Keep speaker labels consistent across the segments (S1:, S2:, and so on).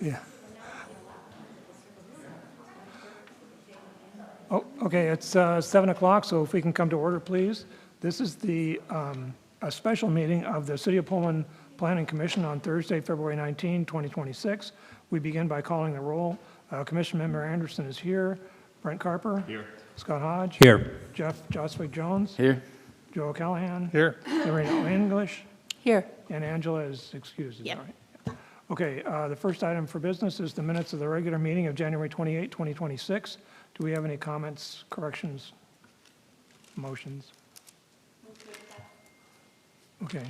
S1: Yeah. Oh, okay, it's 7 o'clock, so if we can come to order, please. This is a special meeting of the City of Pullman Planning Commission on Thursday, February 19, 2026. We begin by calling the roll. Commission Member Anderson is here. Brent Carper.
S2: Here.
S1: Scott Hodge.
S2: Here.
S1: Jeff Joswick Jones.
S2: Here.
S1: Joe Callahan.
S2: Here.
S1: Lorena English.
S3: Here.
S1: And Angela is excused. Is
S3: Yep.
S1: that right? Okay, the first item for business is the minutes of the regular meeting of January 28, 2026. Do we have any comments, corrections, motions? Okay,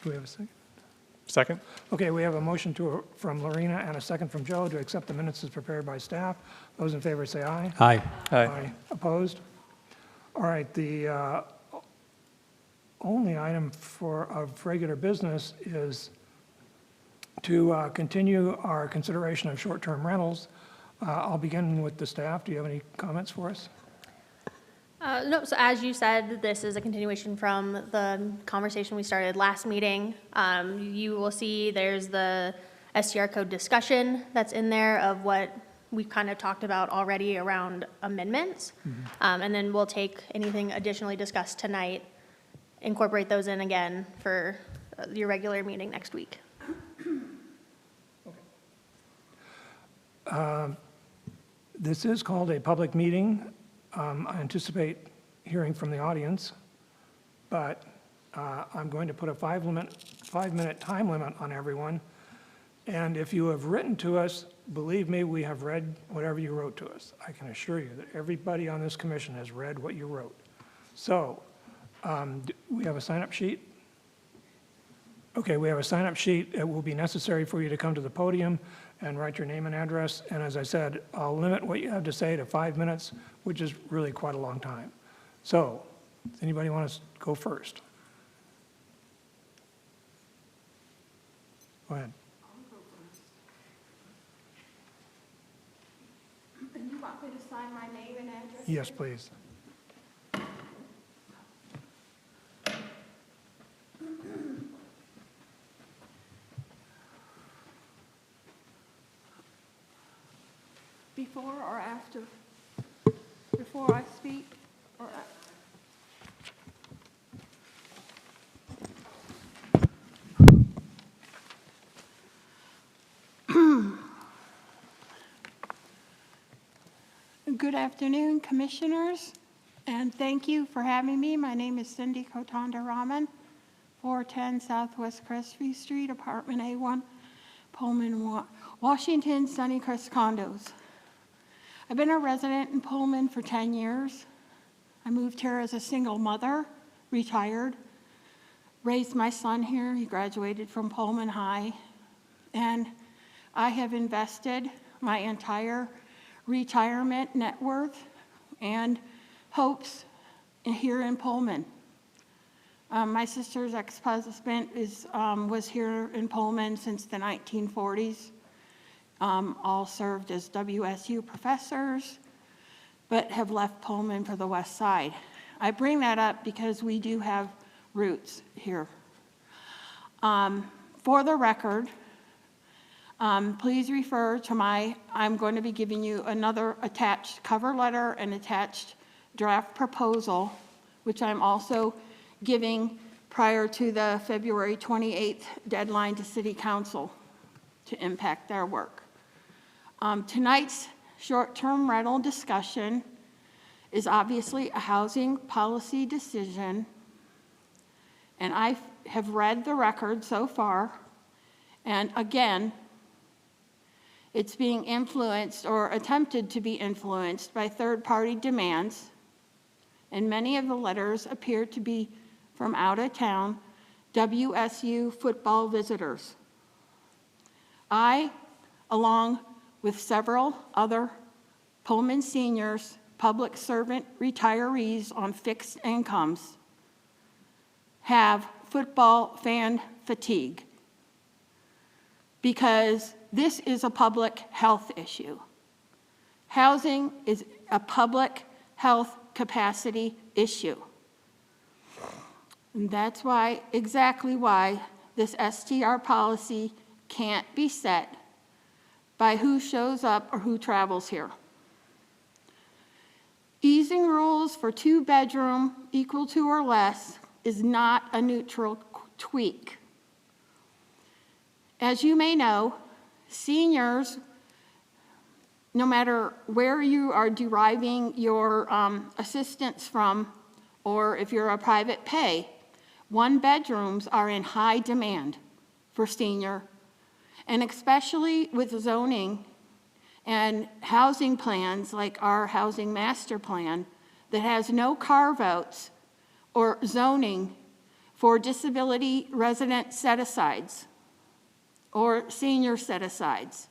S1: do we have a second?
S2: Second.
S1: Okay, we have a motion from Lorena and a second from Joe to accept the minutes as prepared by staff. Those in favor say aye.
S2: Aye.
S1: Aye. Opposed? All right, the only item of regular business is to continue our consideration of short-term rentals. I'll begin with the staff. Do you have any comments for us?
S4: No, so as you said, this is a continuation from the conversation we started last meeting. You will see there's the STR code discussion that's in there of what we've kind of talked about already around amendments. And then we'll take anything additionally discussed tonight, incorporate those in again for your regular meeting next week.
S1: This is called a public meeting. I anticipate hearing from the audience, but I'm going to put a 5-minute time limit on everyone. And if you have written to us, believe me, we have read whatever you wrote to us. I can assure you that everybody on this commission has read what you wrote. So we have a sign-up sheet. Okay, we have a sign-up sheet. It will be necessary for you to come to the podium and write your name and address. And as I said, I'll limit what you have to say to 5 minutes, which is really quite a long time. So, does anybody want to go first? Go ahead.
S5: I'll go first. And you want me to sign my name and address?
S1: Yes, please.
S5: Before or after? Before I speak? Or Good afternoon, commissioners, and thank you for having me. My name is Cindy Kotanda Raman, 410 Southwest Crestview Street, Apartment A1, Pullman, Washington, Sunnycrest Condos. I've been a resident in Pullman for 10 years. I moved here as a single mother, retired, raised my son here. He graduated from Pullman High. And I have invested my entire retirement net worth and hopes here in Pullman. My sister's ex-husband was here in Pullman since the 1940s. All served as WSU professors, but have left Pullman for the West Side. I bring that up because we do have roots here. For the record, please refer to I'm going to be giving you another attached cover letter and attached draft proposal, which I'm also giving prior to the February 28th deadline to City Council to impact their work. Tonight's short-term rental discussion is obviously a housing policy decision, and I have read the record so far, and again, it's being influenced or attempted to be influenced by third-party demands, and many of the letters appear to be from out-of-town WSU football visitors. I, along with several other Pullman seniors, public servant retirees on fixed incomes, have football fan fatigue because this is a public health issue. Housing is a public health capacity issue. And that's exactly why this STR policy can't be set by who shows up or who travels here. Easing rules for 2-bedroom equal to or less is not a neutral tweak. As you may know, seniors, no matter where you are deriving your assistance from, or if you're a private pay, 1-bedrooms are in high demand for senior, and especially with zoning and housing plans like our housing master plan that has no carve-outs or zoning for disability resident set-asides or senior set-asides.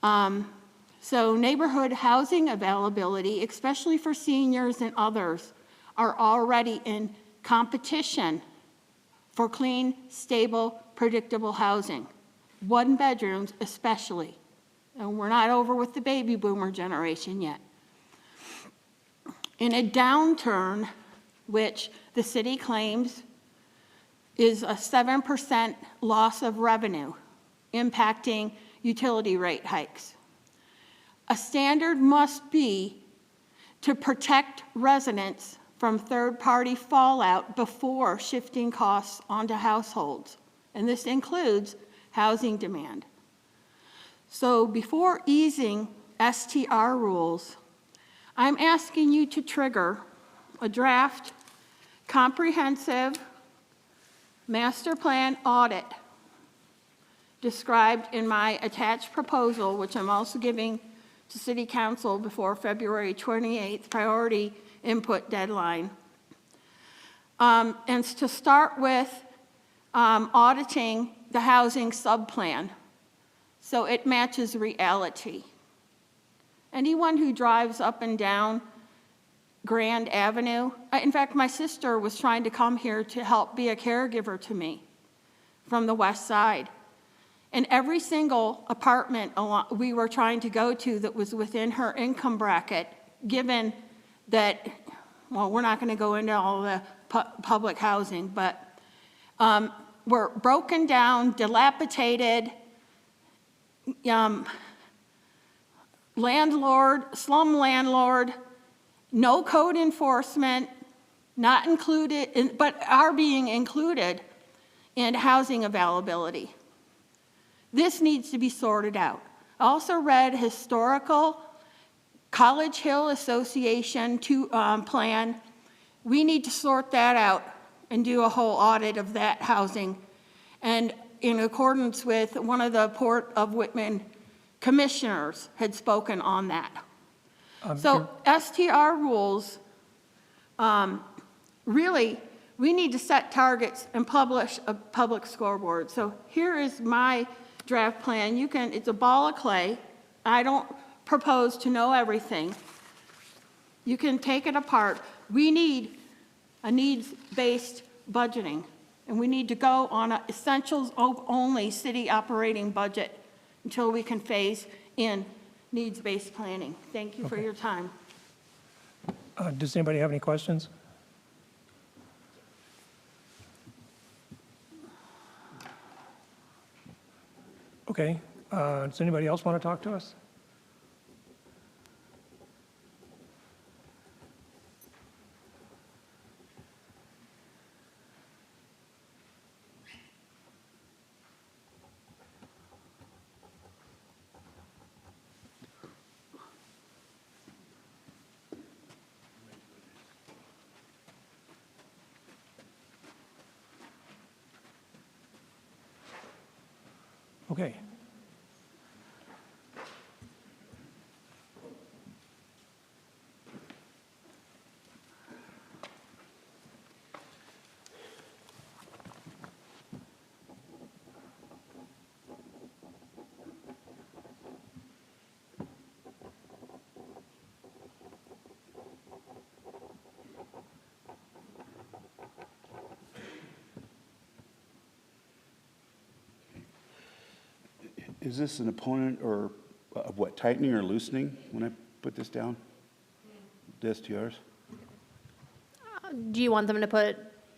S5: So neighborhood housing availability, especially for seniors and others, are already in competition for clean, stable, predictable housing. 1-bedrooms especially. And we're not over with the baby boomer generation yet. In a downturn, which the city claims is a 7% loss of revenue, impacting utility rate hikes, a standard must be to protect residents from third-party fallout before shifting costs onto households. And this includes housing demand. So before easing STR rules, I'm asking you to trigger a draft comprehensive master plan audit described in my attached proposal, which I'm also giving to City Council before February 28th, priority input deadline. And to start with auditing the housing subplan so it matches reality. Anyone who drives up and down Grand Avenue, in fact, my sister was trying to come here to help be a caregiver to me from the west side. And every single apartment we were trying to go to that was within her income bracket, given that, well, we're not going to go into all the public housing, but were broken down, dilapidated, slum landlord, no code enforcement, not included, but are being included in housing availability. This needs to be sorted out. I also read historical College Hill Association plan. We need to sort that out and do a whole audit of that housing, and in accordance with one of the Port of Whitman commissioners had spoken on that. So STR rules, really, we need to set targets and publish a public scoreboard. So here is my draft plan. It's a ball of clay. I don't propose to know everything. You can take it apart. We need a needs-based budgeting, and we need to go on an essentials-only city operating budget until we can phase in needs-based planning. Thank you for your time.
S1: Does anybody have any questions? Okay. Does anybody else want to talk to us? Okay.
S2: Is this an opponent or of what, tightening or loosening when I put this down? The STRs?
S4: Do you want them to put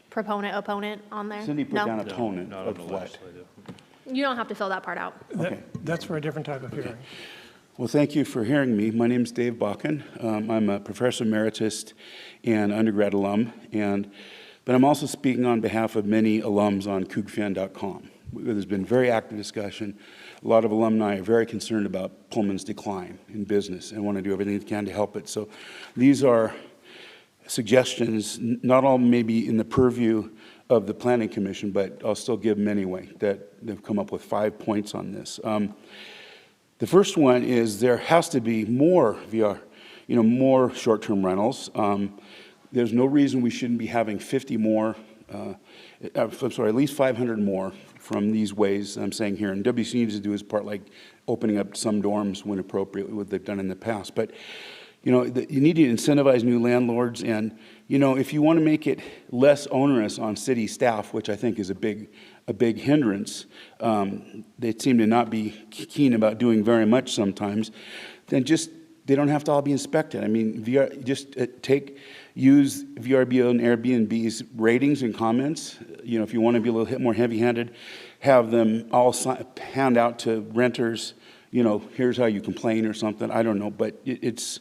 S4: proponent, opponent on there?
S2: Cindy put
S4: No?
S2: down opponent
S3: Not on
S2: of
S3: the
S2: what?
S3: legislative.
S4: You don't have to fill that part out.
S2: Okay.
S1: That's for a different type of hearing.
S2: Well, thank you for hearing me. My name's Dave Bakken. I'm a professor emeritus and undergrad alum, but I'm also speaking on behalf of many alums on cougfan.com. There's been very active discussion. A lot of alumni are very concerned about Pullman's decline in business and want to do everything they can to help it. So these are suggestions, not all maybe in the purview of the Planning Commission, but I'll still give them anyway, that they've come up with 5 points on this. The first one is there has to be more more short-term rentals. There's no reason we shouldn't be having 50 more, at least 500 more from these ways I'm saying here. And WC needs to do his part, like opening up some dorms when appropriate, what they've done in the past. But, you need to incentivize new landlords. And, if you want to make it less onerous on city staff, which I think is a big hindrance, they seem to not be keen about doing very much sometimes, then they don't have to all be inspected. I mean, use VRBO and Airbnb's ratings and comments. If you want to be a little more heavy-handed, have them all hand out to renters, here's how you complain or something. I don't know, but it's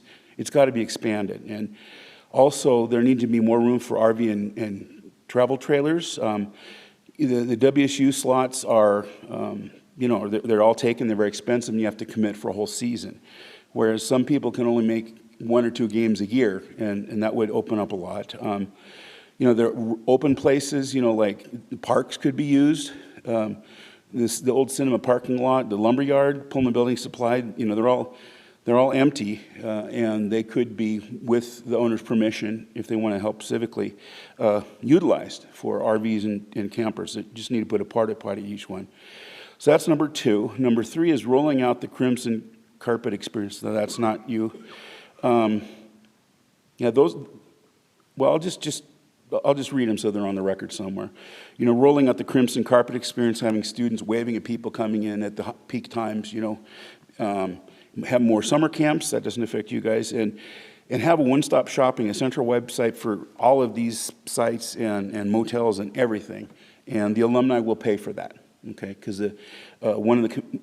S2: got to be expanded. And also, there needs to be more room for RV and travel trailers. The WSU slots are, they're all taken. They're very expensive, and you have to commit for a whole season. Whereas some people can only make 1 or 2 games a year, and that would open up a lot. There are open places, like the parks could be used. The old cinema parking lot, the lumberyard, Pullman Building Supply, they're all empty, and they could be, with the owner's permission, if they want to help civically, utilized for RVs and campers. They just need to put a porta potty each one. So that's number 2. Number 3 is rolling out the Crimson Carpet experience. Now, that's not you. I'll just read them so they're on the record somewhere. Rolling out the Crimson Carpet experience, having students waving at people coming in at the peak times, have more summer camps, that doesn't affect you guys, and have a one-stop shopping, a central website for all of these sites and motels and everything. And the alumni will pay for that, okay? Because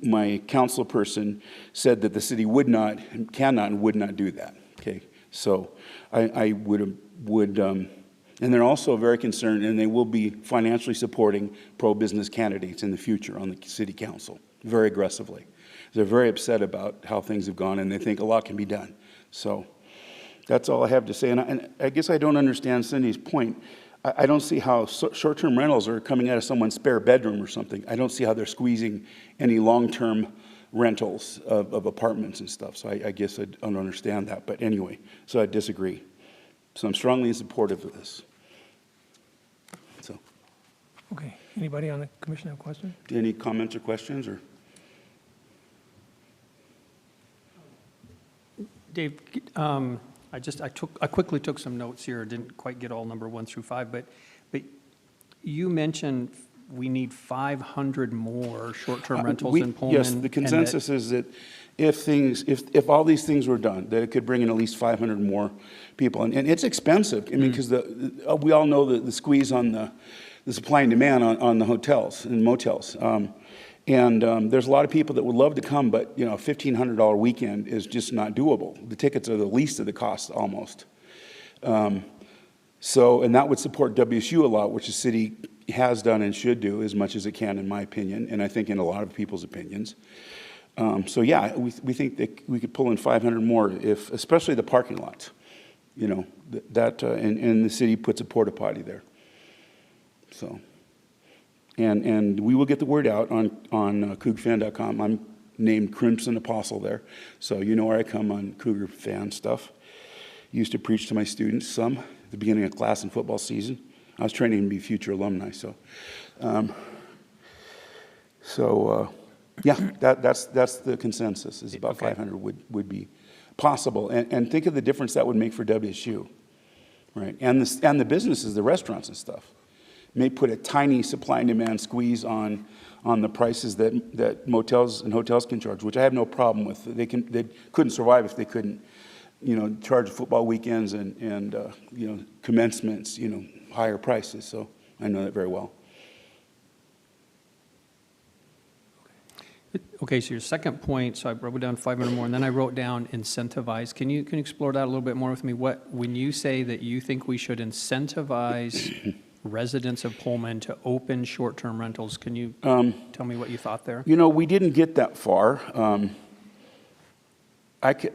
S2: my council person said that the city cannot and would not do that, okay? So I would, and they're also very concerned, and they will be financially supporting pro-business candidates in the future on the city council, very aggressively. They're very upset about how things have gone, and they think a lot can be done. So that's all I have to say. And I guess I don't understand Cindy's point. I don't see how short-term rentals are coming out of someone's spare bedroom or something. I don't see how they're squeezing any long-term rentals of apartments and stuff. So I guess I don't understand that. But anyway, so I disagree. So I'm strongly in support of this. So,
S1: Okay, anybody on the commission have a question?
S2: any comments or questions? Or
S3: Dave, I quickly took some notes here. Didn't quite get all number 1 through 5, but you mentioned we need 500 more short-term rentals in Pullman.
S2: Yes, the consensus is that if all these things were done, that it could bring in at least 500 more people. And it's expensive. I mean, because we all know the squeeze on the supply and demand on the hotels and motels. There's a lot of people that would love to come, but a $1,500 weekend is just not doable. The tickets are the least of the cost almost. And that would support WSU a lot, which the city has done and should do as much as it can, in my opinion, and I think in a lot of people's opinions. We think that we could pull in 500 more, especially the parking lots, and the city puts a porta potty there. So. And we will get the word out on cougfan.com. I'm named Crimson Apostle there, so you know where I come on Cougar fan stuff. Used to preach to my students some at the beginning of class and football season. I was training to be future alumni, so. That's the consensus, is about 500 would be possible. And think of the difference that would make for WSU, right? And the businesses, the restaurants and stuff. May put a tiny supply and demand squeeze on the prices that motels and hotels can charge, which I have no problem with. They couldn't survive if they couldn't, charge football weekends and commencements, higher prices. So I know that very well.
S3: Okay, so your second point, so I wrote down 500 more, and then I wrote down incentivize. Can you explore that a little bit more with me? When you say that you think we should incentivize residents of Pullman to open short-term rentals, can you tell me what you thought there?
S2: You know, we didn't get that far. I could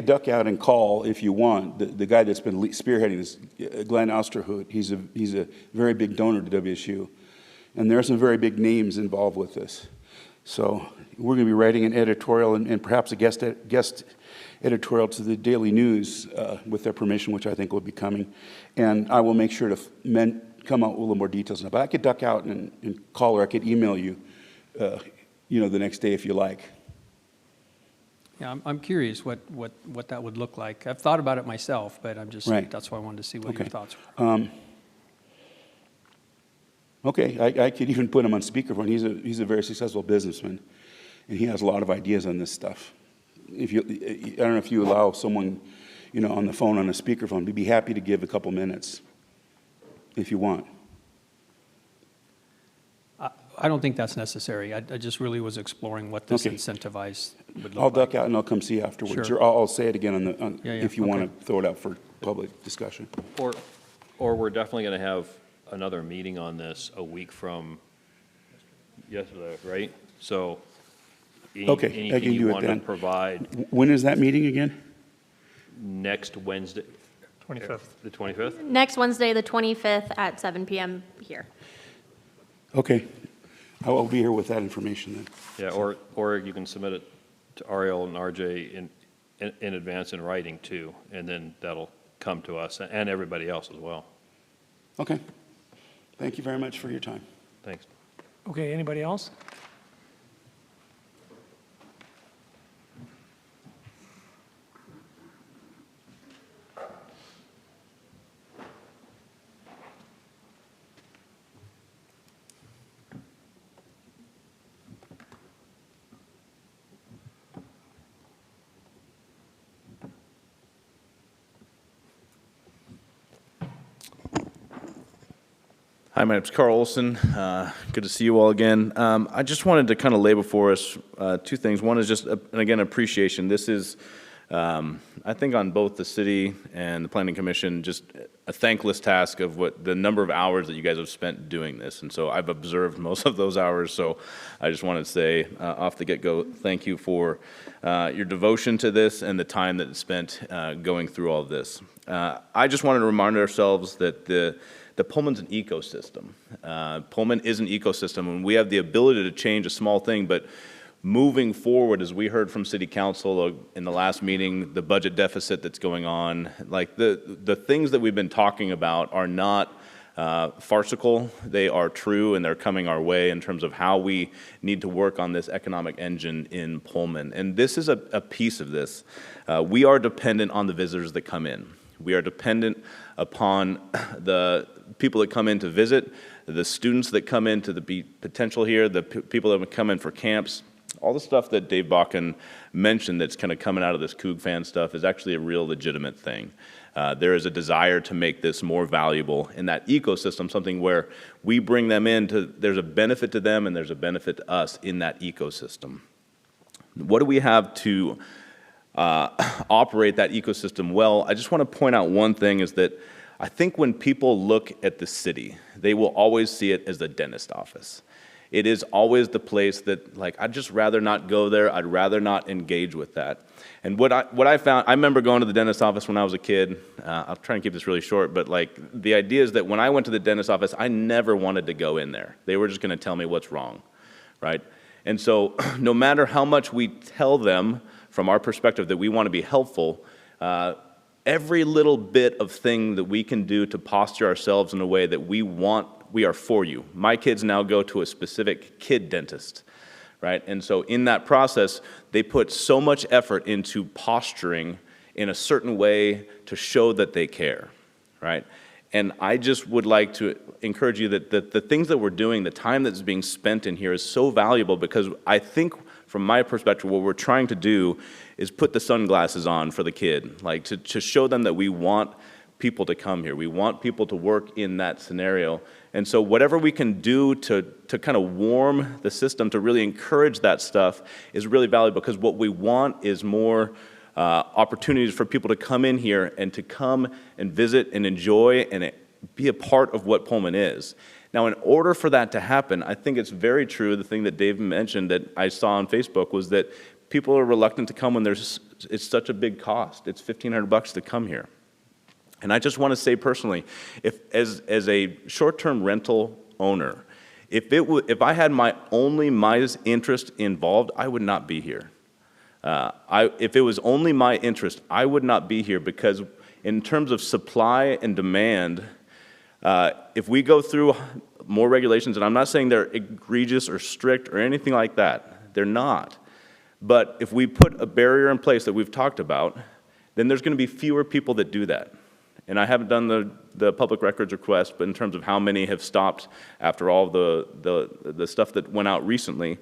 S2: duck out and call if you want. The guy that's been spearheading this, Glenn Osterhout, he's a very big donor to WSU. And there are some very big names involved with this. So we're going to be writing an editorial and perhaps a guest editorial to the Daily News with their permission, which I think will be coming. And I will make sure to come out with a little more details. But I could duck out and call, or I could email you, the next day if you like.
S3: Yeah, I'm curious what that would look like. I've thought about it myself, but
S2: Right.
S3: that's why I wanted to see what
S2: Okay.
S3: your thoughts were.
S2: Okay, I could even put him on speakerphone. He's a very successful businessman, and he has a lot of ideas on this stuff. I don't know if you allow someone, on the phone on a speakerphone, we'd be happy to give a couple minutes if you want.
S3: I don't think that's necessary. I just really was exploring what this
S2: Okay.
S3: incentivize would look
S2: I'll
S3: like.
S2: duck out and I'll come see you afterwards.
S3: Sure.
S2: Or I'll say it again
S3: Yeah,
S2: if you want
S3: okay.
S2: to throw it out for public discussion.
S6: Or we're definitely going to have another meeting on this a week from yesterday, right? So
S2: Okay, I
S6: anything
S2: can
S6: you
S2: do it
S6: want to
S2: then.
S6: provide
S2: When is that meeting again?
S6: next Wednesday?
S1: 25th.
S6: The 25th?
S4: Next Wednesday, the 25th at 7 PM here.
S2: Okay, I will be here with that information then.
S6: Yeah, or you can submit it to Ariel and RJ in advance in writing too, and then that'll come to us and everybody else as well.
S2: Okay, thank you very much for your time.
S6: Thanks.
S1: Okay, anybody else?
S7: Hi, my name's Carl Olson. Good to see you all again. I just wanted to kind of lay before us two things. One is just, and again, appreciation. This is, I think, on both the city and the Planning Commission, just a thankless task of the number of hours that you guys have spent doing this. And so I've observed most of those hours. So I just wanted to say off the get-go, thank you for your devotion to this and the time that is spent going through all of this. I just wanted to remind ourselves that the Pullman's an ecosystem. Pullman is an ecosystem, and we have the ability to change a small thing, but moving forward, as we heard from City Council in the last meeting, the budget deficit that's going on, like the things that we've been talking about are not farcical. They are true, and they're coming our way in terms of how we need to work on this economic engine in Pullman. And this is a piece of this. We are dependent on the visitors that come in. We are dependent upon the people that come in to visit, the students that come in to the potential here, the people that come in for camps. All the stuff that Dave Bakken mentioned that's kind of coming out of this Coug fan stuff is actually a real legitimate thing. There is a desire to make this more valuable in that ecosystem, something where we bring them in, there's a benefit to them and there's a benefit to us in that ecosystem. What do we have to operate that ecosystem well? I just want to point out one thing is that I think when people look at the city, they will always see it as the dentist office. It is always the place that, like, I'd just rather not go there. I'd rather not engage with that. And what I found, I remember going to the dentist office when I was a kid. I'll try and keep this really short, but like the idea is that when I went to the dentist office, I never wanted to go in there. They were just going to tell me what's wrong, right? And so no matter how much we tell them from our perspective that we want to be helpful, every little bit of thing that we can do to posture ourselves in a way that we are for you. My kids now go to a specific kid dentist, right? And so in that process, they put so much effort into posturing in a certain way to show that they care, right? And I just would like to encourage you that the things that we're doing, the time that's being spent in here is so valuable, because I think from my perspective, what we're trying to do is put the sunglasses on for the kid, like to show them that we want people to come here. We want people to work in that scenario. And so whatever we can do to kind of warm the system, to really encourage that stuff is really valuable, because what we want is more opportunities for people to come in here and to come and visit and enjoy and be a part of what Pullman is. Now, in order for that to happen, I think it's very true, the thing that Dave mentioned that I saw on Facebook was that people are reluctant to come when it's such a big cost. It's $1,500 to come here. And I just want to say personally, as a short-term rental owner, if I had my interest involved, I would not be here. If it was only my interest, I would not be here, because in terms of supply and demand, if we go through more regulations, and I'm not saying they're egregious or strict or anything like that, they're not. But if we put a barrier in place that we've talked about, then there's going to be fewer people that do that. And I haven't done the public records request, but in terms of how many have stopped after all the stuff that went out recently.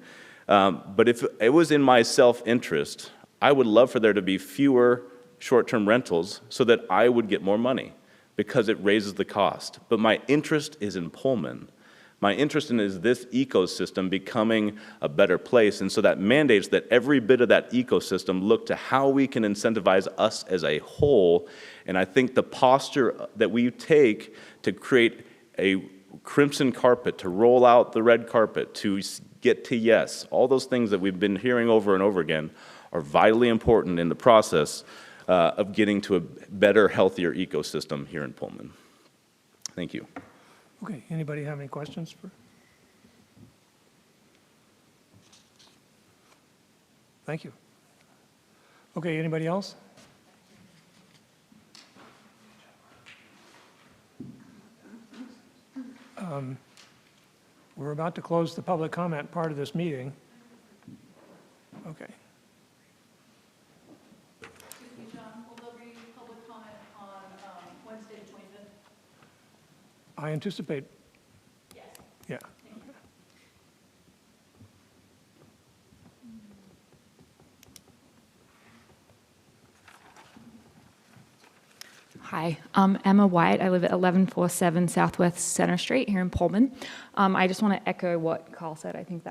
S7: But if it was in my self-interest, I would love for there to be fewer short-term rentals so that I would get more money, because it raises the cost. But my interest is in Pullman. My interest in is this ecosystem becoming a better place, and so that mandates that every bit of that ecosystem look to how we can incentivize us as a whole. And I think the posture that we take to create a crimson carpet, to roll out the red carpet, to get to yes, all those things that we've been hearing over and over again are vitally important in the process of getting to a better, healthier ecosystem here in Pullman. Thank you.
S1: Okay, anybody have any questions for? Thank you. Okay, anybody else? We're about to close the public comment part of this meeting. Okay.
S5: Excuse me, John, will there be public comment on Wednesday, the 25th?
S1: I anticipate,
S5: Yes.
S1: yeah.
S8: Hi, I'm Emma White. I live at 1147 Southwest Center Street here in Pullman. I just want to echo what Carl said. I think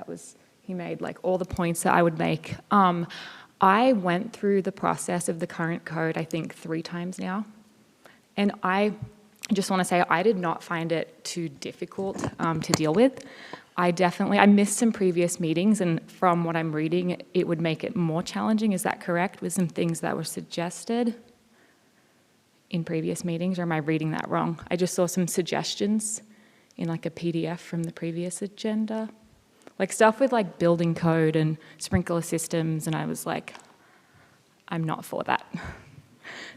S8: he made like all the points that I would make. I went through the process of the current code, I think 3 times now. And I just want to say I did not find it too difficult to deal with. I missed some previous meetings, and from what I'm reading, it would make it more challenging. Is that correct, with some things that were suggested in previous meetings, or am I reading that wrong? I just saw some suggestions in like a PDF from the previous agenda, like stuff with like building code and sprinkler systems, and I was like, I'm not for that.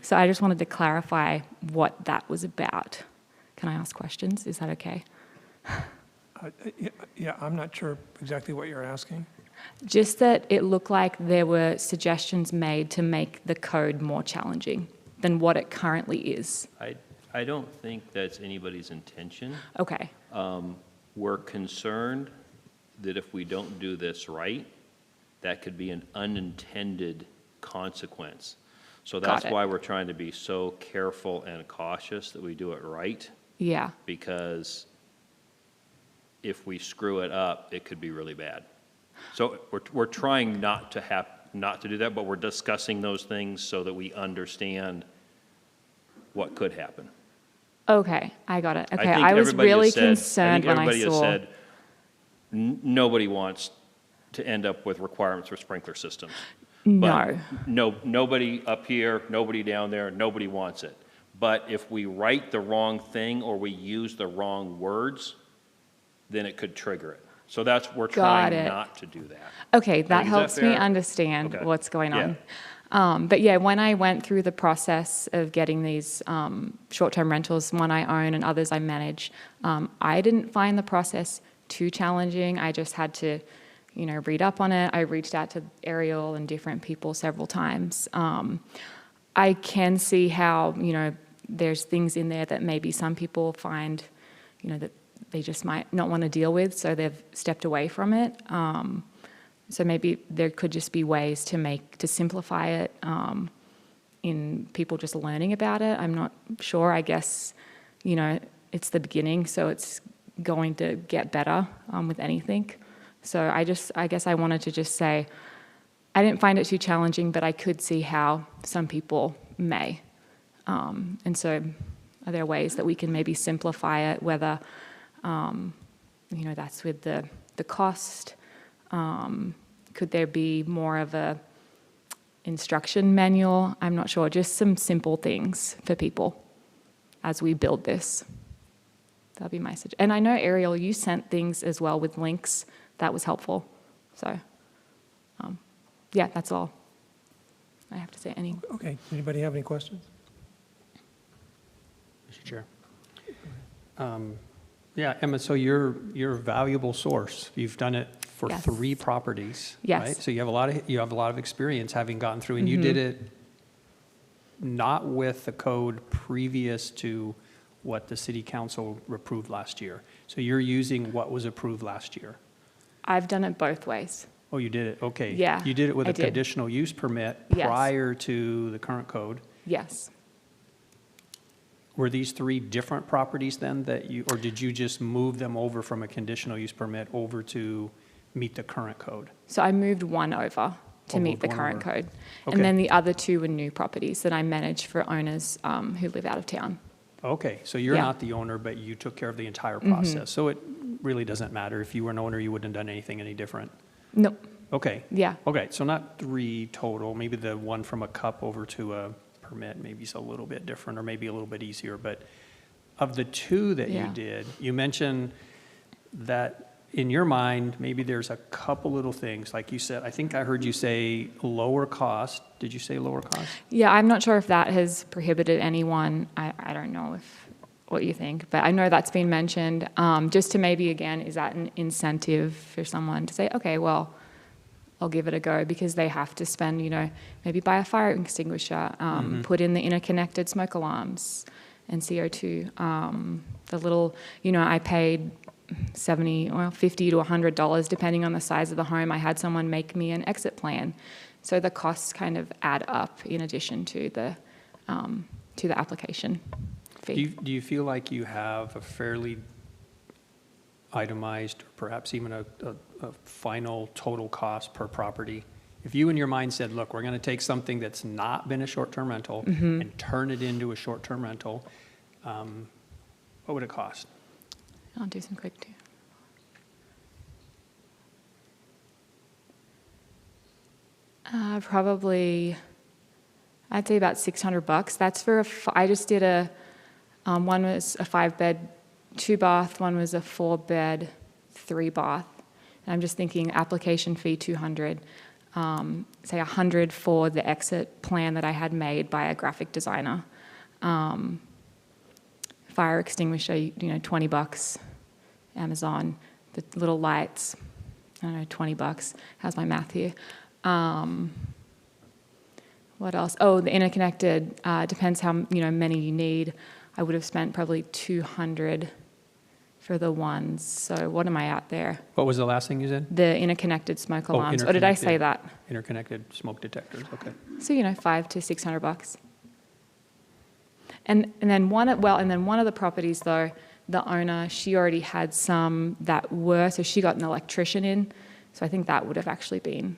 S8: So I just wanted to clarify what that was about. Can I ask questions? Is that okay?
S1: Yeah, I'm not sure exactly what you're asking.
S8: Just that it looked like there were suggestions made to make the code more challenging than what it currently is.
S6: I don't think that's anybody's intention.
S8: Okay.
S6: We're concerned that if we don't do this right, that could be an unintended consequence. So that's why we're trying to be so careful and cautious that we do it right.
S8: Yeah.
S6: Because if we screw it up, it could be really bad. So we're trying not to do that, but we're discussing those things so that we understand what could happen.
S8: Okay, I got it. Okay,
S6: think
S8: I was
S6: everybody
S8: really
S6: has said-
S8: concerned when I
S6: everybody has
S8: saw.
S6: said, nobody wants to end up with requirements for sprinkler systems. But nobody up here, nobody down there, nobody wants it. But if we write the wrong thing or we use the wrong words, then it could trigger it. So we're trying not to do that.
S8: Okay, that
S6: Is
S8: helps me
S6: fair?
S8: understand
S6: Okay.
S8: what's going
S6: Yeah.
S8: on. But yeah, when I went through the process of getting these short-term rentals, one I own and others I manage, I didn't find the process too challenging. I just had to, read up on it. I reached out to Ariel and different people several times. I can see how, there's things in there that maybe some people find, that they just might not want to deal with, so they've stepped away from it. So maybe there could just be ways to simplify it in people just learning about it. I'm not sure. I guess, you know, it's the beginning, so it's going to get better with anything. So I guess I wanted to just say, I didn't find it too challenging, but I could see how some people may. And so are there ways that we can maybe simplify it, whether, you know, that's with the cost? Could there be more of a instruction manual? I'm not sure, just some simple things for people as we build this. That'll be my suggestion. And I know, Ariel, you sent things as well with links. That was helpful. So, yeah, that's all I have to say.
S1: Okay, anybody have any questions?
S3: Mr. Chair. Yeah, Emma, so you're a valuable source. You've done it for
S8: Yes.
S3: 3 properties,
S8: Yes.
S3: right? So you have a lot of experience having gotten through, and you did it not with the code previous to what the city council approved last year. So you're using what was approved last year.
S8: I've done it both ways.
S3: Oh, you did it, okay.
S8: Yeah,
S3: You did it with
S8: I
S3: a
S8: did.
S3: conditional use permit
S8: Yes.
S3: prior to the current code.
S8: Yes.
S3: Were these 3 different properties then or did you just move them over from a conditional use permit over to meet the current code?
S8: So I moved one over to
S3: Oh,
S8: meet
S3: moved
S8: the
S3: one
S8: current
S3: over.
S8: code.
S3: Okay.
S8: And then the other 2 were new properties that I manage for owners who live out of town.
S3: Okay, so you're
S8: Yeah.
S3: not the owner, but you took care of the entire process. So it really doesn't matter. If you were an owner, you wouldn't have done anything any different.
S8: Nope.
S3: Okay.
S8: Yeah.
S3: Okay, so not 3 total. Maybe the one from a cup over to a permit maybe is a little bit different or maybe a little bit easier. But of the 2 that you
S8: Yeah.
S3: did, you mentioned that in your mind, maybe there's a couple little things. Like you said, I think I heard you say lower cost. Did you say lower cost?
S8: Yeah, I'm not sure if that has prohibited anyone. I don't know what you think, but I know that's been mentioned. Just to maybe, again, is that an incentive for someone to say, okay, well, I'll give it a go, because they have to spend, you know, maybe buy a fire extinguisher, put in the interconnected smoke alarms and CO2. The little, you know, I paid $50 to $100 depending on the size of the home. I had someone make me an exit plan. So the costs kind of add up in addition to the application fee.
S3: Do you feel like you have a fairly itemized, or perhaps even a final total cost per property? If you in your mind said, look, we're going to take something that's not been a short-term rental and turn it into a short-term rental, what would it cost?
S8: I'll do some quick too. Probably, I'd say about $600. That's for I just did one was a 5-bed, 2-bath, one was a 4-bed, 3-bath. And I'm just thinking application fee $200, say $100 for the exit plan that I had made by a graphic designer. Fire extinguisher, you know, $20, Amazon. The little lights, I don't know, $20. How's my math here? What else? Oh, the interconnected, depends how, you know, many you need. I would have spent probably $200 for the ones. So what am I at there?
S3: What was the last thing you said?
S8: The interconnected smoke
S3: Oh,
S8: alarms. Or did I say
S3: interconnected.
S8: that?
S3: Interconnected smoke detectors, okay.
S8: So, you know, $500 to $600. And then one of the properties though, the owner, she already had some that were, so she got an electrician in. So I think that would have actually been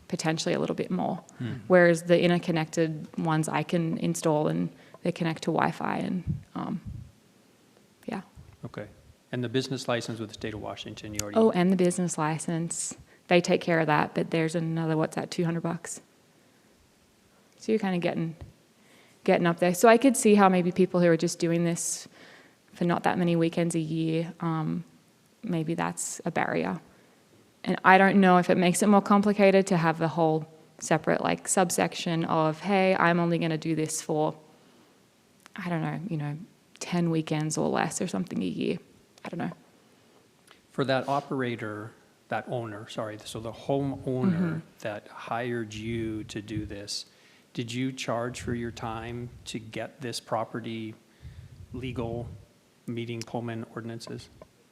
S8: potentially a little bit more. Whereas the interconnected ones I can install and they connect to Wi-Fi and, yeah.
S3: Okay. And the business license with the state of Washington, you already?
S8: Oh, and the business license. They take care of that, but there's another, what's that, $200? So you're kind of getting up there. So I could see how maybe people who are just doing this for not that many weekends a year, maybe that's a barrier. And I don't know if it makes it more complicated to have a whole separate like subsection of, hey, I'm only going to do this for, I don't know, you know, 10 weekends or less or something a year. I don't know.
S3: For that operator, that owner, sorry, so the homeowner that hired you to do this, did you charge for your time to get this property legal, meeting Pullman ordinances?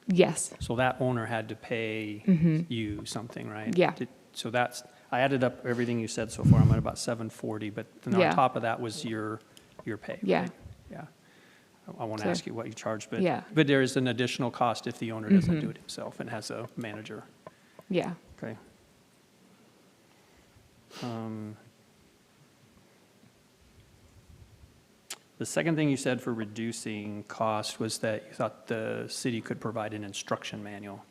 S8: Yes.
S3: So that owner had to pay you something, right?
S8: Yeah.
S3: So that's, I added up everything you said so far, I'm at about 740, but then on
S8: Yeah.
S3: top of that was your pay,
S8: Yeah.
S3: right? Yeah. I won't
S8: So-
S3: ask you what you charge, but,
S8: Yeah.
S3: but there is an additional cost if the owner doesn't do it himself and has a manager,
S8: Yeah.
S3: okay? The second thing you said for reducing cost was that you thought the city could provide an instruction manual.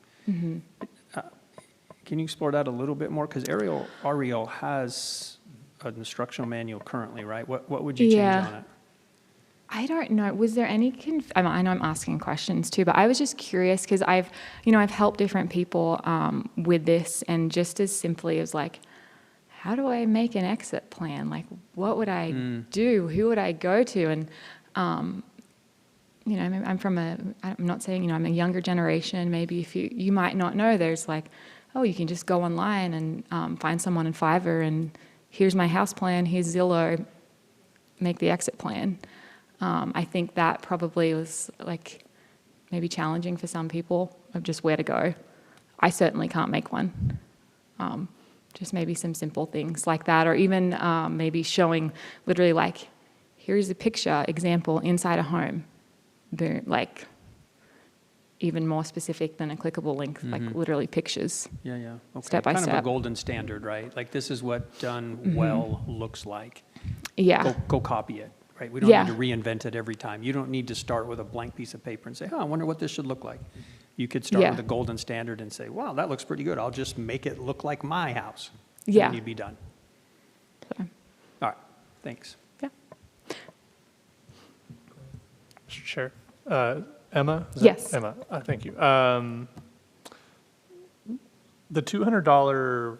S3: Can you explore that a little bit more? Because REO has an instructional manual currently, right? What would you change
S8: Yeah.
S3: on it?
S8: I don't know. Was there any I know I'm asking questions too, but I was just curious because I've helped different people with this, and just as simply as like, how do I make an exit plan? Like, what would I do? Who would I go to? And I'm not saying, I'm a younger generation. Maybe if you might not know, there's like, oh, you can just go online and find someone in Fiverr, and here's my house plan, here's Zillow, make the exit plan. I think that probably was like maybe challenging for some people of just where to go. I certainly can't make one. Just maybe some simple things like that, or even maybe showing literally like, here's a picture example inside a home. Boom, like even more specific than a clickable link, like literally pictures.
S3: Yeah, okay.
S8: Step by
S3: Kind of a
S8: step.
S3: golden standard, right? Like, this is what done well looks like.
S8: Yeah,
S3: Go copy it, right? We don't
S8: Yeah.
S3: need to reinvent it every time. You don't need to start with a blank piece of paper and say, I wonder what this should look like. You could start
S8: Yeah.
S3: with a golden standard and say, wow, that looks pretty good. I'll just make it look like my house. And
S8: Yeah.
S3: then you'd be done.
S8: So,
S3: All right, thanks.
S8: yeah.
S9: Sure. Emma? Is
S8: Yes.
S9: that Emma, thank you. The $200,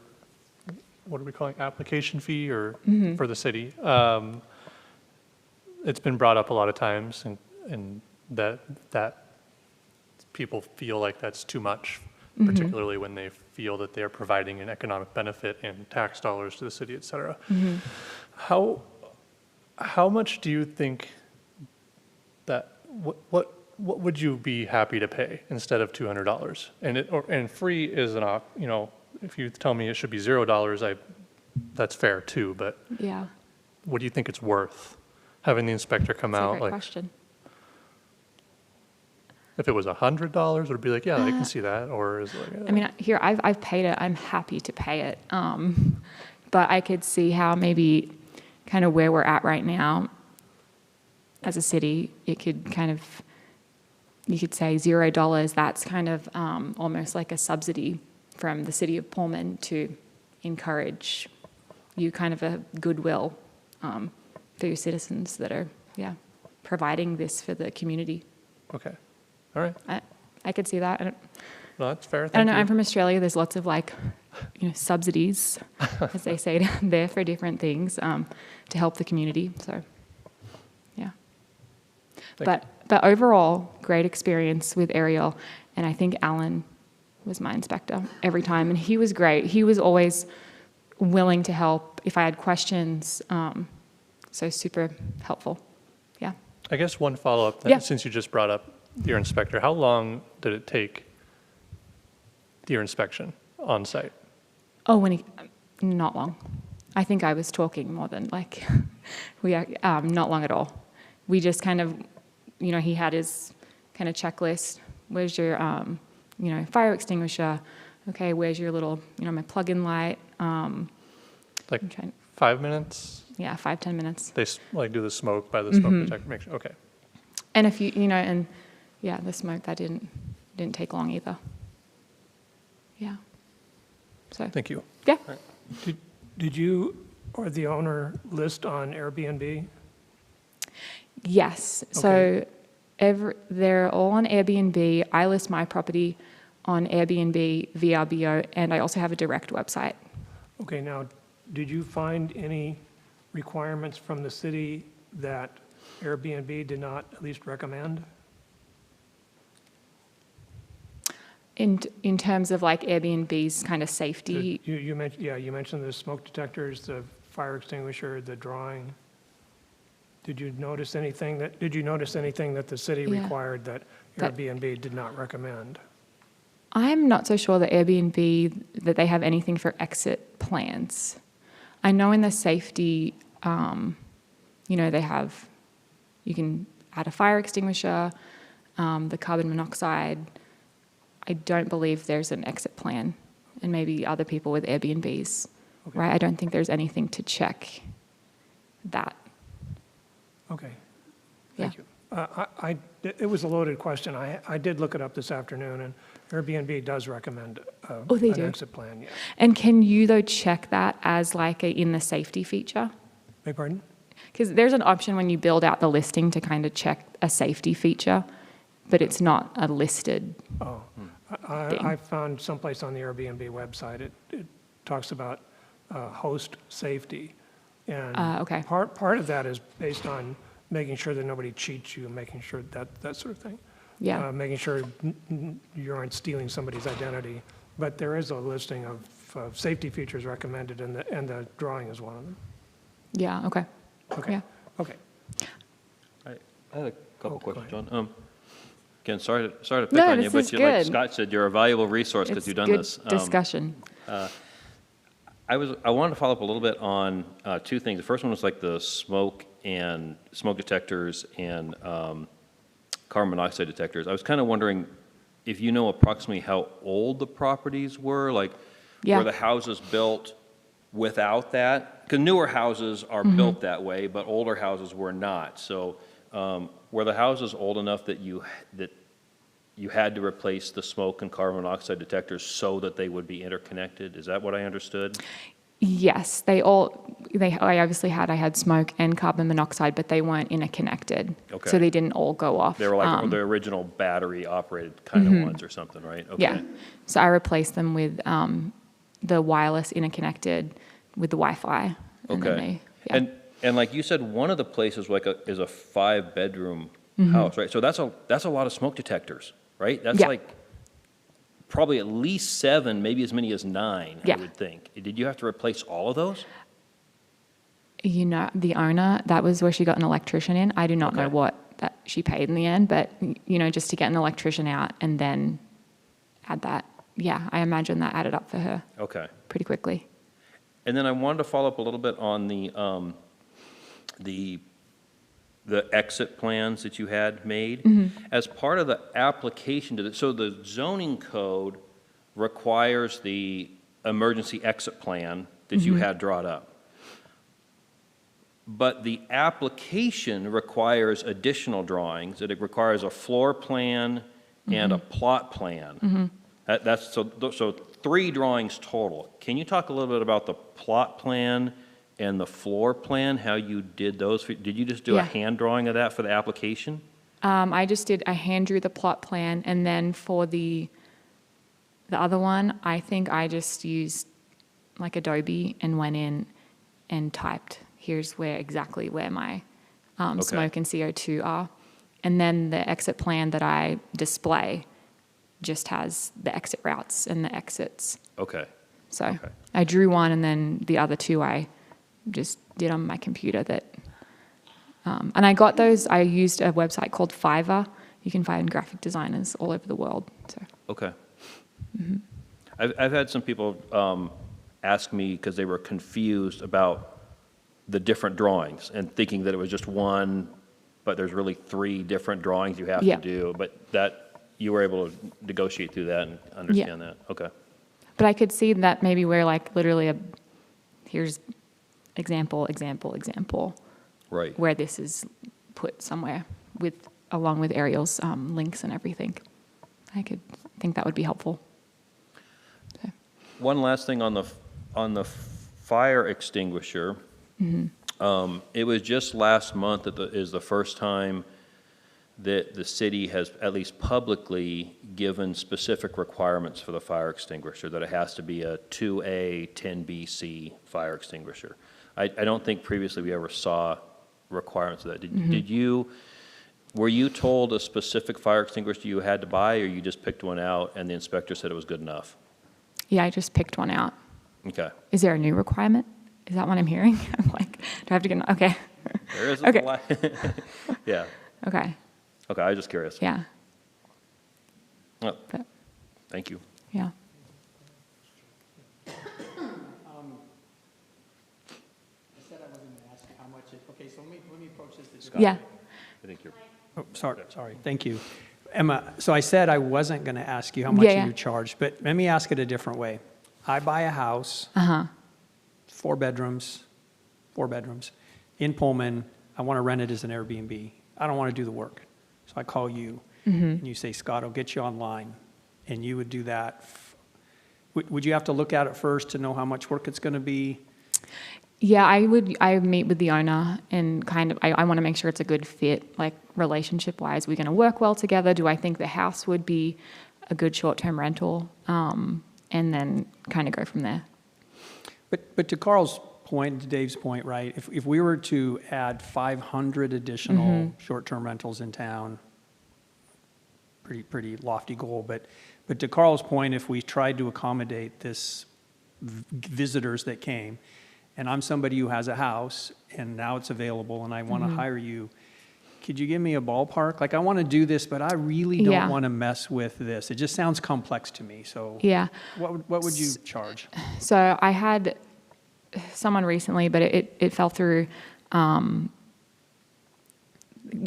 S9: what are we calling, application fee or for the city? It's been brought up a lot of times and that people feel like that's too much, particularly when they feel that they're providing an economic benefit in tax dollars to the city, et cetera. How much do you think that, what would you be happy to pay instead of $200? And free is if you tell me it should be $0, that's fair too, but
S8: Yeah,
S9: what do you think it's worth having the inspector come
S8: that's a
S9: out?
S8: great
S9: Like,
S8: question.
S9: if it was $100, would it be like, yeah, I can see that, or is it like,
S8: I mean, here, I've paid it. I'm happy to pay it. But I could see how maybe kind of where we're at right now as a city, it could kind of, you could say $0. That's kind of almost like a subsidy from the city of Pullman to encourage you, kind of a goodwill for your citizens that are, providing this for the community.
S9: okay, all right,
S8: I could see that.
S9: no, that's fair,
S8: I don't
S9: thank
S8: know, I'm
S9: you.
S8: from Australia. There's lots of subsidies, as they say, there for different things to help the community. So, yeah.
S9: Thank
S8: But overall, great experience with Ariel. And I think Alan was my inspector every time. And he was great. He was always willing to help if I had questions. So super helpful. Yeah.
S9: I guess one follow-up,
S8: Yeah.
S9: since you just brought up your inspector, how long did it take your inspection on site?
S8: Oh, not long. I think I was talking more than not long at all. We just kind of, he had his kind of checklist. Where's your, fire extinguisher? Okay, where's your little, my plug-in light?
S9: Like
S8: I'm trying,
S9: 5 minutes?
S8: 5-10 minutes.
S9: They do the smoke by the smoke detector, make sure, okay.
S8: And if you, the smoke, that didn't take long either. Yeah. So,
S9: Thank you.
S8: yeah.
S1: Did you or the owner list on Airbnb?
S8: Yes. So they're all on Airbnb. I list my property on Airbnb, VRBO, and I also have a direct website.
S1: Okay, now, did you find any requirements from the city that Airbnb did not at least recommend?
S8: In terms of Airbnb's kind of safety,
S1: You mentioned the smoke detectors, the fire extinguisher, the drawing. Did you notice anything that the city
S8: Yeah.
S1: required that
S8: That-
S1: Airbnb did not recommend?
S8: I'm not so sure that Airbnb, that they have anything for exit plans. I know in the safety, they have, you can add a fire extinguisher, the carbon monoxide. I don't believe there's an exit plan, and maybe other people with Airbnbs, right? I don't think there's anything to check that.
S1: Okay, thank you. It was a loaded question. I did look it up this afternoon, and Airbnb does recommend
S8: they
S1: an
S8: do?
S1: exit plan, yeah.
S8: And can you, though, check that as like in the safety feature?
S1: Beg pardon?
S8: Because there's an option when you build out the listing to kind of check a safety feature, but it's not a listed.
S1: Oh,
S8: thing.
S1: I found someplace on the Airbnb website, it talks about host safety. And
S8: okay.
S1: part of that is based on making sure that nobody cheats you, making sure that sort of thing.
S8: Yeah.
S1: Making sure you aren't stealing somebody's identity. But there is a listing of safety features recommended, and the drawing is one of them.
S8: Yeah, okay.
S1: Okay.
S8: Yeah.
S1: Okay.
S6: I had a couple
S1: go
S6: questions,
S1: ahead.
S6: John. Again, sorry to pick
S8: No,
S6: on you,
S8: this
S6: but
S8: is
S6: like
S8: good.
S6: Scott said, you're a valuable resource because
S8: It's
S6: you've done
S8: good
S6: this.
S8: discussion.
S6: I wanted to follow up a little bit on two things. The first one was like the smoke detectors and carbon monoxide detectors. I was kind of wondering if you know approximately how old the properties were, like
S8: Yeah.
S6: were the houses built without that? Because newer houses are
S8: Mm-hmm.
S6: built that way, but older houses were not. So were the houses old enough that you had to replace the smoke and carbon monoxide detectors so that they would be interconnected? Is that what I understood?
S8: Yes, I obviously I had smoke and carbon monoxide, but they weren't interconnected.
S6: Okay.
S8: So they didn't all go off.
S6: They were like the original battery-operated kind of ones or something, right? Okay.
S8: Yeah. So I replaced them with the wireless interconnected with the Wi-Fi. And then
S6: Okay.
S8: yeah.
S6: And like you said, one of the places is a 5-bedroom house, right? So that's a lot of smoke detectors, right? That's
S8: Yeah.
S6: like probably at least 7, maybe as many as 9,
S8: Yeah.
S6: I would think. Did you have to replace all of those?
S8: The owner, that was where she got an electrician in. I do not know
S6: Okay.
S8: what that she paid in the end, but, just to get an electrician out and then add that. Yeah, I imagine that added up for her
S6: Okay.
S8: pretty quickly.
S6: And then I wanted to follow up a little bit on the exit plans that you had made. As part of the application so the zoning code requires the emergency exit plan that you had drawn up. But the application requires additional drawings. It requires a floor plan and a plot plan. That's so 3 drawings total. Can you talk a little bit about the plot plan and the floor plan, how you did those? Did you just do a
S8: Yeah.
S6: hand drawing of that for the application?
S8: I hand drew the plot plan, and then for the other one, I think I just used like Adobe and went in and typed, here's exactly where my smoke and CO2 are. And then the exit plan that I display just has the exit routes and the exits.
S6: Okay.
S8: So
S6: Okay.
S8: I drew one, and then the other 2 I just did on my computer and I got those. I used a website called Fiverr. You can find graphic designers all over the world. So
S6: Okay. I've had some people ask me because they were confused about the different drawings and thinking that it was just one, but there's really 3 different drawings you have
S8: Yeah.
S6: to do. But that you were able to negotiate through that and understand that. Okay.
S8: But I could see that maybe where like literally here's example,
S6: Right.
S8: where this is put somewhere along with Ariel's links and everything. I could think that would be helpful. So,
S6: One last thing on the fire extinguisher. It was just last month that is the first time that the city has, at least publicly, given specific requirements for the fire extinguisher, that it has to be a 2A 10BC fire extinguisher. I don't think previously we ever saw requirements of that. Were you told a specific fire extinguisher you had to buy, or you just picked one out and the inspector said it was good enough?
S8: yeah, I just picked one out.
S6: Okay.
S8: Is there a new requirement? Is that what I'm hearing? I'm like, do I have to get okay.
S6: There is
S8: Okay.
S6: a lot. Yeah.
S8: Okay.
S6: Okay, I was just curious.
S8: Yeah.
S6: Oh,
S8: But
S6: Thank you.
S8: Yeah.
S3: I said I wasn't going to ask you how much it, okay, so let me approach this.
S8: Yeah.
S6: I think you're,
S3: Oh, sorry, thank you. Emma, so I said I wasn't going to ask you how much
S8: Yeah.
S3: you charge, but let me ask it a different way. I buy a house, 4 bedrooms, in Pullman. I want to rent it as an Airbnb. I don't want to do the work. So I call you, and you say, Scott, I'll get you online. And you would do that. Would you have to look at it first to know how much work it's going to be?
S8: Yeah, I meet with the owner and kind of, I want to make sure it's a good fit, like relationship-wise. We're going to work well together. Do I think the house would be a good short-term rental? And then kind of go from there.
S3: But to Carl's point, to Dave's point, right, if we were to add 500 additional short-term rentals in town, pretty lofty goal, but to Carl's point, if we tried to accommodate this visitors that came, and I'm somebody who has a house, and now it's available, and I want to hire you, could you give me a ballpark? Like, I want to do this, but I really don't
S8: Yeah.
S3: want to mess with this. It just sounds complex to me, so
S8: Yeah.
S3: what would you charge?
S8: So I had someone recently, but it fell through.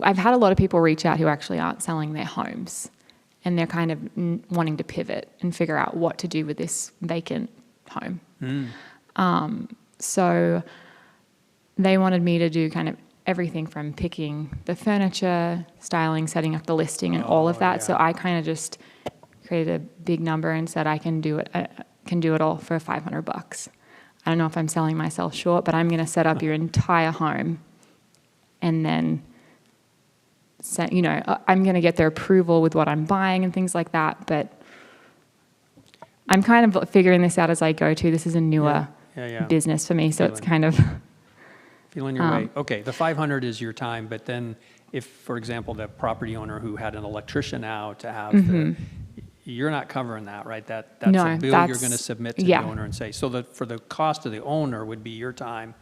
S8: I've had a lot of people reach out who actually aren't selling their homes, and they're kind of wanting to pivot and figure out what to do with this vacant home. So they wanted me to do kind of everything from picking the furniture, styling, setting up the listing, and all of that.
S3: yeah.
S8: So I kind of just created a big number and said I can do it all for $500. I don't know if I'm selling myself short, but I'm going to set up your entire home, and then I'm going to get their approval with what I'm buying and things like that. But I'm kind of figuring this out as I go too. This is a newer
S3: Yeah.
S8: business for me, so it's
S3: Feeling.
S8: kind of
S3: Feeling your way. Okay, the 500 is your time, but then if, for example, the property owner who had an electrician out to have you're not covering that, right? That's
S8: No,
S3: a bill you're
S8: that's-
S3: going to submit to
S8: yeah.
S3: the owner and say, so for the cost of the owner would be your time,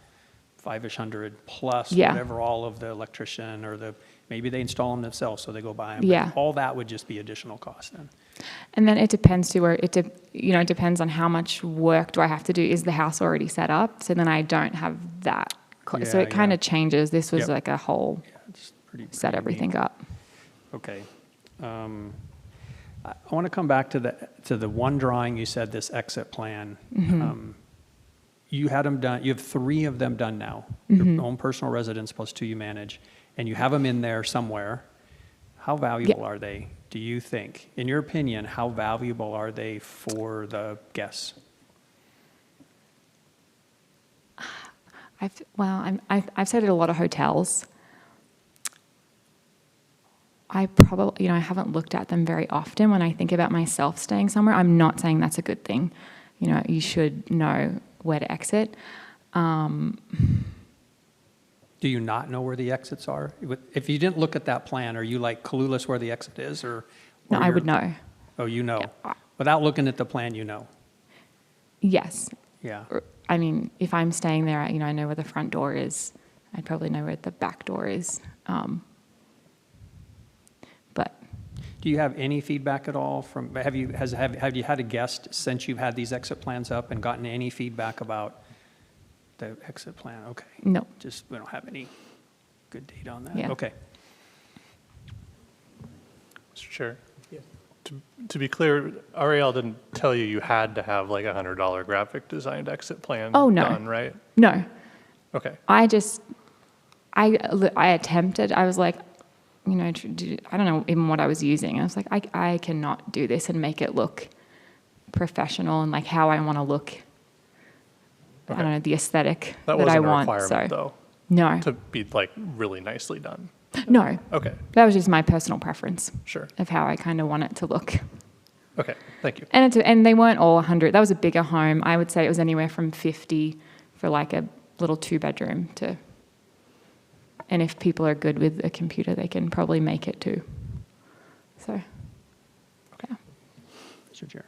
S3: 500 plus
S8: Yeah.
S3: whatever all of the electrician or maybe they install them themselves, so they go buy them.
S8: Yeah.
S3: All that would just be additional cost then.
S8: And then it depends too, it depends on how much work do I have to do. Is the house already set up? So then I don't have that. So
S3: Yeah,
S8: it kind
S3: yeah.
S8: of changes. This was
S3: Yep.
S8: like a whole
S3: It's pretty
S8: set
S3: neat.
S8: everything up.
S3: Okay. I want to come back to the one drawing you said, this exit plan. You had them done, you have 3 of them done now, your own personal residence plus 2 you manage, and you have them in there somewhere. How valuable are they, do you think? In your opinion, how valuable are they for the guests?
S8: I've stayed at a lot of hotels. I probably, I haven't looked at them very often. When I think about myself staying somewhere, I'm not saying that's a good thing. You should know where to exit.
S3: Do you not know where the exits are? If you didn't look at that plan, are you like clueless where the exit is, or?
S8: No,
S3: or
S8: I
S3: you're-
S8: would know.
S3: Oh, you know?
S8: Yeah.
S3: Without looking at the plan, you know?
S8: Yes.
S3: Yeah.
S8: I mean, if I'm staying there, I know where the front door is. I'd probably know where the back door is. But
S3: Do you have any feedback at all from, have you had a guest since you've had these exit plans up and gotten any feedback about the exit plan? Okay.
S8: no.
S3: Just, we don't have any good data on that?
S8: Yeah.
S3: Okay.
S9: Mr. Chair? To be clear, Ariel didn't tell you had to have like $100 graphic designed exit plan
S8: Oh, no.
S9: done, right?
S8: No.
S9: Okay.
S8: I attempted. I was like, I don't know even what I was using. I was like, I cannot do this and make it look professional and like how I want to look. I
S9: Okay.
S8: don't know, the aesthetic
S9: That
S8: that I
S9: wasn't a
S8: want.
S9: requirement,
S8: So
S9: though,
S8: no,
S9: to be like really nicely done.
S8: no.
S9: Okay,
S8: That was just my personal preference
S9: sure.
S8: of how I kind of want it to look.
S9: Okay, thank you.
S8: And they weren't all 100. That was a bigger home. I would say it was anywhere from 50 for like a little 2-bedroom to. And if people are good with a computer, they can probably make it too. So, yeah.
S3: Mr. Chair.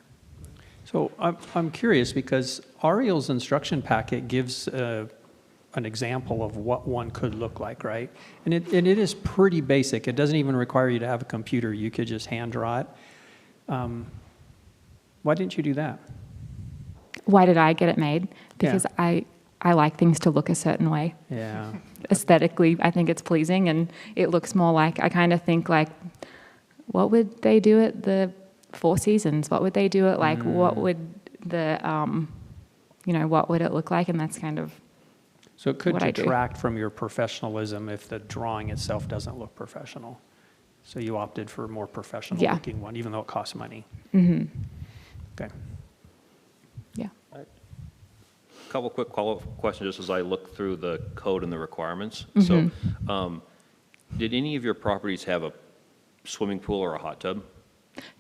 S3: So I'm curious because Ariel's instruction packet gives an example of what one could look like, right? And it is pretty basic. It doesn't even require you to have a computer. You could just hand draw it. Why didn't you do that?
S8: Why did I get it made? Because
S3: Yeah.
S8: I like things to look a certain way.
S3: Yeah.
S8: Aesthetically, I think it's pleasing, and it looks more like, I kind of think like, what would they do at the Four Seasons? What would they do at like, what would the, what would it look like? And that's kind of,
S3: So it could
S8: what I do.
S3: detract from your professionalism if the drawing itself doesn't look professional. So you opted for a more professional
S8: Yeah.
S3: looking one, even though it costs money. Okay.
S8: yeah.
S6: Couple quick follow-up questions, just as I look through the code and the requirements. So, did any of your properties have a swimming pool or a hot tub?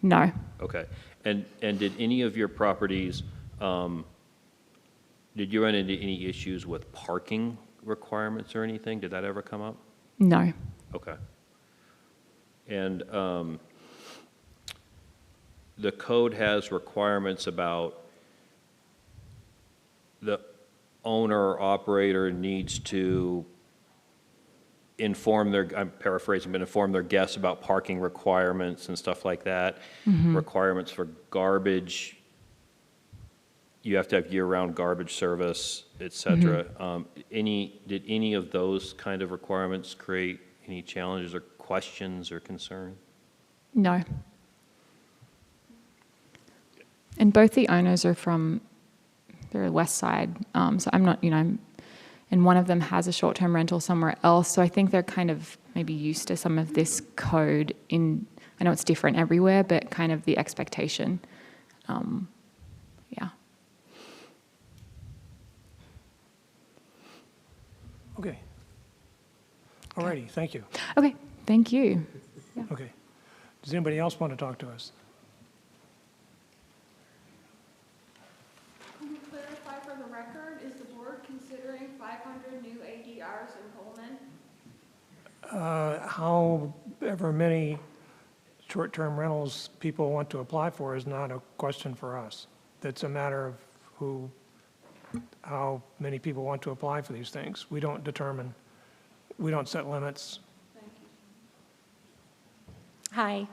S8: No,
S6: Okay. And did any of your properties, did you run into any issues with parking requirements or anything? Did that ever come up?
S8: no,
S6: Okay. And the code has requirements about the owner or operator needs to inform their, I'm paraphrasing, but inform their guests about parking requirements and stuff like that. Requirements for garbage. You have to have year-round garbage service, et cetera. Did any of those kind of requirements create any challenges or questions or concern?
S8: no. And both the owners are from the west side, so I'm not, and one of them has a short-term rental somewhere else, so I think they're kind of maybe used to some of this code I know it's different everywhere, but kind of the expectation. Yeah.
S1: Okay. All righty, thank you.
S8: Okay, thank you.
S1: Okay. Does anybody else want to talk to us?
S5: Can you clarify for the record, is the board considering 500 new ADRs in Pullman?
S1: However many short-term rentals people want to apply for is not a question for us. It's a matter of how many people want to apply for these things. We don't set limits.
S10: Hi,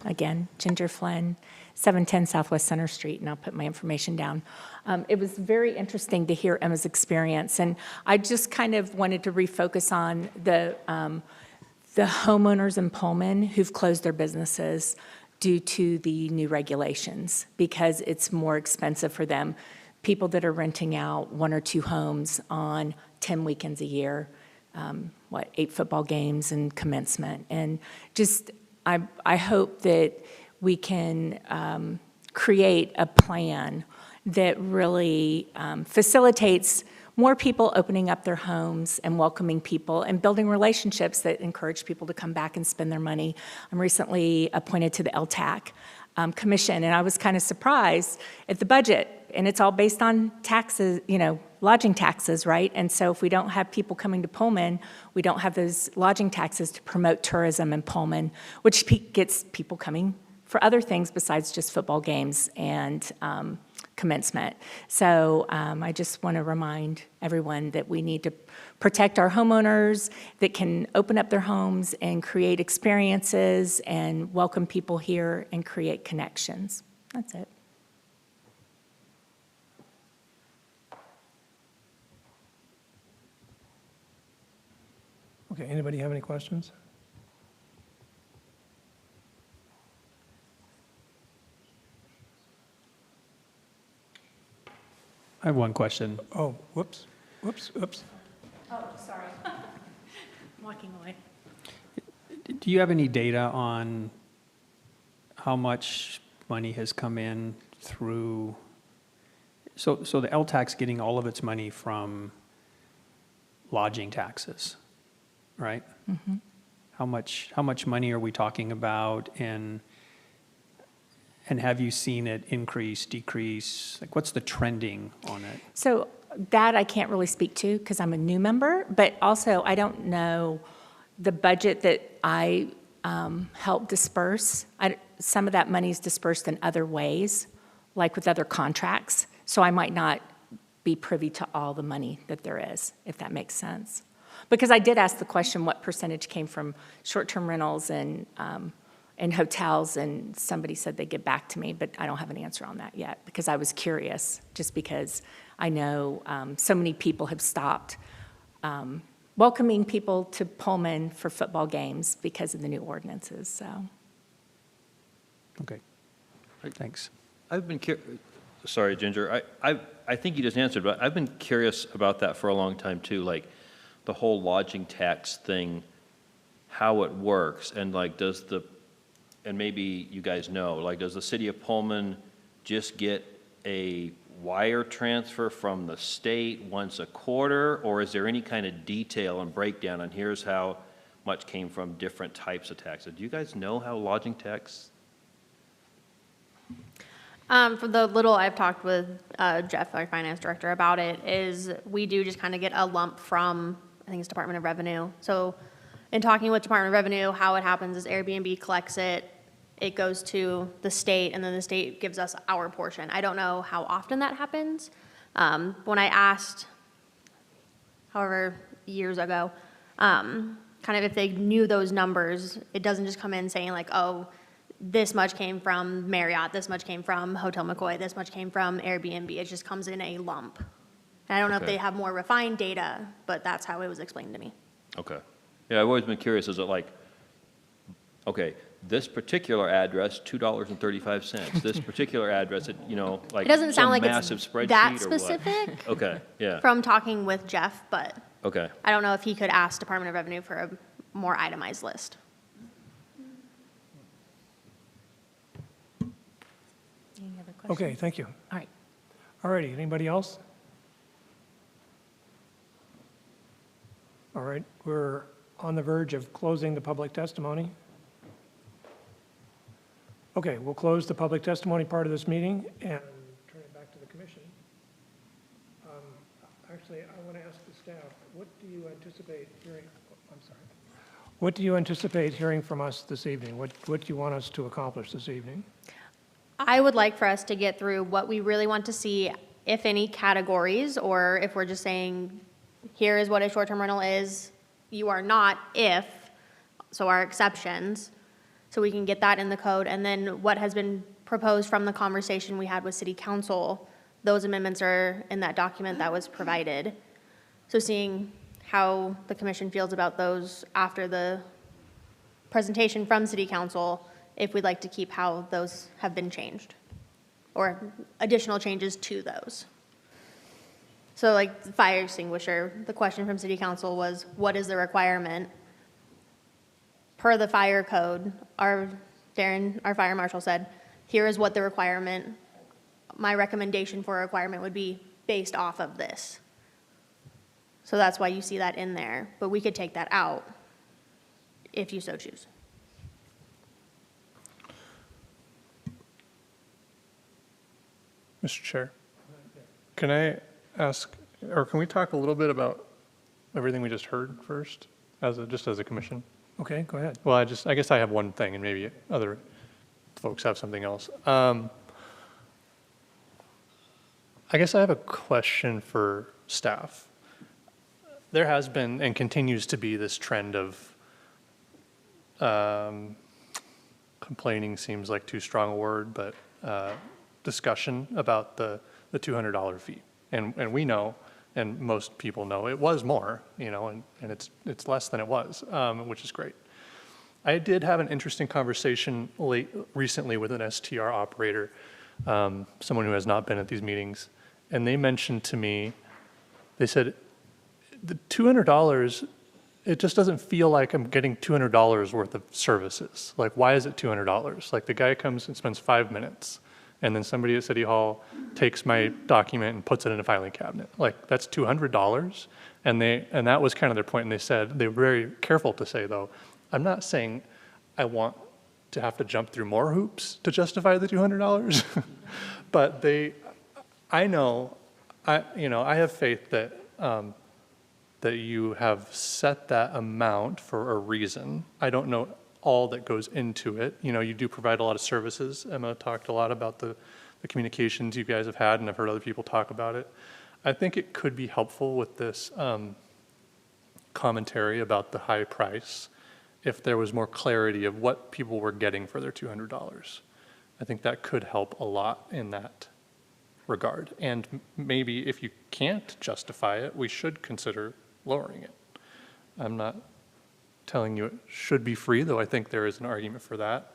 S10: again, Ginger Flynn, 710 Southwest Center Street, and I'll put my information down. It was very interesting to hear Emma's experience, and I just kind of wanted to refocus on the homeowners in Pullman who've closed their businesses due to the new regulations, because it's more expensive for them. People that are renting out 1 or 2 homes on 10 weekends a year, 8 football games and commencement, and just I hope that we can create a plan that really facilitates more people opening up their homes and welcoming people and building relationships that encourage people to come back and spend their money. I'm recently appointed to the LTAC commission, and I was kind of surprised at the budget. And it's all based on taxes, lodging taxes, right? And so if we don't have people coming to Pullman, we don't have those lodging taxes to promote tourism in Pullman, which gets people coming for other things besides just football games and commencement. So I just want to remind everyone that we need to protect our homeowners that can open up their homes and create experiences and welcome people here and create connections. That's it.
S1: Okay, anybody have any questions?
S3: I have one question.
S1: Oh, whoops.
S10: Oh, sorry. Walking away.
S3: Do you have any data on how much money has come in through, so the LTAC's getting all of its money from lodging taxes, right? How much money are we talking about, and have you seen it increase, decrease? Like, what's the trending on it?
S10: So that I can't really speak to because I'm a new member, but also I don't know the budget that I help disperse. Some of that money is dispersed in other ways, like with other contracts. So I might not be privy to all the money that there is, if that makes sense. Because I did ask the question, what percentage came from short-term rentals and in hotels, and somebody said they'd get back to me, but I don't have an answer on that yet, because I was curious, just because I know so many people have stopped welcoming people to Pullman for football games because of the new ordinances, so.
S3: Okay. Thanks.
S6: I've been sorry, Ginger, I think you just answered, but I've been curious about that for a long time too, like the whole lodging tax thing, how it works, and like and maybe you guys know, like does the city of Pullman just get a wire transfer from the state once a quarter, or is there any kind of detail and breakdown on here's how much came from different types of taxes? Do you guys know how lodging tax?
S4: For the little I've talked with Jeff, our finance director, about it, is we do just kind of get a lump from, I think it's Department of Revenue. So in talking with Department of Revenue, how it happens is Airbnb collects it, it goes to the state, and then the state gives us our portion. I don't know how often that happens. When I asked, however, years ago, kind of if they knew those numbers, it doesn't just come in saying like, oh, this much came from Marriott, this much came from Hotel McCoy, this much came from Airbnb. It just comes in a lump. And I don't know if
S6: Okay.
S4: they have more refined data, but that's how it was explained to me.
S6: Okay. Yeah, I've always been curious, is it like, okay, this particular address, $2.35, this particular address, like
S4: It doesn't sound
S6: some
S4: like
S6: massive
S4: it's
S6: spreadsheet
S4: that
S6: or what?
S4: specific
S6: Okay, yeah,
S4: from talking with Jeff, but
S6: okay.
S4: I don't know if he could ask Department of Revenue for a more itemized list.
S10: Any other questions?
S1: Okay, thank you.
S10: All right.
S1: All righty, anybody else? All right, we're on the verge of closing the public testimony. Okay, we'll close the public testimony part of this meeting and turn it back to the commission. Actually, I want to ask the staff, what do you anticipate hearing, I'm sorry. What do you anticipate hearing from us this evening? What do you want us to accomplish this evening?
S4: I would like for us to get through what we really want to see, if any categories, or if we're just saying, here is what a short-term rental is, you are not if, so our exceptions, so we can get that in the code, and then what has been proposed from the conversation we had with city council, those amendments are in that document that was provided. So seeing how the commission feels about those after the presentation from city council, if we'd like to keep how those have been changed, or additional changes to those. So like the fire extinguisher, the question from city council was, what is the requirement? Per the fire code, Darren, our fire marshal said, here is what the requirement, my recommendation for a requirement would be based off of this. So that's why you see that in there, but we could take that out if you so choose.
S9: Mr. Chair, can I ask, or can we talk a little bit about everything we just heard first, just as a commission?
S1: Okay, go ahead.
S9: Well, I guess I have one thing, and maybe other folks have something else. I guess I have a question for staff. There has been and continues to be this trend of complaining seems like too strong a word, but discussion about the $200 fee. And we know, and most people know, it was more, and it's less than it was, which is great. I did have an interesting conversation recently with an STR operator, someone who has not been at these meetings, and they mentioned to me, they said, the $200, it just doesn't feel like I'm getting $200 worth of services. Like, why is it $200? Like, the guy comes and spends 5 minutes, and then somebody at City Hall takes my document and puts it in a filing cabinet. Like, that's $200. And that was kind of their point, and they said, they were very careful to say, though, I'm not saying I want to have to jump through more hoops to justify the $200, but I know, I have faith that that you have set that amount for a reason. I don't know all that goes into it. You do provide a lot of services. Emma talked a lot about the communications you guys have had, and I've heard other people talk about it. I think it could be helpful with this commentary about the high price if there was more clarity of what people were getting for their $200. I think that could help a lot in that regard. And maybe if you can't justify it, we should consider lowering it. I'm not telling you it should be free, though I think there is an argument for that.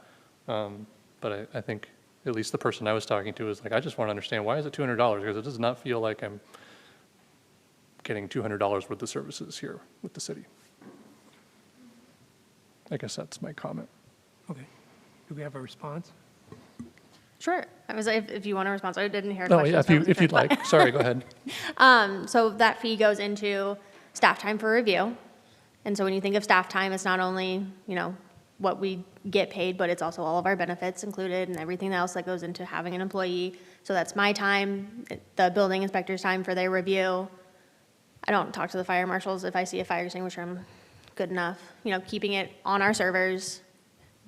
S9: But I think at least the person I was talking to was like, I just want to understand, why is it $200? Because it does not feel like I'm getting $200 worth of services here with the city. I guess that's my comment.
S1: Okay. Do we have a response?
S4: Sure. I was, if you want a response, I didn't hear a
S9: Oh,
S4: question.
S9: yeah,
S4: so I wasn't
S9: if you'd
S4: sure, but-
S9: like. Sorry, go ahead.
S4: So that fee goes into staff time for review. And so when you think of staff time, it's not only, what we get paid, but it's also all of our benefits included and everything else that goes into having an employee. So that's my time, the building inspector's time for their review. I don't talk to the fire marshals. If I see a fire extinguisher, I'm good enough. Keeping it on our servers,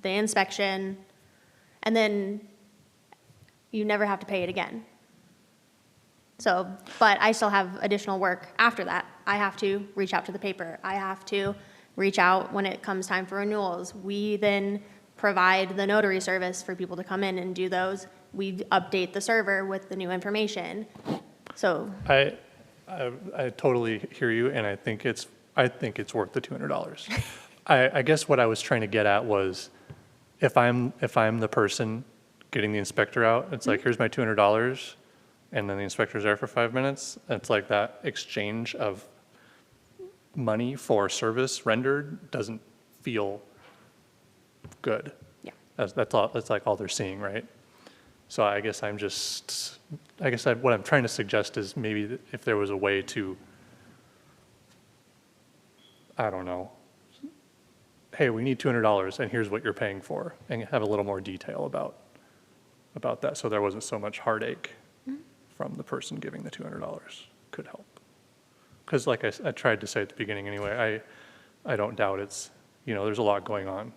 S4: the inspection, and then you never have to pay it again. So, but I still have additional work after that. I have to reach out to the paper. I have to reach out when it comes time for renewals. We then provide the notary service for people to come in and do those. We update the server with the new information. So
S9: I totally hear you, and I think it's worth the $200. I guess what I was trying to get at was, if I'm the person getting the inspector out, it's like, here's my $200, and then the inspector's there for 5 minutes. It's like that exchange of money for service rendered doesn't feel good.
S4: Yeah.
S9: That's all. That's like all they're seeing, right? So I guess what I'm trying to suggest is maybe if there was a way to, I don't know, hey, we need $200 and here's what you're paying for, and have a little more detail about that, so there wasn't so much heartache from the person giving the $200 could help. Because like I tried to say at the beginning anyway, I don't doubt it's, there's a lot going on.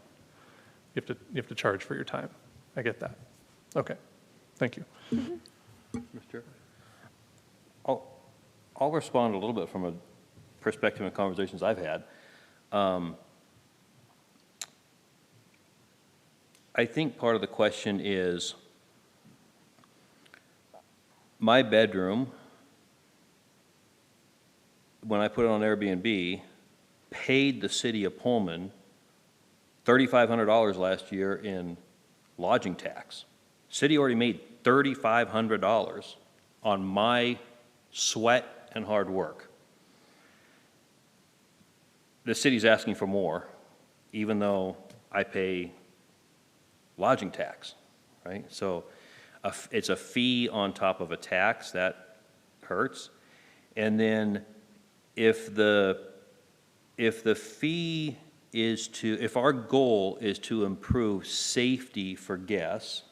S9: You have to charge for your time. I get that. Okay, thank you.
S6: Mr. Chair? I'll respond a little bit from a perspective and conversations I've had. I think part of the question is, my bedroom, when I put it on Airbnb, paid the city of Pullman $3,500 last year in lodging tax. City already made $3,500 on my sweat and hard work. The city's asking for more, even though I pay lodging tax, right? So it's a fee on top of a tax that hurts. And then if our goal is to improve safety for guests,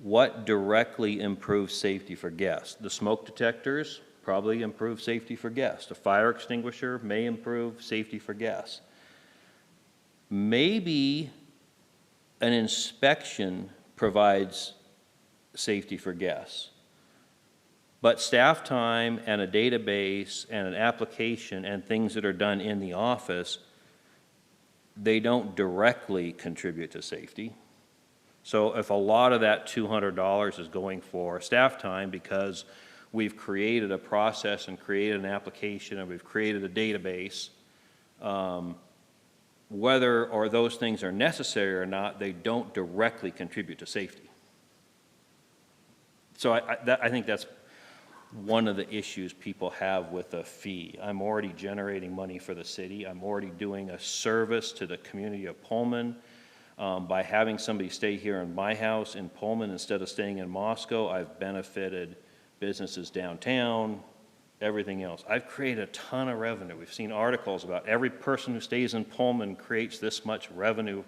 S6: what directly improves safety for guests? The smoke detectors probably improve safety for guests. A fire extinguisher may improve safety for guests. Maybe an inspection provides safety for guests. But staff time and a database and an application and things that are done in the office, they don't directly contribute to safety. So if a lot of that $200 is going for staff time because we've created a process and created an application and we've created a database, whether or those things are necessary or not, they don't directly contribute to safety. So I think that's one of the issues people have with a fee. I'm already generating money for the city. I'm already doing a service to the community of Pullman. By having somebody stay here in my house in Pullman instead of staying in Moscow, I've benefited businesses downtown, everything else. I've created a ton of revenue. We've seen articles about every person who stays in Pullman creates this much revenue,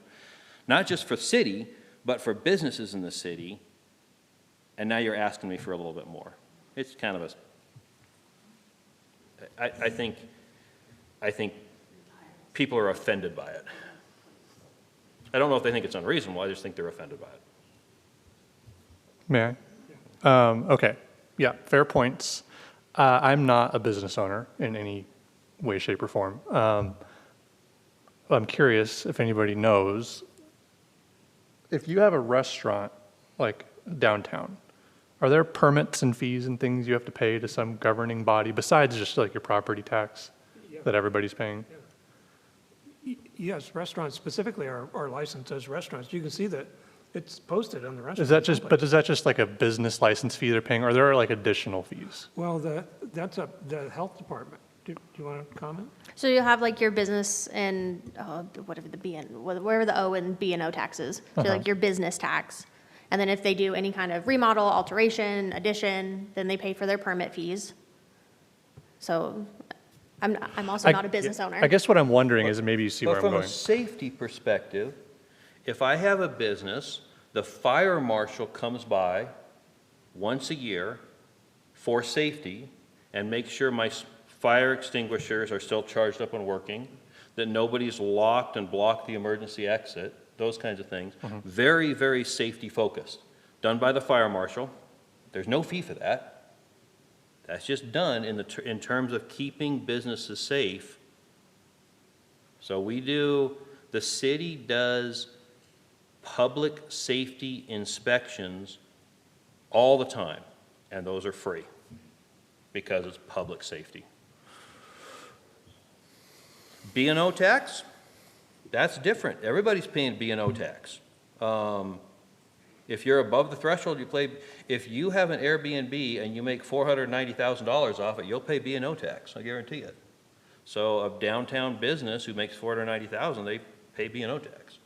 S6: not just for city, but for businesses in the city. And now you're asking me for a little bit more. It's kind of I think people are offended by it. I don't know if they think it's unreasonable, I just think they're offended by it.
S9: May I? Okay, yeah, fair points. I'm not a business owner in any way, shape, or form. I'm curious if anybody knows, if you have a restaurant like downtown, are there permits and fees and things you have to pay to some governing body besides just like your property tax that everybody's paying?
S1: Yes, restaurants specifically are licensed as restaurants. You can see that it's posted on the restaurant.
S9: Is that just,
S1: website.
S9: but is that just like a business license fee they're paying, or are there like additional fees?
S1: Well, that's up the health department. Do you want to comment?
S4: So you have like your business and whatever the wherever the O and B and O taxes. So like your business tax. And then if they do any kind of remodel, alteration, addition, then they pay for their permit fees. So I'm also not a business owner.
S9: I guess what I'm wondering is, maybe you see where
S6: But
S9: I'm
S6: from a
S9: going.
S6: safety perspective, if I have a business, the fire marshal comes by once a year for safety and makes sure my fire extinguishers are still charged up and working, that nobody's locked and blocked the emergency exit, those kinds of things. Very, very safety focused. Done by the fire marshal. There's no fee for that. That's just done in terms of keeping businesses safe. So the city does public safety inspections all the time, and those are free because it's public safety. B&O tax, that's different. Everybody's paying B&O tax. If you're above the threshold, if you have an Airbnb and you make $490,000 off it, you'll pay B&O tax, I guarantee it. So a downtown business who makes $490,000, they pay B&O tax.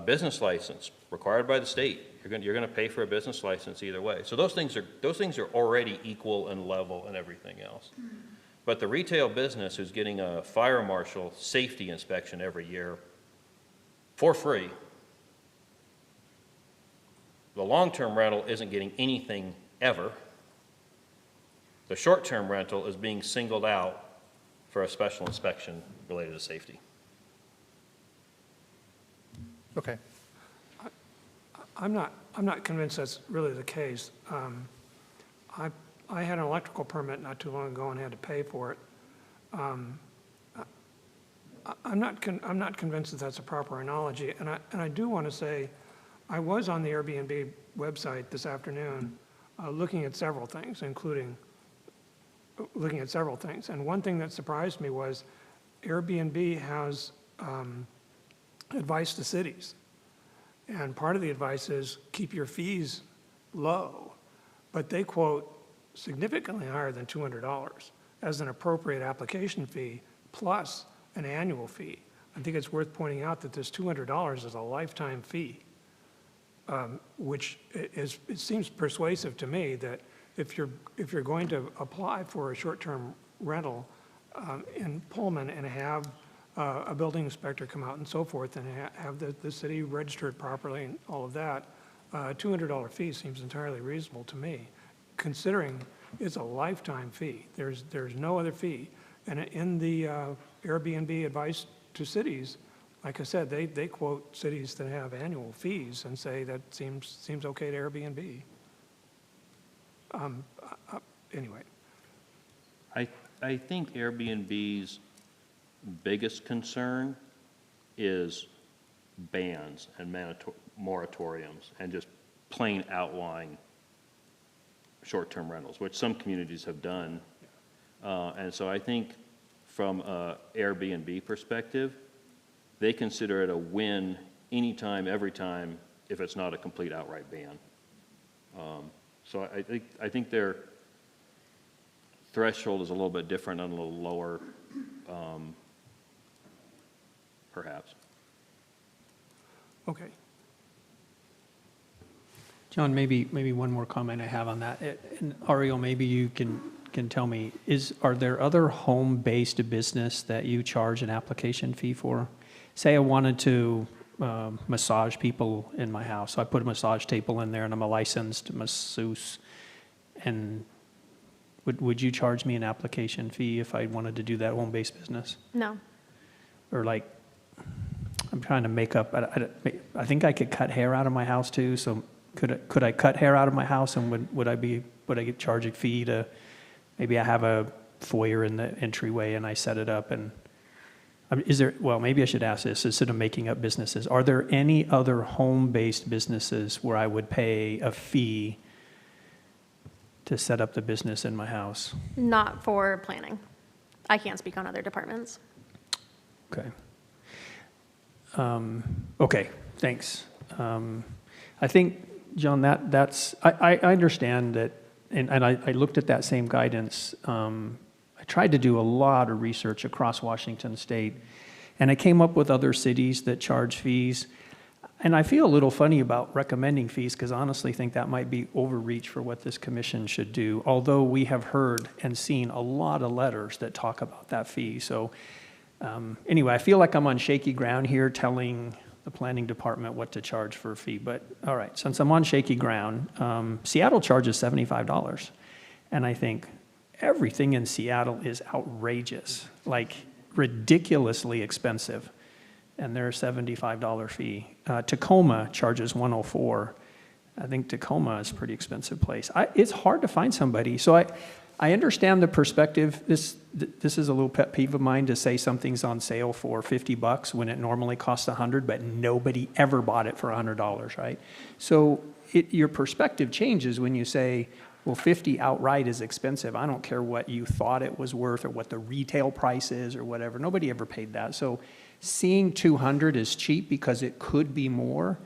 S6: Business license, required by the state. You're gonna pay for a business license either way. So those things are already equal and level and everything else. But the retail business who's getting a fire marshal safety inspection every year for free, the long-term rental isn't getting anything ever. The short-term rental is being singled out for a special inspection related to safety.
S9: Okay.
S1: I'm not convinced that's really the case. I had an electrical permit not too long ago and had to pay for it. I'm not convinced that that's a proper analogy. And I do want to say, I was on the Airbnb website this afternoon looking at several things, including looking at several things. And one thing that surprised me was Airbnb has advice to cities. And part of the advice is keep your fees low, but they quote significantly higher than $200 as an appropriate application fee plus an annual fee. I think it's worth pointing out that this $200 is a lifetime fee, which it seems persuasive to me that if you're going to apply for a short-term rental in Pullman and have a building inspector come out and so forth and have the city registered properly and all of that, a $200 fee seems entirely reasonable to me, considering it's a lifetime fee. There's no other fee. And in the Airbnb advice to cities, like I said, they quote cities that have annual fees and say that seems okay to Airbnb. Anyway.
S6: I think Airbnb's biggest concern is bans and moratoriums and just plain outlawing short-term rentals, which some communities have done. And so I think from a Airbnb perspective, they consider it a win anytime, every time, if it's not a complete outright ban. So I think their threshold is a little bit different and a little lower, perhaps.
S1: Okay.
S3: John, maybe one more comment I have on that. And Ariel, maybe you can tell me, are there other home-based business that you charge an application fee for? Say I wanted to massage people in my house. So I put a massage table in there and I'm a licensed masseuse. And would you charge me an application fee if I wanted to do that home-based business?
S4: No.
S3: Or like, I'm trying to make up, I think I could cut hair out of my house too, so could I cut hair out of my house and would I get charged a fee to, maybe I have a foyer in the entryway and I set it up and, well, maybe I should ask this instead of making up businesses. Are there any other home-based businesses where I would pay a fee to set up the business in my house?
S4: Not for planning. I can't speak on other departments.
S3: Okay. Okay, thanks. I think, John, I understand that, and I looked at that same guidance. I tried to do a lot of research across Washington State, and I came up with other cities that charge fees. And I feel a little funny about recommending fees because I honestly think that might be overreach for what this commission should do, although we have heard and seen a lot of letters that talk about that fee. So anyway, I feel like I'm on shaky ground here telling the planning department what to charge for a fee. But all right, since I'm on shaky ground, Seattle charges $75. And I think everything in Seattle is outrageous, like ridiculously expensive. And they're a $75 fee. Tacoma charges $104. I think Tacoma is a pretty expensive place. It's hard to find somebody. So I understand the perspective. This is a little pet peeve of mine to say something's on sale for $50 when it normally costs $100, but nobody ever bought it for $100, right? So your perspective changes when you say, well, 50 outright is expensive. I don't care what you thought it was worth or what the retail price is or whatever. Nobody ever paid that. So seeing 200 is cheap because it could be more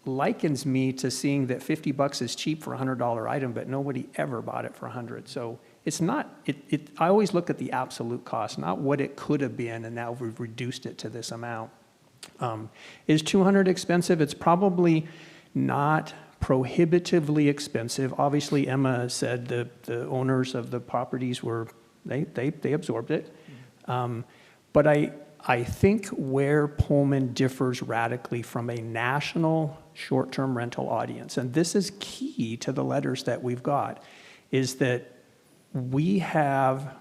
S3: likens me to seeing that $50 is cheap for a $100 item, but nobody ever bought it for 100. So it's not, I always look at the absolute cost, not what it could have been, and now we've reduced it to this amount. Is 200 expensive? It's probably not prohibitively expensive. Obviously, Emma said the owners of the properties they absorbed it. But I think where Pullman differs radically from a national short-term rental audience, and this is key to the letters that we've got, is that we have,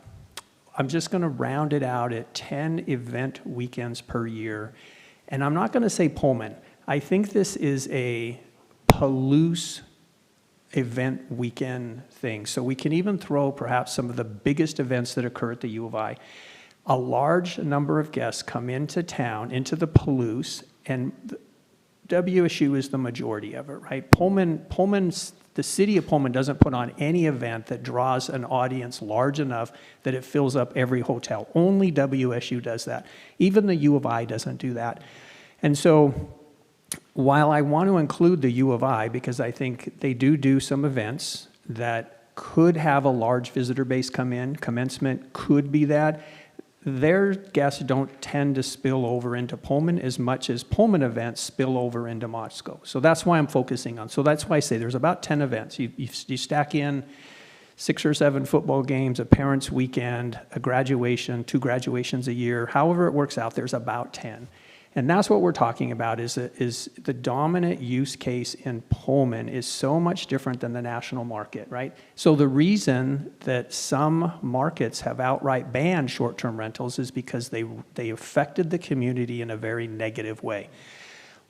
S3: I'm just going to round it out at 10 event weekends per year. And I'm not going to say Pullman. I think this is a Palouse event weekend thing. So we can even throw perhaps some of the biggest events that occur at the U of I. A large number of guests come into town, into the Palouse, and WSU is the majority of it, right? The city of Pullman doesn't put on any event that draws an audience large enough that it fills up every hotel. Only WSU does that. Even the U of I doesn't do that. And so while I want to include the U of I, because I think they do some events that could have a large visitor base come in, commencement could be that, their guests don't tend to spill over into Pullman as much as Pullman events spill over into Moscow. So that's why I'm focusing on. So that's why I say there's about 10 events. You stack in 6 or 7 football games, a parents' weekend, a graduation, 2 graduations a year. However it works out, there's about 10. And that's what we're talking about is the dominant use case in Pullman is so much different than the national market, right? So the reason that some markets have outright banned short-term rentals is because they affected the community in a very negative way.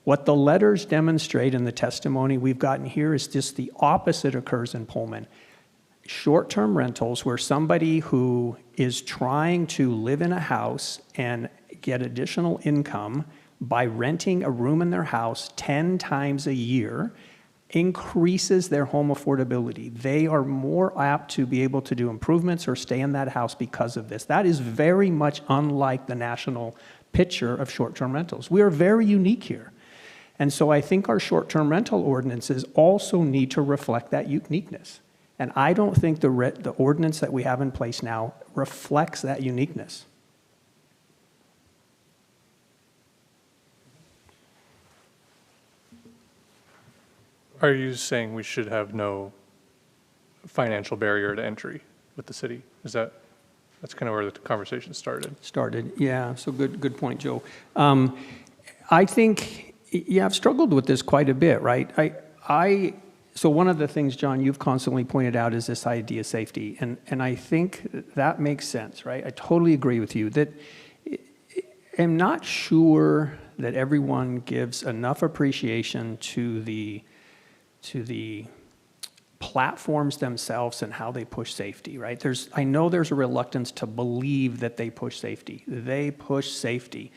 S3: What the letters demonstrate in the testimony we've gotten here is just the opposite occurs in Pullman. Short-term rentals where somebody who is trying to live in a house and get additional income by renting a room in their house 10 times a year increases their home affordability. They are more apt to be able to do improvements or stay in that house because of this. That is very much unlike the national picture of short-term rentals. We are very unique here. And so I think our short-term rental ordinances also need to reflect that uniqueness. And I don't think the ordinance that we have in place now reflects that uniqueness.
S9: Are you saying we should have no financial barrier to entry with the city? That's kind of where the conversation started.
S3: Yeah, so good point, Joe. I think, yeah, I've struggled with this quite a bit, right? So one of the things, John, you've constantly pointed out is this idea of safety, and I think that makes sense, right? I totally agree with you that I'm not sure that everyone gives enough appreciation to the platforms themselves and how they push safety, right? I know there's a reluctance to believe that they push safety. They push safety.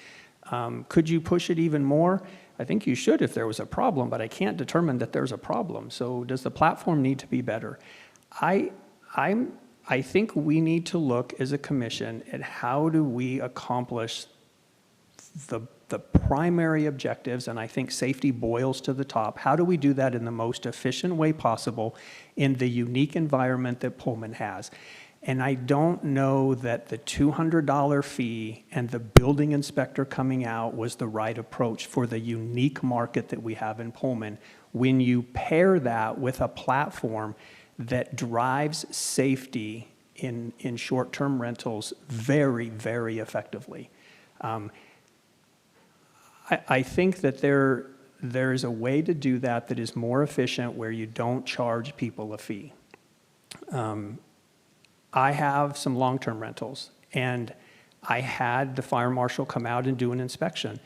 S3: Could you push it even more? I think you should if there was a problem, but I can't determine that there's a problem. So does the platform need to be better? I think we need to look as a commission at how do we accomplish the primary objectives, and I think safety boils to the top. How do we do that in the most efficient way possible in the unique environment that Pullman has? And I don't know that the $200 fee and the building inspector coming out was the right approach for the unique market that we have in Pullman. When you pair that with a platform that drives safety in short-term rentals very, very effectively. I think that there is a way to do that that is more efficient where you don't charge people a fee. I have some long-term rentals, and I had the fire marshal come out and do an inspection.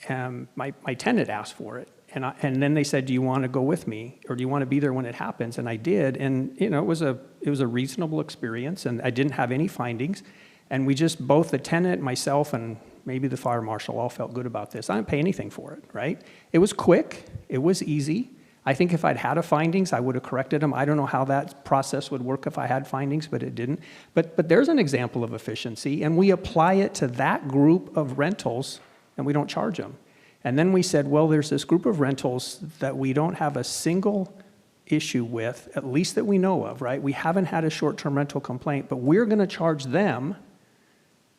S3: My tenant asked for it, and then they said, "Do you want to go with me, or do you want to be there when it happens?" And I did, and it was a reasonable experience, and I didn't have any findings. And we just, both the tenant, myself, and maybe the fire marshal all felt good about this. I didn't pay anything for it, right? It was quick. It was easy. I think if I'd had findings, I would have corrected them. I don't know how that process would work if I had findings, but it didn't. But there's an example of efficiency, and we apply it to that group of rentals, and we don't charge them. And then we said, well, there's this group of rentals that we don't have a single issue with, at least that we know of, right? We haven't had a short-term rental complaint, but we're going to charge them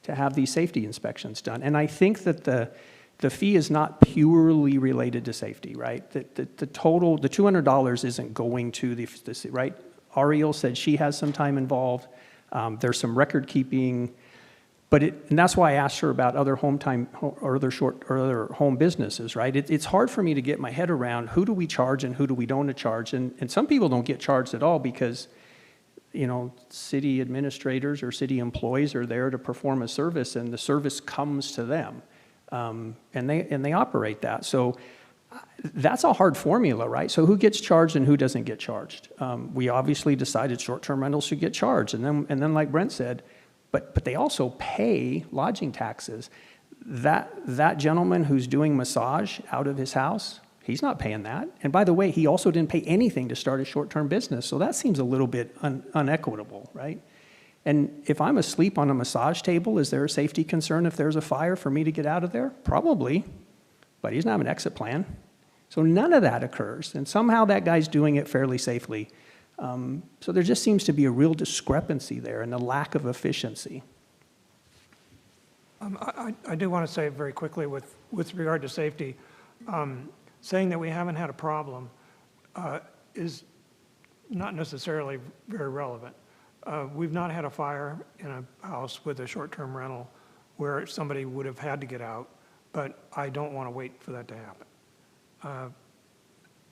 S3: to have these safety inspections done. And I think that the fee is not purely related to safety, right? The total, the $200 isn't going to the right? Ariel said she has some time involved. There's some record keeping, and that's why I asked her about other other home businesses, right? It's hard for me to get my head around who do we charge and who do we don't charge, and some people don't get charged at all because city administrators or city employees are there to perform a service, and the service comes to them, and they operate that. So that's a hard formula, right? So who gets charged and who doesn't get charged? We obviously decided short-term rentals should get charged, and then like Brent said, but they also pay lodging taxes. That gentleman who's doing massage out of his house, he's not paying that. And by the way, he also didn't pay anything to start a short-term business, so that seems a little bit unequitable, right? And if I'm asleep on a massage table, is there a safety concern if there's a fire for me to get out of there? Probably, but he doesn't have an exit plan. So none of that occurs, and somehow that guy's doing it fairly safely. So there just seems to be a real discrepancy there and a lack of efficiency.
S1: I do want to say very quickly with regard to safety, saying that we haven't had a problem is not necessarily very relevant. We've not had a fire in a house with a short-term rental where somebody would have had to get out, but I don't want to wait for that to happen.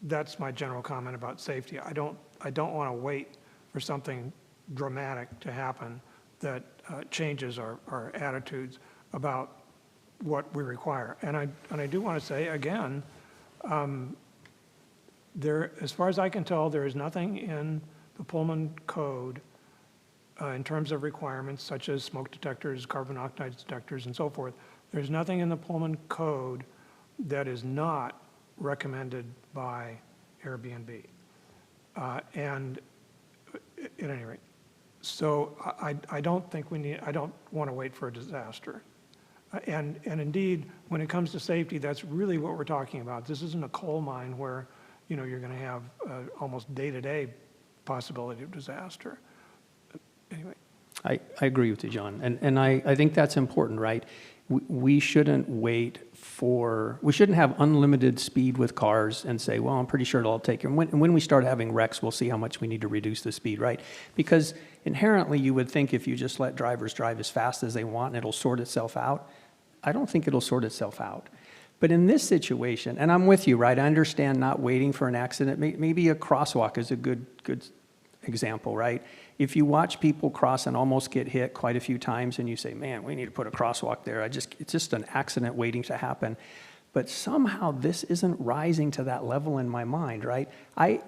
S1: That's my general comment about safety. I don't want to wait for something dramatic to happen that changes our attitudes about what we require. And I do want to say again, as far as I can tell, there is nothing in the Pullman code in terms of requirements such as smoke detectors, carbon monoxide detectors, and so forth. There's nothing in the Pullman code that is not recommended by Airbnb. And at any rate, so I don't think I don't want to wait for a disaster. And indeed, when it comes to safety, that's really what we're talking about. This isn't a coal mine where, you're going to have almost day-to-day possibility of disaster. Anyway.
S3: I agree with you, John. And I think that's important, right? We shouldn't we shouldn't have unlimited speed with cars and say, well, I'm pretty sure it'll take it. And when we start having wrecks, we'll see how much we need to reduce the speed, right? Because inherently you would think if you just let drivers drive as fast as they want and it'll sort itself out. I don't think it'll sort itself out. But in this situation, and I'm with you, right? I understand not waiting for an accident. Maybe a crosswalk is a good example, right? If you watch people cross and almost get hit quite a few times and you say, man, we need to put a crosswalk there. It's just an accident waiting to happen. but somehow this isn't rising to that level in my mind, right? The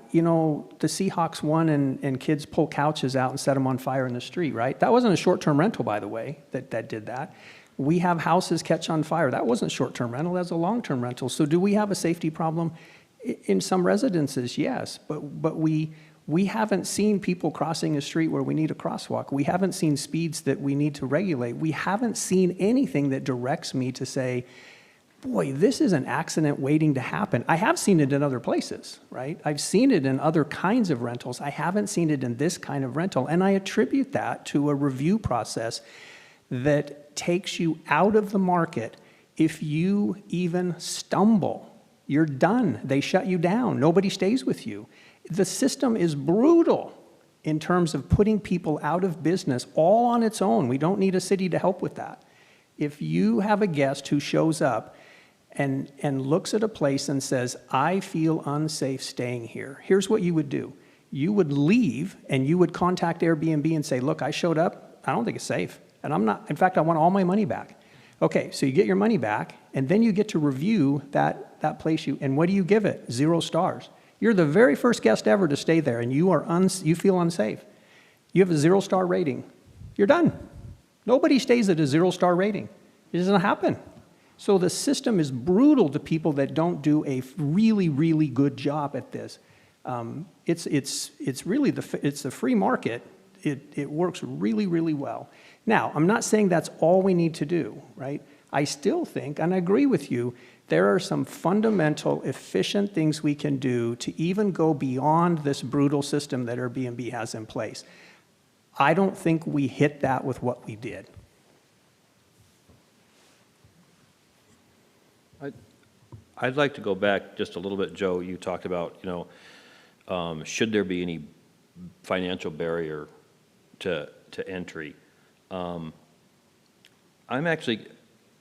S3: Seahawks won and kids pull couches out and set them on fire in the street, right? That wasn't a short-term rental, by the way, that did that. We have houses catch on fire. That wasn't short-term rental, that's a long-term rental. So do we have a safety problem? In some residences, yes, but we haven't seen people crossing a street where we need a crosswalk. We haven't seen speeds that we need to regulate. We haven't seen anything that directs me to say, boy, this is an accident waiting to happen. I have seen it in other places, right? I've seen it in other kinds of rentals. I haven't seen it in this kind of rental, and I attribute that to a review process that takes you out of the market. If you even stumble, you're done. They shut you down. Nobody stays with you. The system is brutal in terms of putting people out of business all on its own. We don't need a city to help with that. If you have a guest who shows up and looks at a place and says, I feel unsafe staying here, here's what you would do. You would leave and you would contact Airbnb and say, look, I showed up, I don't think it's safe. And I'm not, in fact, I want all my money back. Okay, so you get your money back, and then you get to review that place and what do you give it? 0 stars. You're the very first guest ever to stay there, and you feel unsafe. You have a 0-star rating. You're done. Nobody stays at a 0-star rating. It doesn't happen. So the system is brutal to people that don't do a really, really good job at this. It's really it's the free market. It works really, really well. Now, I'm not saying that's all we need to do, right? I still think, and I agree with you, there are some fundamental, efficient things we can do to even go beyond this brutal system that Airbnb has in place. I don't think we hit that with what we did.
S6: I'd like to go back just a little bit, Joe. You talked about, should there be any financial barrier to entry? I'm actually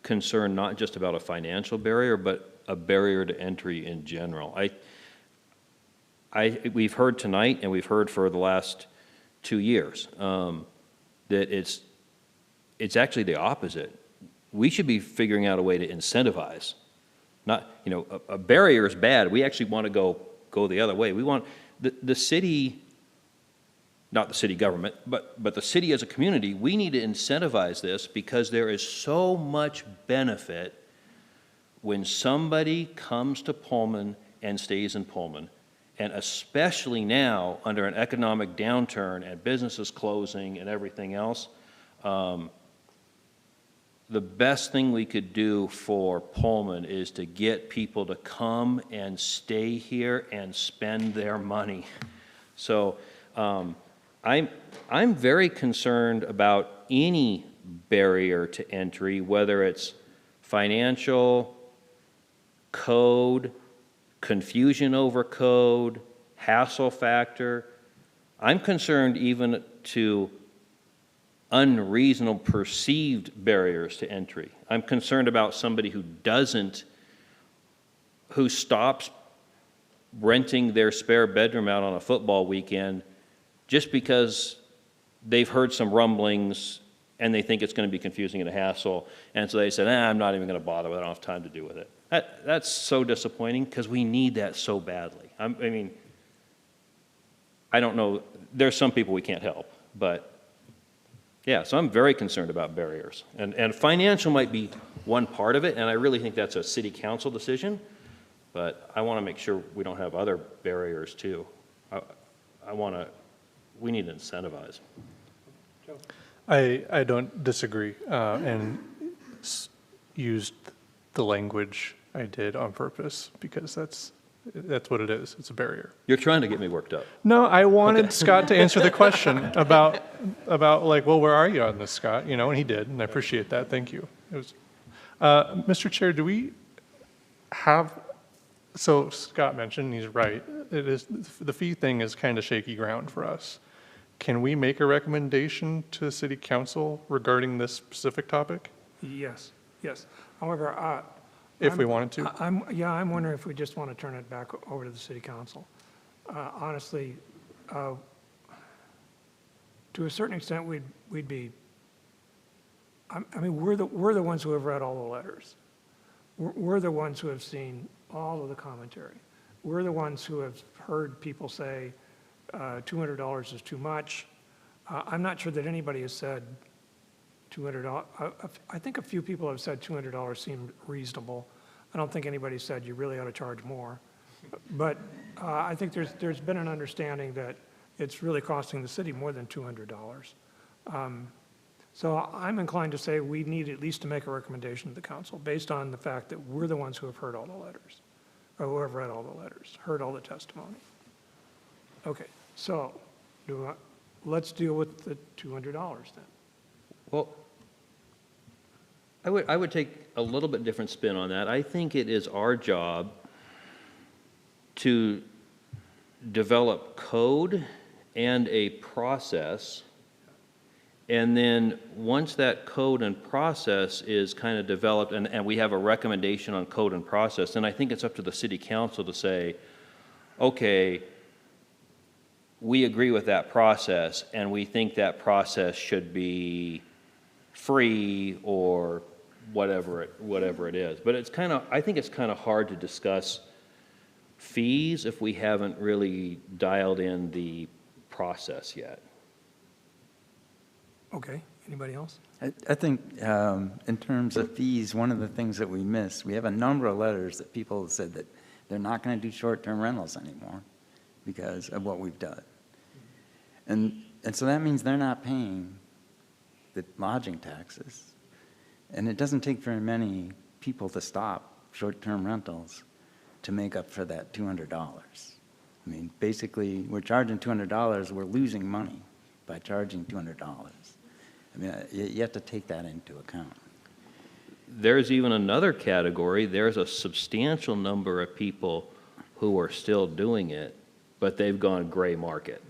S6: concerned not just about a financial barrier, but a barrier to entry in general. We've heard tonight, and we've heard for the last 2 years, that it's actually the opposite. We should be figuring out a way to incentivize. Not, a barrier is bad. We actually want to go the other way. We want the city, not the city government, but the city as a community, we need to incentivize this because there is so much benefit when somebody comes to Pullman and stays in Pullman. And especially now, under an economic downturn and businesses closing and everything else, the best thing we could do for Pullman is to get people to come and stay here and spend their money. So I'm very concerned about any barrier to entry, whether it's financial, code, confusion over code, hassle factor. I'm concerned even to unreasonable perceived barriers to entry. I'm concerned about somebody who stops renting their spare bedroom out on a football weekend just because they've heard some rumblings and they think it's going to be confusing and a hassle, and so they said, I'm not even going to bother with it, I don't have time to do with it. That's so disappointing because we need that so badly. I mean, I don't know, there's some people we can't help, but yeah, so I'm very concerned about barriers. And financial might be one part of it, and I really think that's a city council decision, but I want to make sure we don't have other barriers too. We need to incentivize.
S9: I don't disagree, and used the language I did on purpose because that's what it is. It's a barrier.
S6: You're trying to get me worked up.
S9: No, I wanted Scott to answer the question about like, well, where are you on this, Scott? And he did, and I appreciate that. Thank you. It was, Mr. Chair, do we have? So Scott mentioned, he's right. It is the fee thing is kind of shaky ground for us. Can we make a recommendation to the city council regarding this specific topic?
S1: Yes. However,
S9: If we wanted to?
S1: I'm wondering if we just want to turn it back over to the city council. Honestly, to a certain extent, we'd be, I mean, we're the ones who have read all the letters. we're the ones who have seen all of the commentary. We're the ones who have heard people say $200 is too much. I'm not sure that anybody has said $200. I think a few people have said $200 seemed reasonable. I don't think anybody said you really ought to charge more. But I think there's been an understanding that it's really costing the city more than $200. So I'm inclined to say we need at least to make a recommendation to the council based on the fact that we're the ones who have heard all the letters, or who have read all the letters, heard all the testimony. Okay, so let's deal with the $200 then.
S6: Well, I would take a little bit different spin on that. I think it is our job to develop code and a process, and then once that code and process is kind of developed, and we have a recommendation on code and process, then I think it's up to the city council to say, okay, we agree with that process, and we think that process should be free or whatever it is. But it's kind of, I think it's kind of hard to discuss fees if we haven't really dialed in the process yet.
S1: Okay, anybody else?
S11: I think in terms of fees, one of the things that we miss, we have a number of letters that people have said that they're not going to do short-term rentals anymore because of what we've done. And so that means they're not paying the lodging taxes. And it doesn't take very many people to stop short-term rentals to make up for that $200. I mean, basically, we're charging $200, we're losing money by charging $200. I mean, you have to take that into account.
S6: There's even another category. There's a substantial number of people who are still doing it, but they've gone gray market,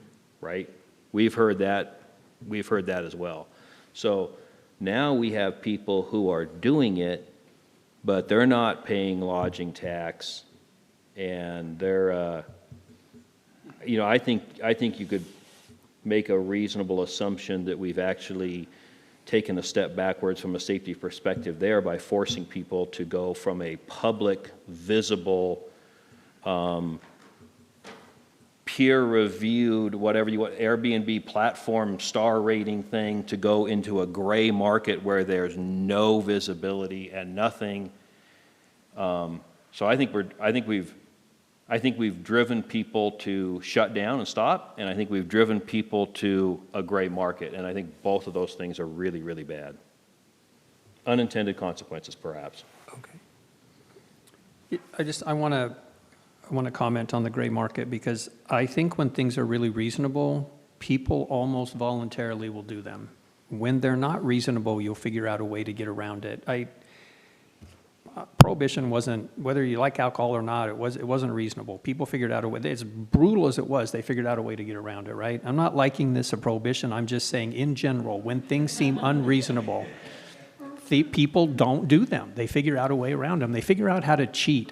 S6: right? We've heard that as well. So now we have people who are doing it, but they're not paying lodging tax, and they're, I think you could make a reasonable assumption that we've actually taken a step backwards from a safety perspective there by forcing people to go from a public, visible, peer-reviewed, whatever you want, Airbnb platform star rating thing to go into a gray market where there's no visibility and nothing. So I think we've driven people to shut down and stop, and I think we've driven people to a gray market, and I think both of those things are really, really bad. Unintended consequences, perhaps.
S1: Okay.
S3: I want to comment on the gray market because I think when things are really reasonable, people almost voluntarily will do them. When they're not reasonable, you'll figure out a way to get around it. Prohibition wasn't, whether you like alcohol or not, it wasn't reasonable. People figured out a way. As brutal as it was, they figured out a way to get around it, right? I'm not liking this a prohibition. I'm just saying in general, when things seem unreasonable, people don't do them. They figure out a way around them. They figure out how to cheat.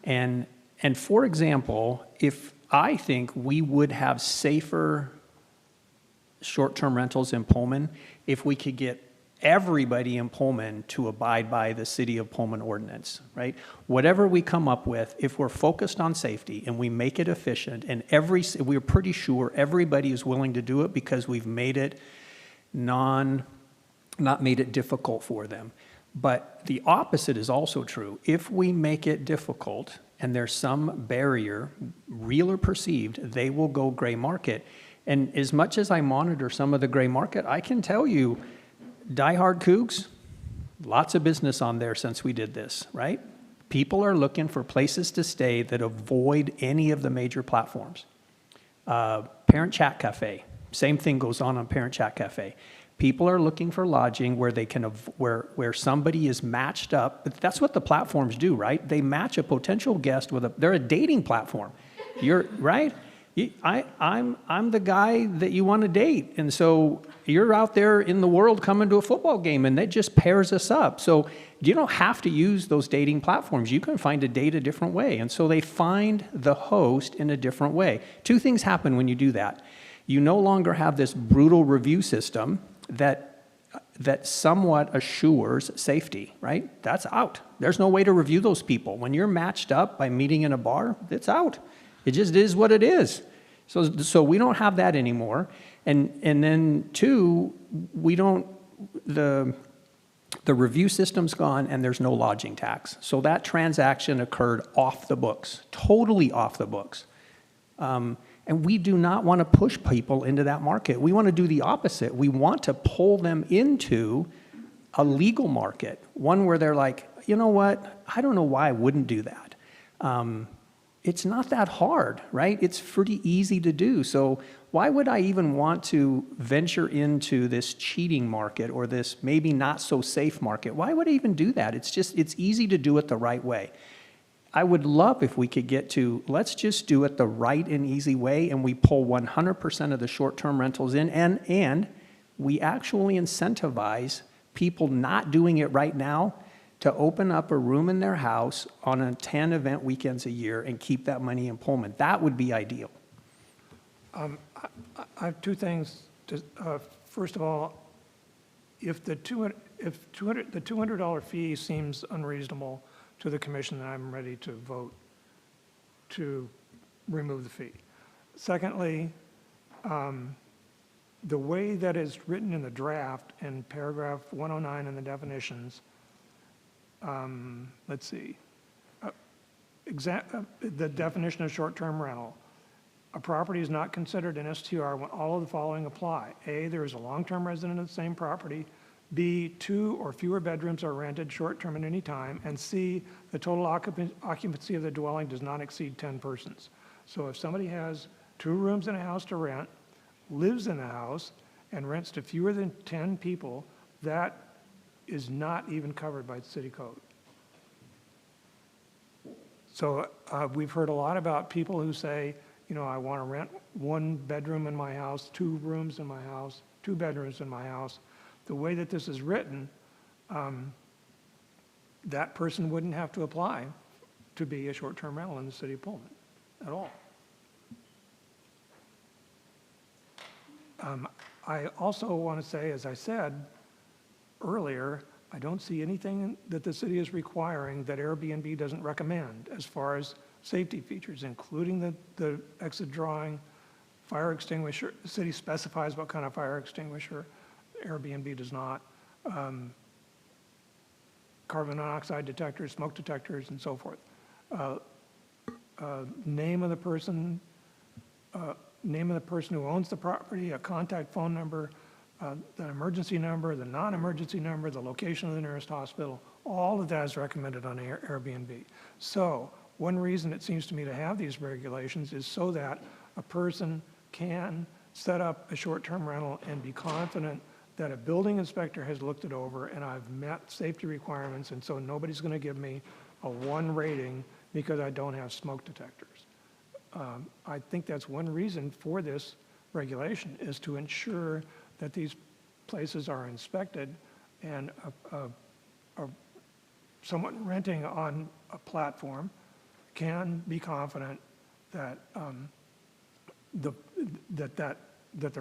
S3: And for example, if I think we would have safer short-term rentals in Pullman if we could get everybody in Pullman to abide by the City of Pullman ordinance, right? Whatever we come up with, if we're focused on safety and we make it efficient, and we're pretty sure everybody is willing to do it because we've made it not made it difficult for them. But the opposite is also true. If we make it difficult and there's some barrier, real or perceived, they will go gray market. And as much as I monitor some of the gray market, I can tell you, diehard Cougs, lots of business on there since we did this, right? People are looking for places to stay that avoid any of the major platforms. Parent Chat Cafe, same thing goes on Parent Chat Cafe. People are looking for lodging where they can where somebody is matched up. But that's what the platforms do, right? They match a potential guest with they're a dating platform. You're right. I'm the guy that you want to date, and so you're out there in the world coming to a football game, and that just pairs us up. So you don't have to use those dating platforms. You can find a date a different way, and so they find the host in a different way. Two things happen when you do that. You no longer have this brutal review system that that somewhat assures safety, right? That's out. There's no way to review those people. When you're matched up by meeting in a bar, it's out. It just is what it is. So we don't have that anymore. And then two, we don't, the review system's gone and there's no lodging tax. So that transaction occurred off the books, totally off the books. And we do not want to push people into that market. We want to do the opposite. We want to pull them into a legal market, one where they're like, you know what, I don't know why I wouldn't do that. It's not that hard, right? It's pretty easy to do. So why would I even want to venture into this cheating market or this maybe not so safe market? Why would I even do that? It's easy to do it the right way. I would love if we could get to, let's just do it the right and easy way, and we pull 100% of the short-term rentals in, and we actually incentivize people not doing it right now to open up a room in their house on a 10 event weekends a year and keep that money in Pullman. That would be ideal.
S1: I have two things. First of all, if the $200 fee seems unreasonable to the commission, then I'm ready to vote to remove the fee. Secondly, the way that is written in the draft in paragraph 109 in the definitions, let's see, the definition of short-term rental. A property is not considered an STR when all of the following apply. A, there is a long-term resident of the same property. B, 2 or fewer bedrooms are rented short-term at any time. And C, the total occupancy of the dwelling does not exceed 10 persons. So if somebody has 2 rooms in a house to rent, lives in the house, and rents to fewer than 10 people, that is not even covered by the city code. So we've heard a lot about people who say, you know, I want to rent 1 bedroom in my house, 2 rooms in my house, 2 bedrooms in my house. The way that this is written, that person wouldn't have to apply to be a short-term rental in the city of Pullman at all. I also want to say, as I said earlier, I don't see anything that the city is requiring that Airbnb doesn't recommend as far as safety features, including the exit drawing, fire extinguisher. The city specifies what kind of fire extinguisher. Airbnb does not. Carbon monoxide detectors, smoke detectors, and so forth. Name of the person who owns the property, a contact phone number, the emergency number, the non-emergency number, the location of the nearest hospital. All of that is recommended on Airbnb. So one reason it seems to me to have these regulations is so that a person can set up a short-term rental and be confident that a building inspector has looked it over and I've met safety requirements, and so nobody's going to give me a 1 rating because I don't have smoke detectors. I think that's one reason for this regulation, is to ensure that these places are inspected and someone renting on a platform can be confident that the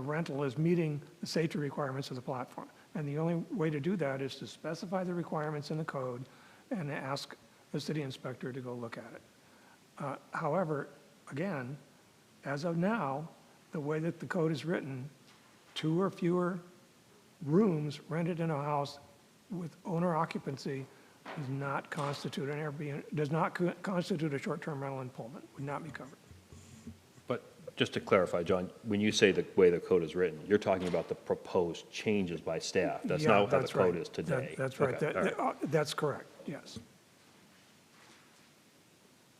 S1: rental is meeting the safety requirements of the platform. And the only way to do that is to specify the requirements in the code and ask the city inspector to go look at it. However, again, as of now, the way that the code is written, 2 or fewer rooms rented in a house with owner occupancy does not constitute an Airbnb, does not constitute a short-term rental in Pullman, would not be covered.
S6: But just to clarify, John, when you say the way the code is written, you're talking about the proposed changes by staff. That's
S1: Yeah,
S6: not how the
S1: that's
S6: code
S1: right.
S6: is today.
S1: That's right.
S6: Okay, all right.
S1: That's correct, yes.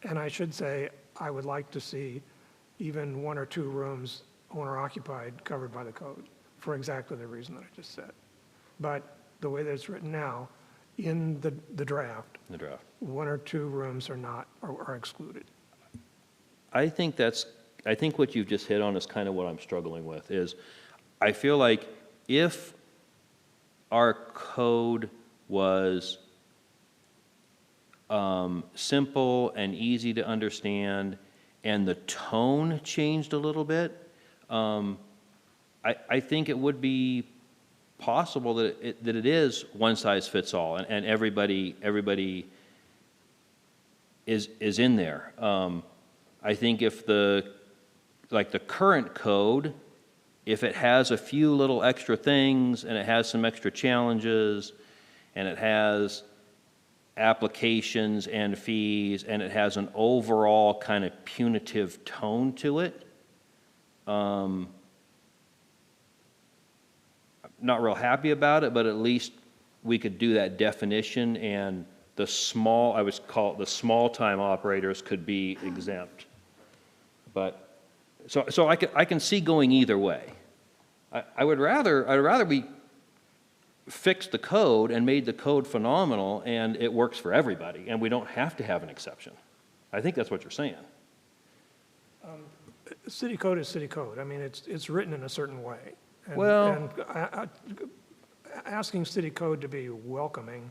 S1: And I should say, I would like to see even 1 or 2 rooms owner occupied covered by the code for exactly the reason that I just said. But the way that it's written now, in the draft, 1 or 2 rooms are excluded.
S6: I think what you've just hit on is kind of what I'm struggling with, is I feel like if our code was simple and easy to understand and the tone changed a little bit, I think it would be possible that it is one size fits all, and everybody is in there. I think if like the current code, if it has a few little extra things, and it has some extra challenges, and it has applications and fees, and it has an overall kind of punitive tone to it, I'm not real happy about it, but at least we could do that definition, and the small, I would call it the small-time operators could be exempt. But, so I can see going either way. I'd rather we fixed the code and made the code phenomenal, and it works for everybody, and we don't have to have an exception. I think that's what you're saying.
S1: City code is city code. I mean, it's written in a certain way. And-
S6: Well-
S1: And asking city code to be welcoming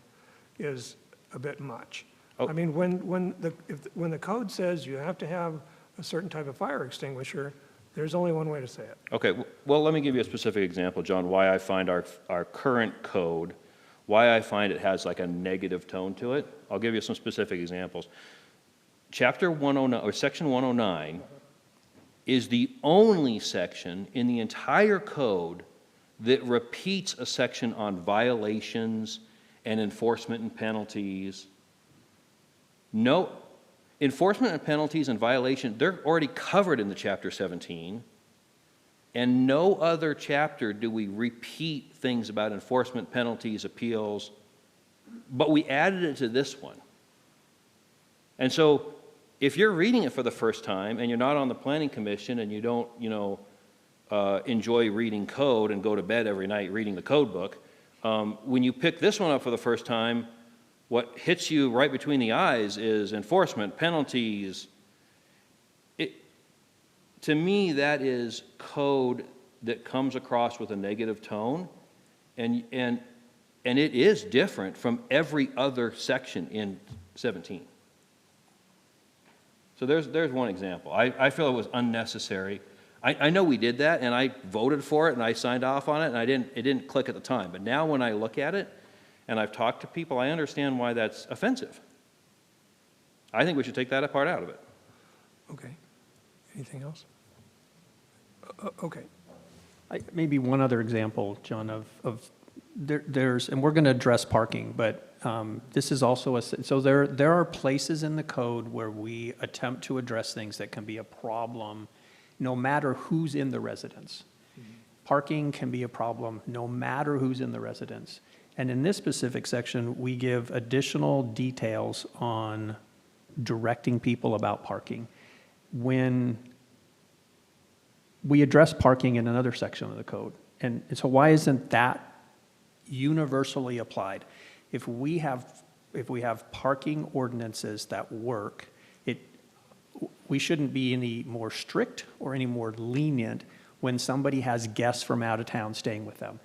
S1: is a bit much.
S6: Oh.
S1: I mean, when the code says you have to have a certain type of fire extinguisher, there's only one way to say it.
S6: Okay, well, let me give you a specific example, John, why I find our current code, why I find it has like a negative tone to it. I'll give you some specific examples. Chapter 109, or Section 109, is the only section in the entire code that repeats a section on violations and enforcement and penalties. No, enforcement and penalties and violation, they're already covered in the Chapter 17, and no other chapter do we repeat things about enforcement, penalties, appeals, but we added it to this one. And so if you're reading it for the first time and you're not on the planning commission and you don't, enjoy reading code and go to bed every night reading the code book, when you pick this one up for the first time, what hits you right between the eyes is enforcement, penalties. To me, that is code that comes across with a negative tone, and it is different from every other section in 17. So there's one example. I feel it was unnecessary. I know we did that, and I voted for it, and I signed off on it, and it didn't click at the time. But now when I look at it, and I've talked to people, I understand why that's offensive. I think we should take that part out of it.
S1: Okay. Anything else? Okay.
S3: Maybe one other example, John, of there's, and we're going to address parking, but this is also so there are places in the code where we attempt to address things that can be a problem no matter who's in the residence. Mm-hmm. Parking can be a problem no matter who's in the residence. And in this specific section, we give additional details on directing people about parking. When we address parking in another section of the code. And so why isn't that universally applied? If we have parking ordinances that work, we shouldn't be any more strict or any more lenient when somebody has guests from out of town staying with them.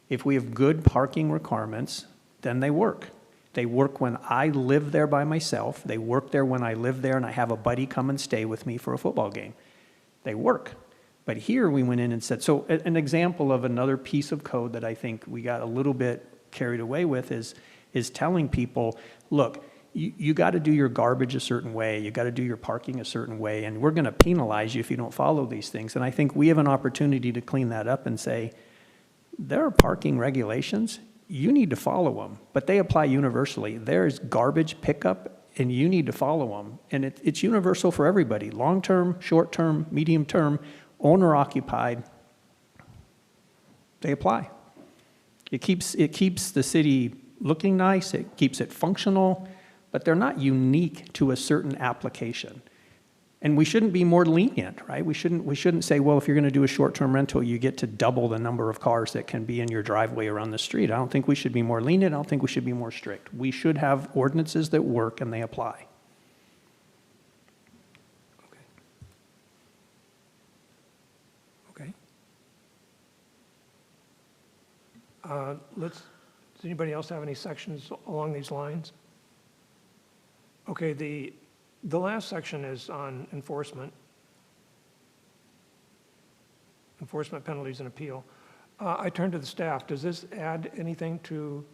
S3: If we have good parking requirements, then they work. They work when I live there by myself. They work there when I live there and I have a buddy come and stay with me for a football game. They work. But here we went in and said, so an example of another piece of code that I think we got a little bit carried away with is telling people, look, you got to do your garbage a certain way, you got to do your parking a certain way, and we're going to penalize you if you don't follow these things. And I think we have an opportunity to clean that up and say, there are parking regulations, you need to follow them, but they apply universally. There's garbage pickup, and you need to follow them. And it's universal for everybody, long-term, short-term, medium-term, owner-occupied, they apply. It keeps the city looking nice, it keeps it functional, but they're not unique to a certain application. And we shouldn't be more lenient, right? We shouldn't say, well, if you're going to do a short-term rental, you get to double the number of cars that can be in your driveway around the street. I don't think we should be more lenient. I don't think we should be more strict. We should have ordinances that work and they apply.
S1: Okay. Does anybody else have any sections along these lines? Okay, the last section is on enforcement penalties and appeal. I turn to the staff. Does this add anything to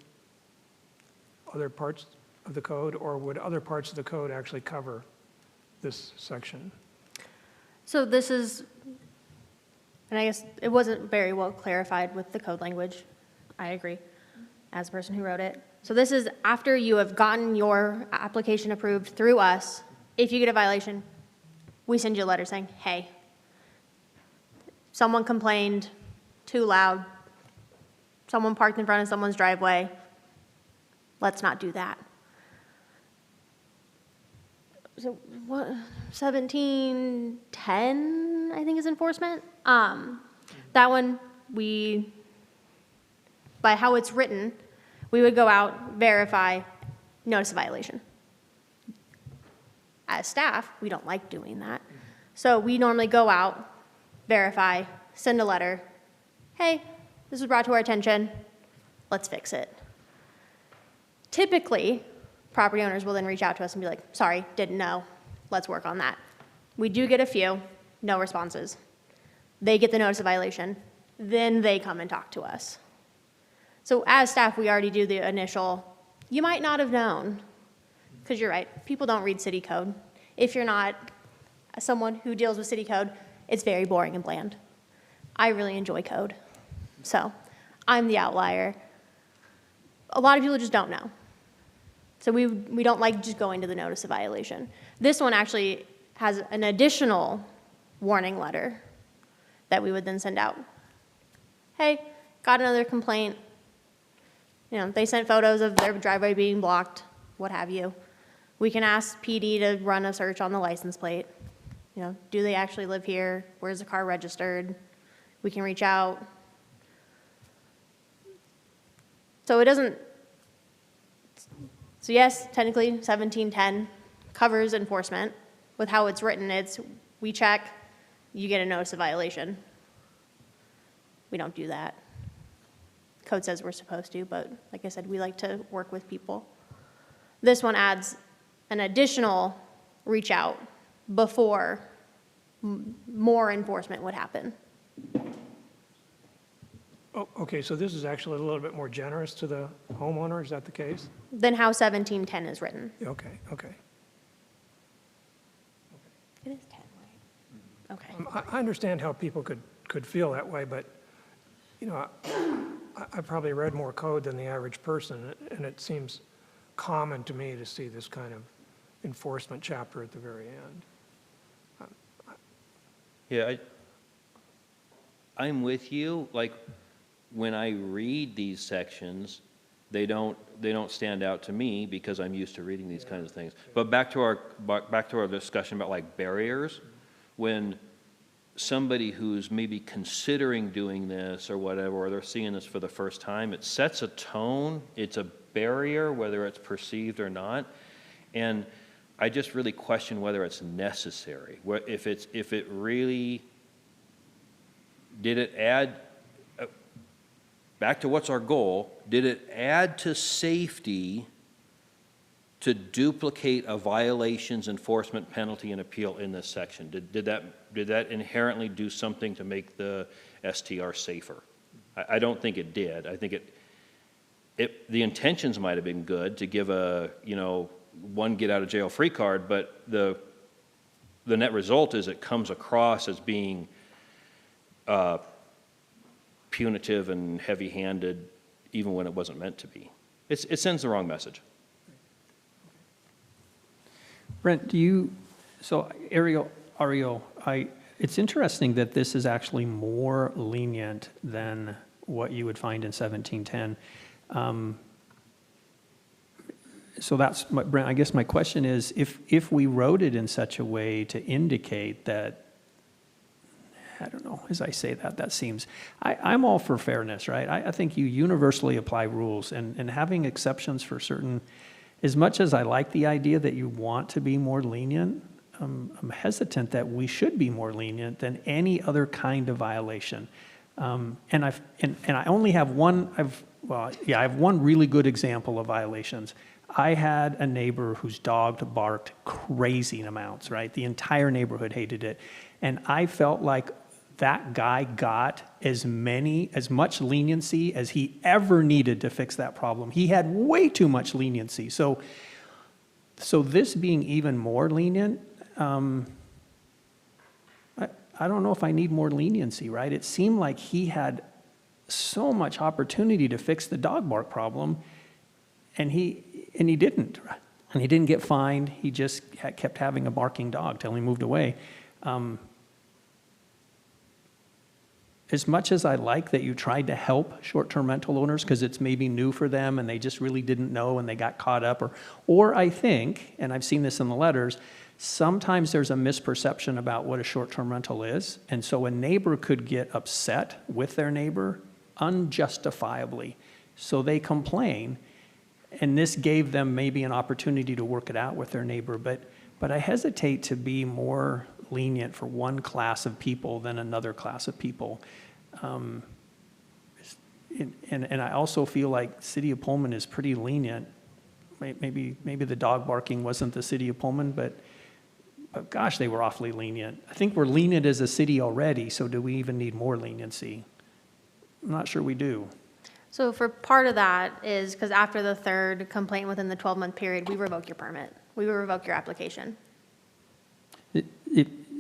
S1: other parts of the code, or would other parts of the code actually cover this section?
S4: So this is, and I guess it wasn't very well clarified with the code language. I agree, as the person who wrote it. So this is after you have gotten your application approved through us. If you get a violation, we send you a letter saying, hey, someone complained too loud, someone parked in front of someone's driveway, let's not do that. So what, 1710, I think, is enforcement. That one, by how it's written, we would go out, verify, notice a violation. As staff, we don't like doing that. So we normally go out, verify, send a letter, hey, this was brought to our attention, let's fix it. Typically, property owners will then reach out to us and be like, sorry, didn't know, let's work on that. We do get a few, no responses. They get the notice of violation, then they come and talk to us. So as staff, we already do the initial, you might not have known, because you're right, people don't read city code. If you're not someone who deals with city code, it's very boring and bland. I really enjoy code, so I'm the outlier. A lot of people just don't know. So we don't like just going to the notice of violation. This one actually has an additional warning letter that we would then send out. Hey, got another complaint. You know, they sent photos of their driveway being blocked, what have you. We can ask PD to run a search on the license plate. You know, do they actually live here? Where's the car registered? We can reach out. So it doesn't, so yes, technically 1710 covers enforcement. With how it's written, it's we check, you get a notice of violation. We don't do that. Code says we're supposed to, but like I said, we like to work with people. This one adds an additional reach out before more enforcement would happen.
S1: Oh, okay, so this is actually a little bit more generous to the homeowner, is that the case?
S4: Than how 1710 is written.
S1: Okay, okay.
S4: It is 10, right? Okay.
S1: I understand how people could feel that way, but, you know, I probably read more code than the average person, and it seems common to me to see this kind of enforcement chapter at the very end.
S6: Yeah, I'm with you. Like, when I read these sections, they don't stand out to me because I'm used to reading these kinds of things. But back to our discussion about like barriers, when somebody who's maybe considering doing this or whatever, or they're seeing this for the first time, it sets a tone. It's a barrier, whether it's perceived or not. And I just really question whether it's necessary. If it really, did it add, back to what's our goal, did it add to safety to duplicate a violations enforcement penalty and appeal in this section? Did that inherently do something to make the STR safer? I don't think it did. I think the intentions might have been good to give a, one get out of jail free card, but the net result is it comes across as being punitive and heavy-handed, even when it wasn't meant to be. It sends the wrong message.
S3: Brent, so Ariel, it's interesting that this is actually more lenient than what you would find in 1710. So that's, Brent, I guess my question is, if we wrote it in such a way to indicate that, I don't know, as I say that seems, I'm all for fairness, right? I think you universally apply rules, and having exceptions for certain, as much as I like the idea that you want to be more lenient, I'm hesitant that we should be more lenient than any other kind of violation. And I only have I have one really good example of violations. I had a neighbor whose dog barked crazy amounts, right? The entire neighborhood hated it. And I felt like that guy got as much leniency as he ever needed to fix that problem. He had way too much leniency. So this being even more lenient, I don't know if I need more leniency, right? It seemed like he had so much opportunity to fix the dog bark problem, and he didn't. And he didn't get fined. He just kept having a barking dog till he moved away. As much as I like that you tried to help short-term rental owners because it's maybe new for them and they just really didn't know and they got caught up, or I think, and I've seen this in the letters, sometimes there's a misperception about what a short-term rental is, and so a neighbor could get upset with their neighbor unjustifiably. So they complain, and this gave them maybe an opportunity to work it out with their neighbor, but I hesitate to be more lenient for one class of people than another class of people. And I also feel like City of Pullman is pretty lenient. Maybe the dog barking wasn't the City of Pullman, but gosh, they were awfully lenient. I think we're lenient as a city already, so do we even need more leniency? I'm not sure we do.
S4: So for part of that is because after the third complaint within the 12-month period, we revoke your permit. We will revoke your application.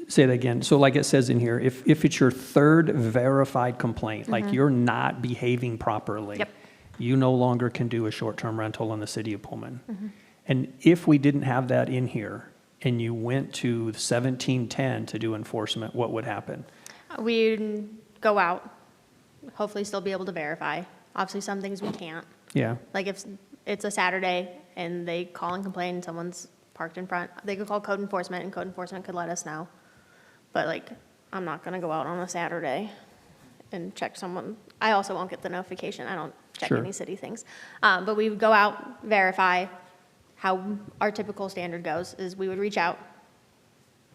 S3: Say that again. So like it says in here, if it's your third verified complaint, like you're not behaving properly,
S4: Yep.
S3: you no longer can do a short-term rental in the City of Pullman. And if we didn't have that in here and you went to 1710 to do enforcement, what would happen?
S4: We'd go out, hopefully still be able to verify. Obviously, some things we can't.
S3: Yeah.
S4: Like if it's a Saturday and they call and complain, someone's parked in front, they could call code enforcement and code enforcement could let us know. But like, I'm not gonna go out on a Saturday and check someone. I also won't get the notification. I don't check
S3: Sure.
S4: any city things. But we would go out, verify. How our typical standard goes is we would reach out.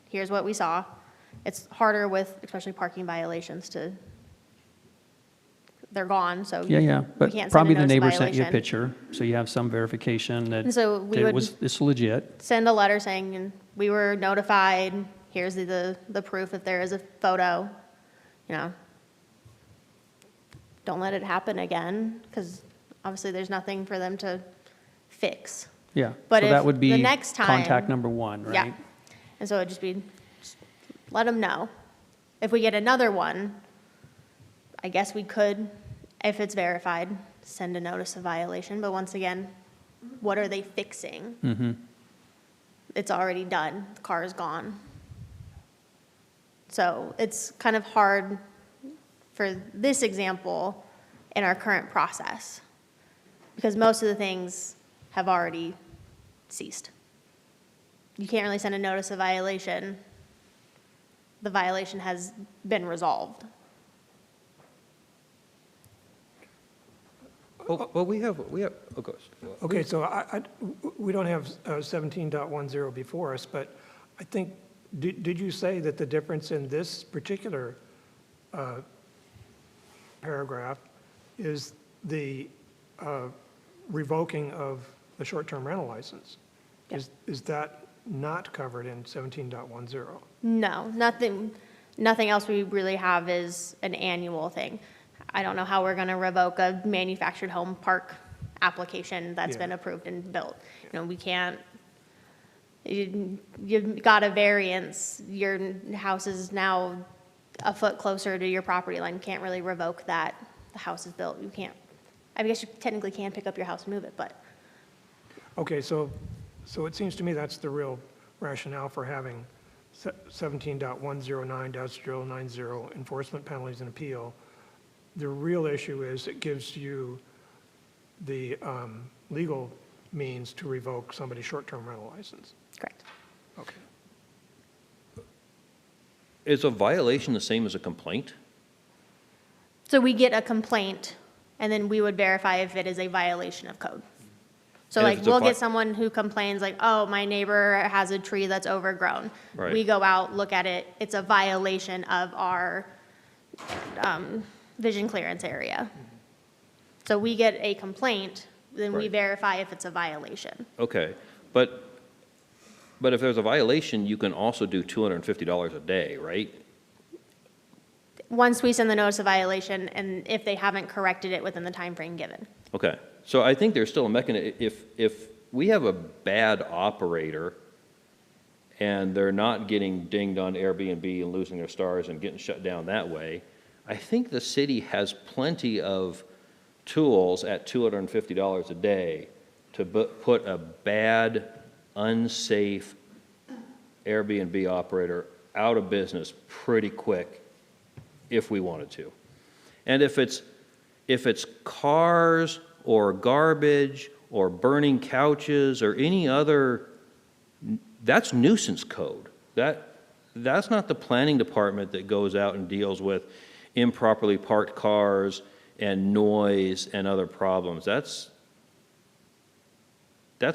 S4: Here's what we saw. It's harder with especially parking violations they're gone, so
S3: Yeah,
S4: we
S3: but
S4: can't send a
S3: probably the
S4: notice of
S3: neighbor sent you a
S4: violation.
S3: picture, so you have some verification that
S4: And so we would
S3: it's legit.
S4: send a letter saying, we were notified, here's the proof if there is a photo, you know. Don't let it happen again, because obviously there's nothing for them to fix.
S3: Yeah,
S4: But
S3: so
S4: if
S3: that would be
S4: the next time-
S3: contact number one, right?
S4: Yeah. And so it'd just be, just let them know. If we get another one, I guess we could, if it's verified, send a notice of violation. But once again, what are they fixing? It's already done. The car is gone. So it's kind of hard for this example in our current process because most of the things have already ceased. You can't really send a notice of violation. The violation has been resolved.
S6: Well, we have, oh, gosh.
S1: Okay, so we don't have 17.10 before us, but I think, did you say that the difference in this particular paragraph is the revoking of the short-term rental license?
S4: Yep.
S1: Is that not covered in 17.10?
S4: No, nothing else we really have is an annual thing. I don't know how we're going to revoke a manufactured home park application that's
S1: Yeah.
S4: been approved and built. You know, we can't, you've got a variance, your house is now a foot closer to your property line, you can't really revoke that. The house is built, you can't, I guess you technically can pick up your house and move it, but
S1: Okay, so it seems to me that's the real rationale for having 17.109-090 enforcement penalties and appeal. The real issue is it gives you the legal means to revoke somebody's short-term rental license.
S4: correct.
S1: Okay.
S6: Is a violation the same as a complaint?
S4: So we get a complaint, and then we would verify if it is a violation of code. So
S6: And if
S4: like,
S6: it's a
S4: we'll
S6: vi-
S4: get someone who complains like, oh, my neighbor has a tree that's overgrown.
S6: Right.
S4: We go out, look at it, it's a violation of our vision clearance area. So we get a complaint, then we
S6: Right.
S4: verify if it's a violation.
S6: Okay, but if there's a violation, you can also do $250 a day, right?
S4: once we send the notice of violation and if they haven't corrected it within the time frame given.
S6: Okay, so I think there's still a mechanism, if we have a bad operator and they're not getting dinged on Airbnb and losing their stars and getting shut down that way, I think the city has plenty of tools at $250 a day to put a bad, unsafe Airbnb operator out of business pretty quick if we wanted to. And if it's cars or garbage or burning couches or any other, that's nuisance code. That's not the planning department that goes out and deals with improperly parked cars and noise and other problems. That's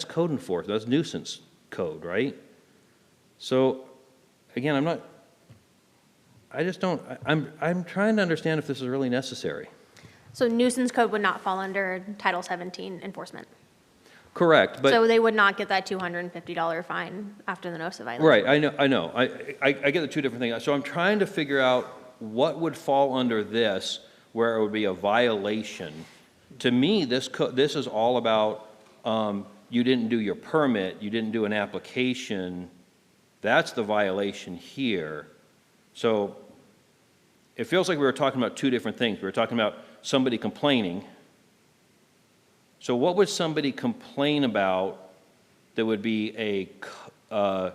S6: code enforcement, that's nuisance code, right? So, again, I'm trying to understand if this is really necessary.
S4: So nuisance code would not fall under Title 17 enforcement.
S6: Correct, but.
S4: So they would not get that $250 fine after the notice of violation.
S6: Right, I know. I get the two different things. So I'm trying to figure out what would fall under this where it would be a violation. To me, this is all about you didn't do your permit, you didn't do an application. That's the violation here. So it feels like we were talking about two different things. We were talking about somebody complaining. So what would somebody complain about that would be a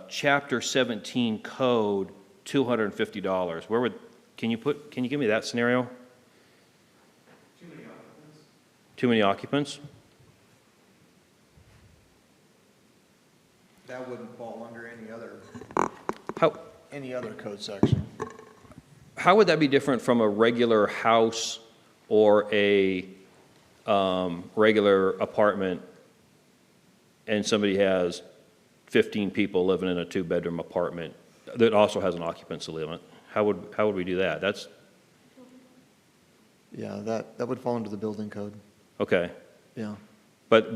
S6: Chapter 17 code, $250? Where would, can you give me that scenario? Too many occupants. Too many occupants?
S12: That wouldn't fall under
S6: How,
S12: any other code section.
S6: how would that be different from a regular house or a regular apartment and somebody has 15 people living in a 2-bedroom apartment that also has an occupancy limit? How would we do that? That's
S12: Yeah, that would fall under the building code.
S6: okay.
S12: Yeah.
S6: But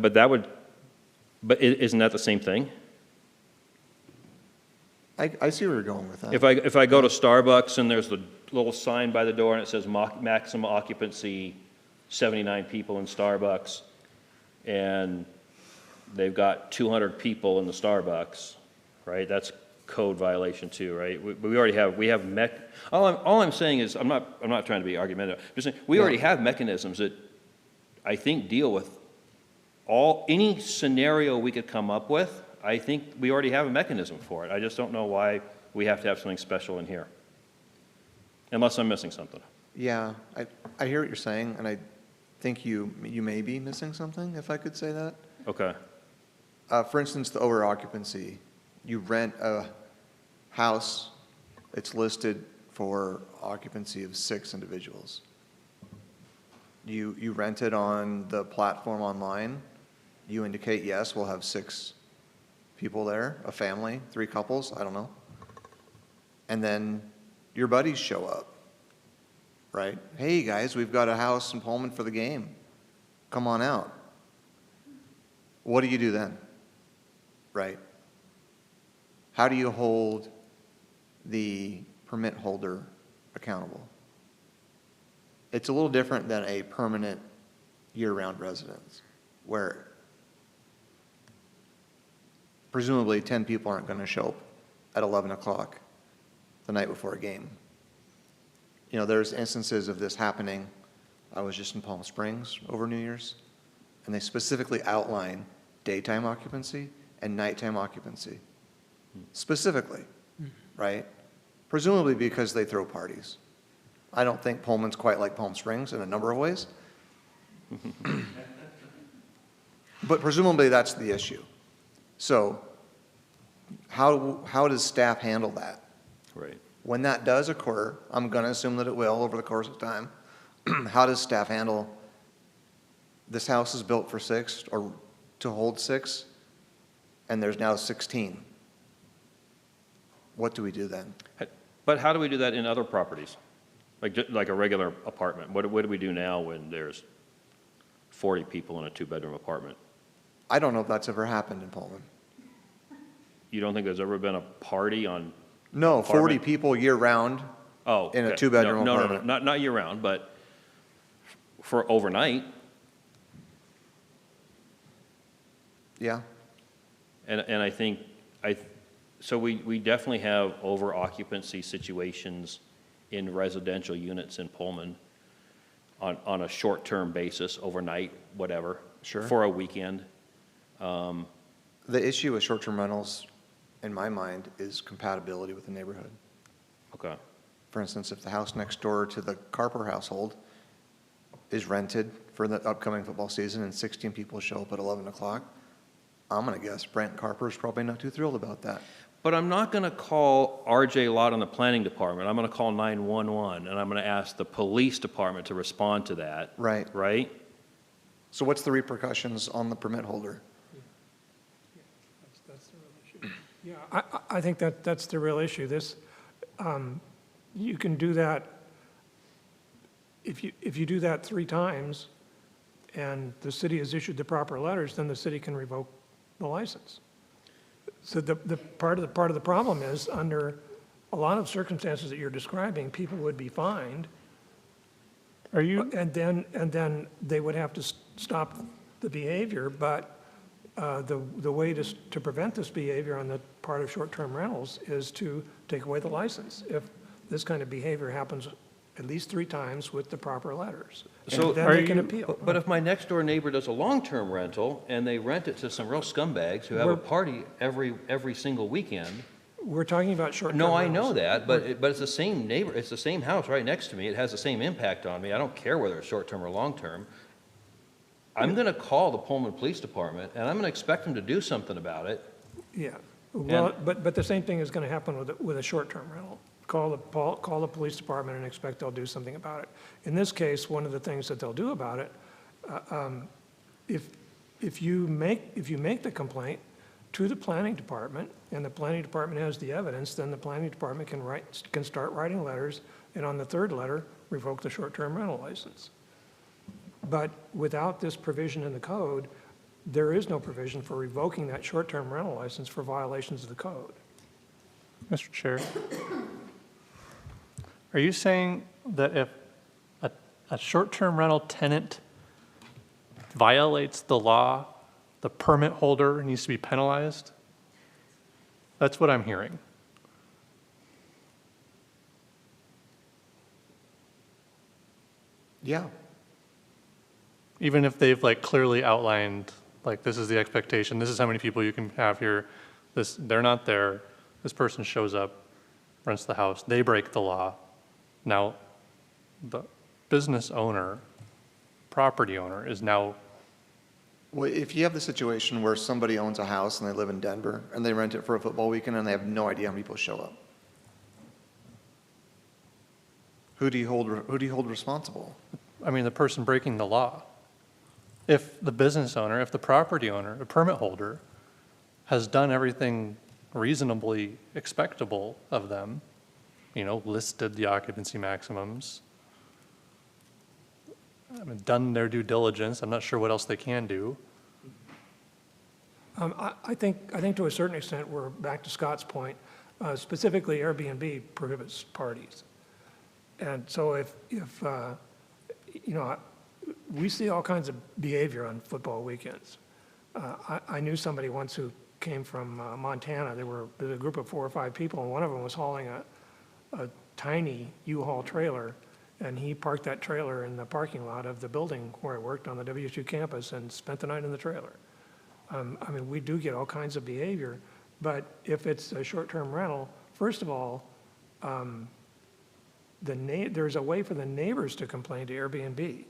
S6: isn't that the same thing?
S12: I see where you're going with that.
S6: If I go to Starbucks and there's the little sign by the door and it says maximum occupancy 79 people in Starbucks, and they've got 200 people in the Starbucks, right? That's code violation too, right? We already have all I'm saying is, I'm not trying to be argumentative. I'm just saying, we already have mechanisms that I think deal with any scenario we could come up with. I think we already have a mechanism for it. I just don't know why we have to have something special in here, unless I'm missing something.
S12: Yeah, I hear what you're saying, and I think you may be missing something, if I could say that.
S6: Okay.
S12: For instance, the over occupancy. You rent a house, it's listed for occupancy of 6 individuals. You rent it on the platform online, you indicate, yes, we'll have 6 people there, a family, 3 couples, I don't know. And then your buddies show up, right? Hey guys, we've got a house in Pullman for the game. Come on out. What do you do then? Right? How do you hold the permit holder accountable? It's a little different than a permanent year-round residence, where presumably 10 people aren't going to show up at 11 o'clock the night before a game. You know, there's instances of this happening. I was just in Palm Springs over New Year's, and they specifically outline daytime occupancy and nighttime occupancy. Specifically, right? Presumably because they throw parties. I don't think Pullman's quite like Palm Springs in a number of ways. But presumably that's the issue. So how does staff handle that?
S6: Right.
S12: When that does occur, I'm going to assume that it will over the course of time. How does staff handle, this house is built for 6 or to hold 6, and there's now 16? What do we do then?
S6: But how do we do that in other properties? Like a regular apartment? What do we do now when there's 40 people in a 2-bedroom apartment?
S12: I don't know if that's ever happened in Pullman.
S6: You don't think there's ever been a party on?
S12: No, 40
S6: apartment?
S12: people year-round
S6: Oh,
S12: in a
S6: okay.
S12: two-bedroom
S6: No,
S12: apartment.
S6: not year-round, but for overnight.
S12: Yeah,
S6: And I think, so we definitely have over occupancy situations in residential units in Pullman on a short-term basis, overnight, whatever.
S12: Sure.
S6: For a weekend.
S12: the issue with short-term rentals, in my mind, is compatibility with the neighborhood.
S6: Okay.
S12: For instance, if the house next door to the Carper household is rented for the upcoming football season and 16 people show up at 11 o'clock, I'm going to guess Brent Carper's probably not too thrilled about that.
S6: But I'm not going to call RJ Lott on the planning department. I'm going to call 911, and I'm going to ask the police department to respond to that.
S12: Right.
S6: Right?
S12: So what's the repercussions on the permit holder?
S1: That's the real issue. Yeah, I think that's the real issue. This, you can do that, if you do that 3 times and the city has issued the proper letters, then the city can revoke the license. So the part of the problem is, under a lot of circumstances that you're describing, people would be fined,
S9: Are you,
S1: and then they would have to stop the behavior, but the way to prevent this behavior on the part of short-term rentals is to take away the license, if this kind of behavior happens at least 3 times with the proper letters.
S6: So
S1: And then
S9: are
S1: they can
S9: you-
S1: appeal.
S6: But if my next-door neighbor does a long-term rental, and they rent it to some real scumbags who have a
S1: We're-
S6: party every single weekend.
S1: We're talking about short-term
S6: No, I
S1: rentals.
S6: know that, but it's the same neighbor, it's the same house right next to me. It has the same impact on me. I don't care whether it's short-term or long-term. I'm going to call the Pullman Police Department, and I'm going to expect them to do something about it.
S1: Yeah, well, but the same thing is going to happen with a short-term rental. Call the police department and expect they'll do something about it. In this case, one of the things that they'll do about it, if you make the complaint to the planning department, and the planning department has the evidence, then the planning department can start writing letters, and on the 3rd letter, revoke the short-term rental license. But without this provision in the code, there is no provision for revoking that short-term rental license for violations of the code.
S9: Mr. Chair, are you saying that if a short-term rental tenant violates the law, the permit holder needs to be penalized? That's what I'm hearing.
S12: Yeah,
S9: Even if they've like clearly outlined, like, this is the expectation, this is how many people you can have here, they're not there, this person shows up, rents the house, they break the law. Now, the business owner, property owner is now,
S12: well, if you have the situation where somebody owns a house and they live in Denver, and they rent it for a football weekend, and they have no idea how many people show up, who do you hold responsible?
S9: I mean, the person breaking the law. If the business owner, if the property owner, the permit holder, has done everything reasonably expectable of them, listed the occupancy maximums, done their due diligence, I'm not sure what else they can do.
S1: I think to a certain extent, we're back to Scott's point, specifically Airbnb prohibits parties. And so if we see all kinds of behavior on football weekends. I knew somebody once who came from Montana. There was a group of 4 or 5 people, and one of them was hauling a tiny U-Haul trailer, and he parked that trailer in the parking lot of the building where I worked on the WSU campus and spent the night in the trailer. We do get all kinds of behavior, but if it's a short-term rental, first of all, there's a way for the neighbors to complain to Airbnb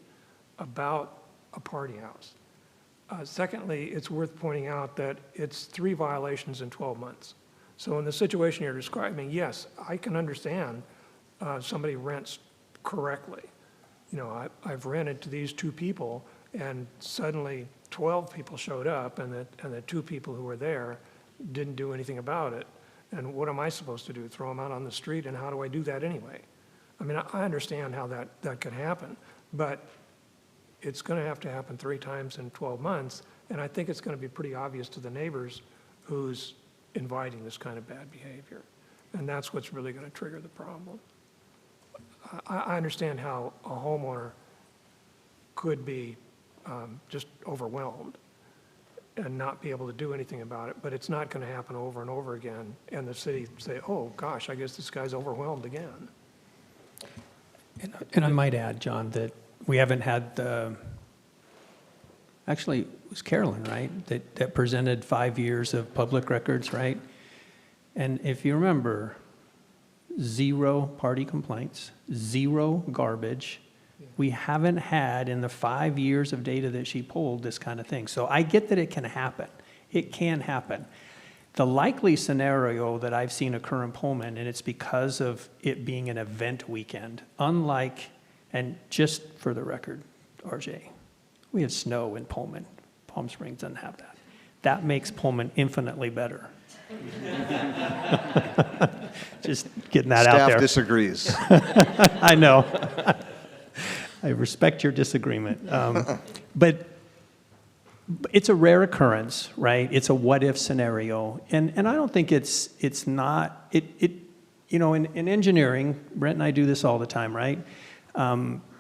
S1: about a party house. Secondly, it's worth pointing out that it's 3 violations in 12 months. So in the situation you're describing, yes, I can understand somebody rents correctly. I've rented to these 2 people, and suddenly 12 people showed up, and the 2 people who were there didn't do anything about it. And what am I supposed to do? Throw them out on the street? And how do I do that anyway? I understand how that could happen, but it's going to have to happen 3 times in 12 months, and I think it's going to be pretty obvious to the neighbors who's inviting this kind of bad behavior. And that's what's really going to trigger the problem. I understand how a homeowner could be just overwhelmed and not be able to do anything about it, but it's not going to happen over and over again, and the city say, oh, gosh, I guess this guy's overwhelmed again.
S3: And I might add, John, that we haven't had the, actually, it was Carolyn, right, that presented 5 years of public records, right? And if you remember, 0 party complaints, 0 garbage. We haven't had in the 5 years of data that she pulled this kind of thing. So I get that it can happen. It can happen. The likely scenario that I've seen occur in Pullman, and it's because of it being an event weekend, unlike, and just for the record, RJ, we have snow in Pullman. Palm Springs doesn't have that. That makes Pullman infinitely better. Just getting that out there.
S12: Staff disagrees.
S3: I know. I respect your disagreement. But it's a rare occurrence, right? It's a what-if scenario. And I don't think it's not, you know, in engineering, Brent and I do this all the time, right?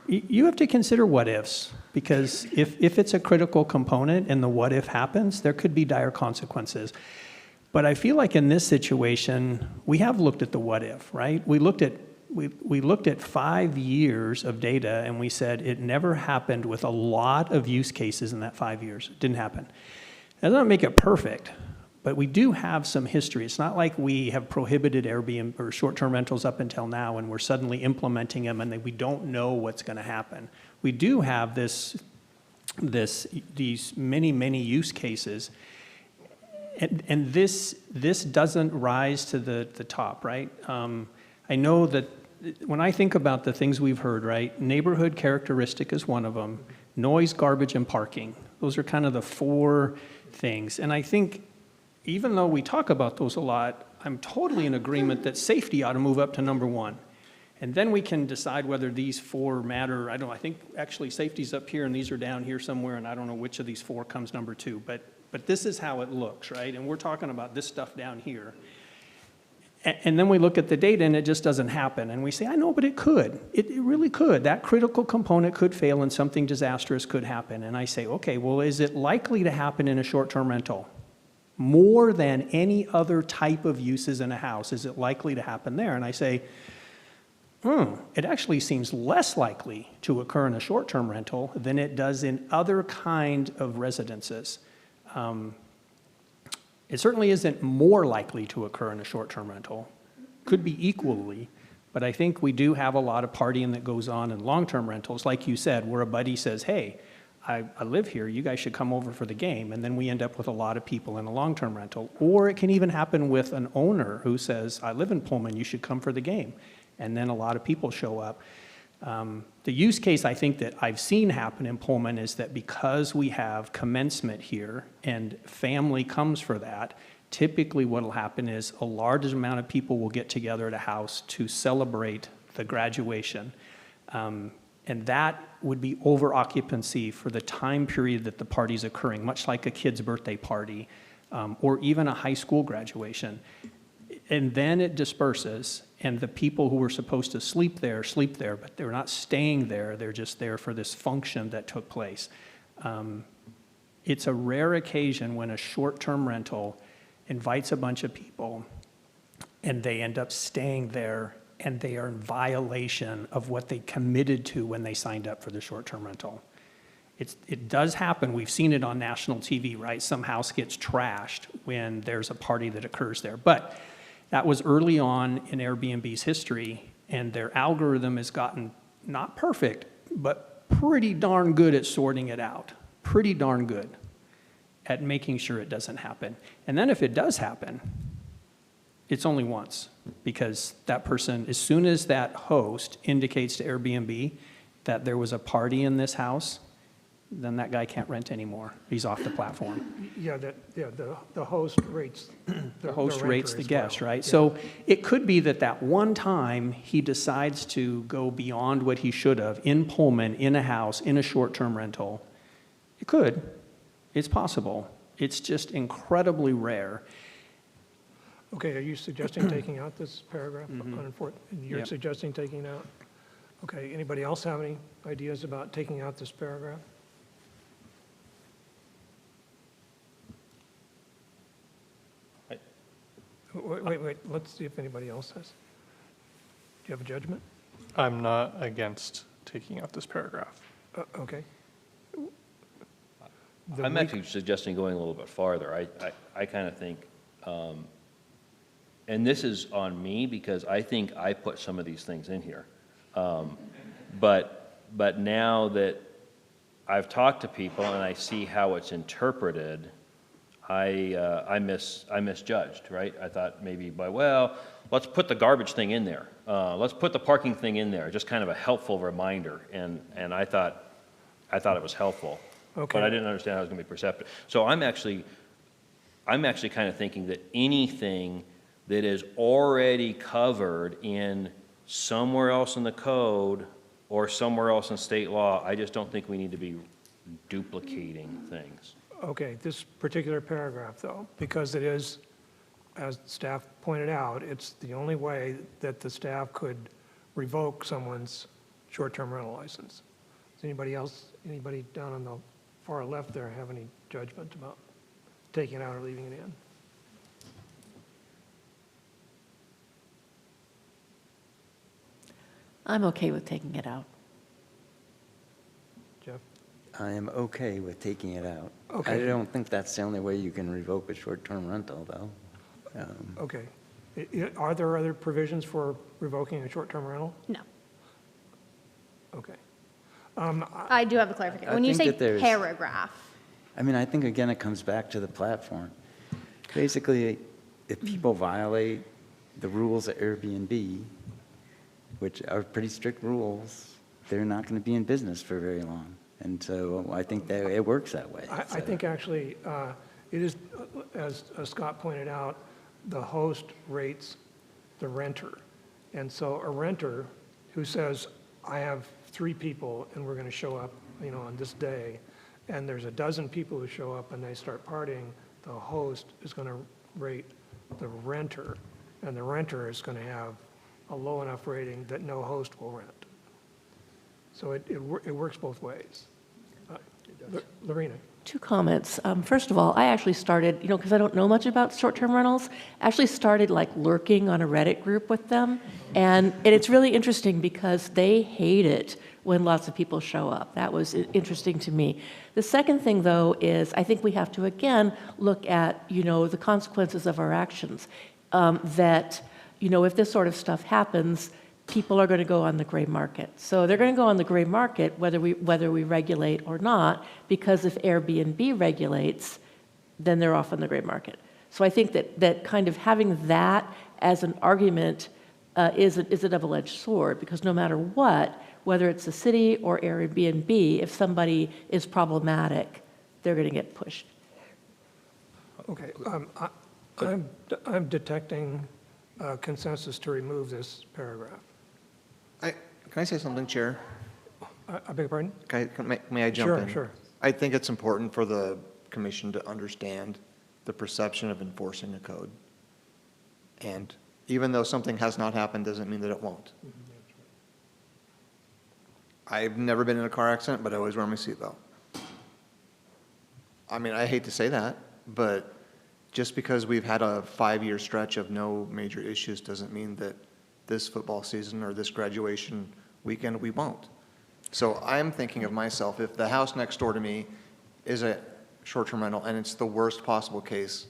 S3: You have to consider what-ifs, because if it's a critical component and the what-if happens, there could be dire consequences. But I feel like in this situation, we have looked at the what-if, right? We looked at 5 years of data, and we said it never happened with a lot of use cases in that 5 years. It didn't happen. That doesn't make it perfect, but we do have some history. It's not like we have prohibited Airbnb or short-term rentals up until now, and we're suddenly implementing them, and we don't know what's going to happen. We do have these many use cases, and this doesn't rise to the top, right? I know that when I think about the things we've heard, right, neighborhood characteristic is one of them, noise, garbage, and parking. Those are kind of the 4 things. And I think even though we talk about those a lot, I'm totally in agreement that safety ought to move up to number 1. And then we can decide whether these 4 matter. I think actually safety's up here and these are down here somewhere, and I don't know which of these 4 comes number 2. But this is how it looks, right? And we're talking about this stuff down here. And then we look at the data and it just doesn't happen. And we say, I know, but it could. It really could. That critical component could fail and something disastrous could happen. And I say, okay, well, is it likely to happen in a short-term rental? More than any other type of uses in a house, is it likely to happen there? And I say, it actually seems less likely to occur in a short-term rental than it does in other kind of residences. It certainly isn't more likely to occur in a short-term rental. Could be equally, but I think we do have a lot of partying that goes on in long-term rentals, like you said, where a buddy says, hey, I live here, you guys should come over for the game, and then we end up with a lot of people in a long-term rental. Or it can even happen with an owner who says, I live in Pullman, you should come for the game, and then a lot of people show up. The use case I think that I've seen happen in Pullman is that because we have commencement here and family comes for that, typically what will happen is a large amount of people will get together at a house to celebrate the graduation. And that would be over occupancy for the time period that the party's occurring, much like a kid's birthday party or even a high school graduation. And then it disperses, and the people who were supposed to sleep there, but they're not staying there. They're just there for this function that took place. It's a rare occasion when a short-term rental invites a bunch of people, and they end up staying there, and they are in violation of what they committed to when they signed up for the short-term rental. It does happen. We've seen it on national TV, right? Some house gets trashed when there's a party that occurs there. But that was early on in Airbnb's history, and their algorithm has gotten not perfect, but pretty darn good at sorting it out. Pretty darn good at making sure it doesn't happen. And then if it does happen, it's only once, because that person, as soon as that host indicates to Airbnb that there was a party in this house, then that guy can't rent anymore. He's off the platform.
S1: The host rates
S3: the host rates the guest, right?
S1: Yeah.
S3: So it could be that one time he decides to go beyond what he should have in Pullman, in a house, in a short-term rental. It could. It's possible. It's just incredibly rare.
S1: Okay, are you suggesting taking out this paragraph? You're
S3: Yep.
S1: suggesting taking out? Okay, anybody else have any ideas about taking out this paragraph? Wait, let's see if anybody else has. Do you have a judgment?
S9: I'm not against taking out this paragraph.
S1: Okay.
S6: I'm actually suggesting going a little bit farther. I kind of think, and this is on me because I think I put some of these things in here. But now that I've talked to people and I see how it's interpreted, I misjudged, right? I thought maybe let's put the garbage thing in there. Let's put the parking thing in there, just kind of a helpful reminder. And I thought it was helpful.
S1: Okay.
S6: But I didn't understand how it was going to be perceptive. So I'm actually kind of thinking that anything that is already covered in somewhere else in the code or somewhere else in state law, I just don't think we need to be duplicating things.
S1: Okay, this particular paragraph, though, because it is, as staff pointed out, it's the only way that the staff could revoke someone's short-term rental license. Does anybody down on the far left there have any judgment about taking it out or leaving it in?
S13: I'm okay with taking it out.
S1: Jeff?
S11: I am okay with taking it out.
S1: Okay.
S11: I don't think that's the only way you can revoke a short-term rental, though.
S1: Okay. Are there other provisions for revoking a short-term rental?
S4: No.
S1: Okay.
S4: I do have a clarification. When you
S11: think
S4: say
S11: that there's-
S4: paragraph,
S11: I mean, I think, again, it comes back to the platform. Basically, if people violate the rules of Airbnb, which are pretty strict rules, they're not going to be in business for very long. And so I think that it works that way.
S1: I think actually, it is, as Scott pointed out, the host rates the renter. And so a renter who says, I have 3 people and we're going to show up, on this day, and there's a dozen people who show up and they start partying, the host is going to rate the renter, and the renter is going to have a low enough rating that no host will rent. So it works both ways. Lorena?
S13: 2 comments. First of all, I actually started, because I don't know much about short-term rentals, actually started like lurking on a Reddit group with them. And it's really interesting because they hate it when lots of people show up. That was interesting to me. The second thing, though, is I think we have to, again, look at, the consequences of our actions. That, if this sort of stuff happens, people are going to go on the gray market. So they're going to go on the gray market whether we regulate or not, because if Airbnb regulates, then they're off on the gray market. So I think that kind of having that as an argument is a double-edged sword, because no matter what, whether it's the city or Airbnb, if somebody is problematic, they're going to get pushed.
S1: Okay, I'm detecting consensus to remove this paragraph.
S12: Can I say something, Chair?
S1: I beg your pardon?
S12: May I jump in?
S1: Sure.
S12: I think it's important for the commission to understand the perception of enforcing a code. And even though something has not happened, doesn't mean that it won't. I've never been in a car accident, but I always wear my seatbelt. I mean, I hate to say that, but just because we've had a 5-year stretch of no major issues doesn't mean that this football season or this graduation weekend we won't. So I'm thinking of myself, if the house next door to me is a short-term rental and it's the worst possible case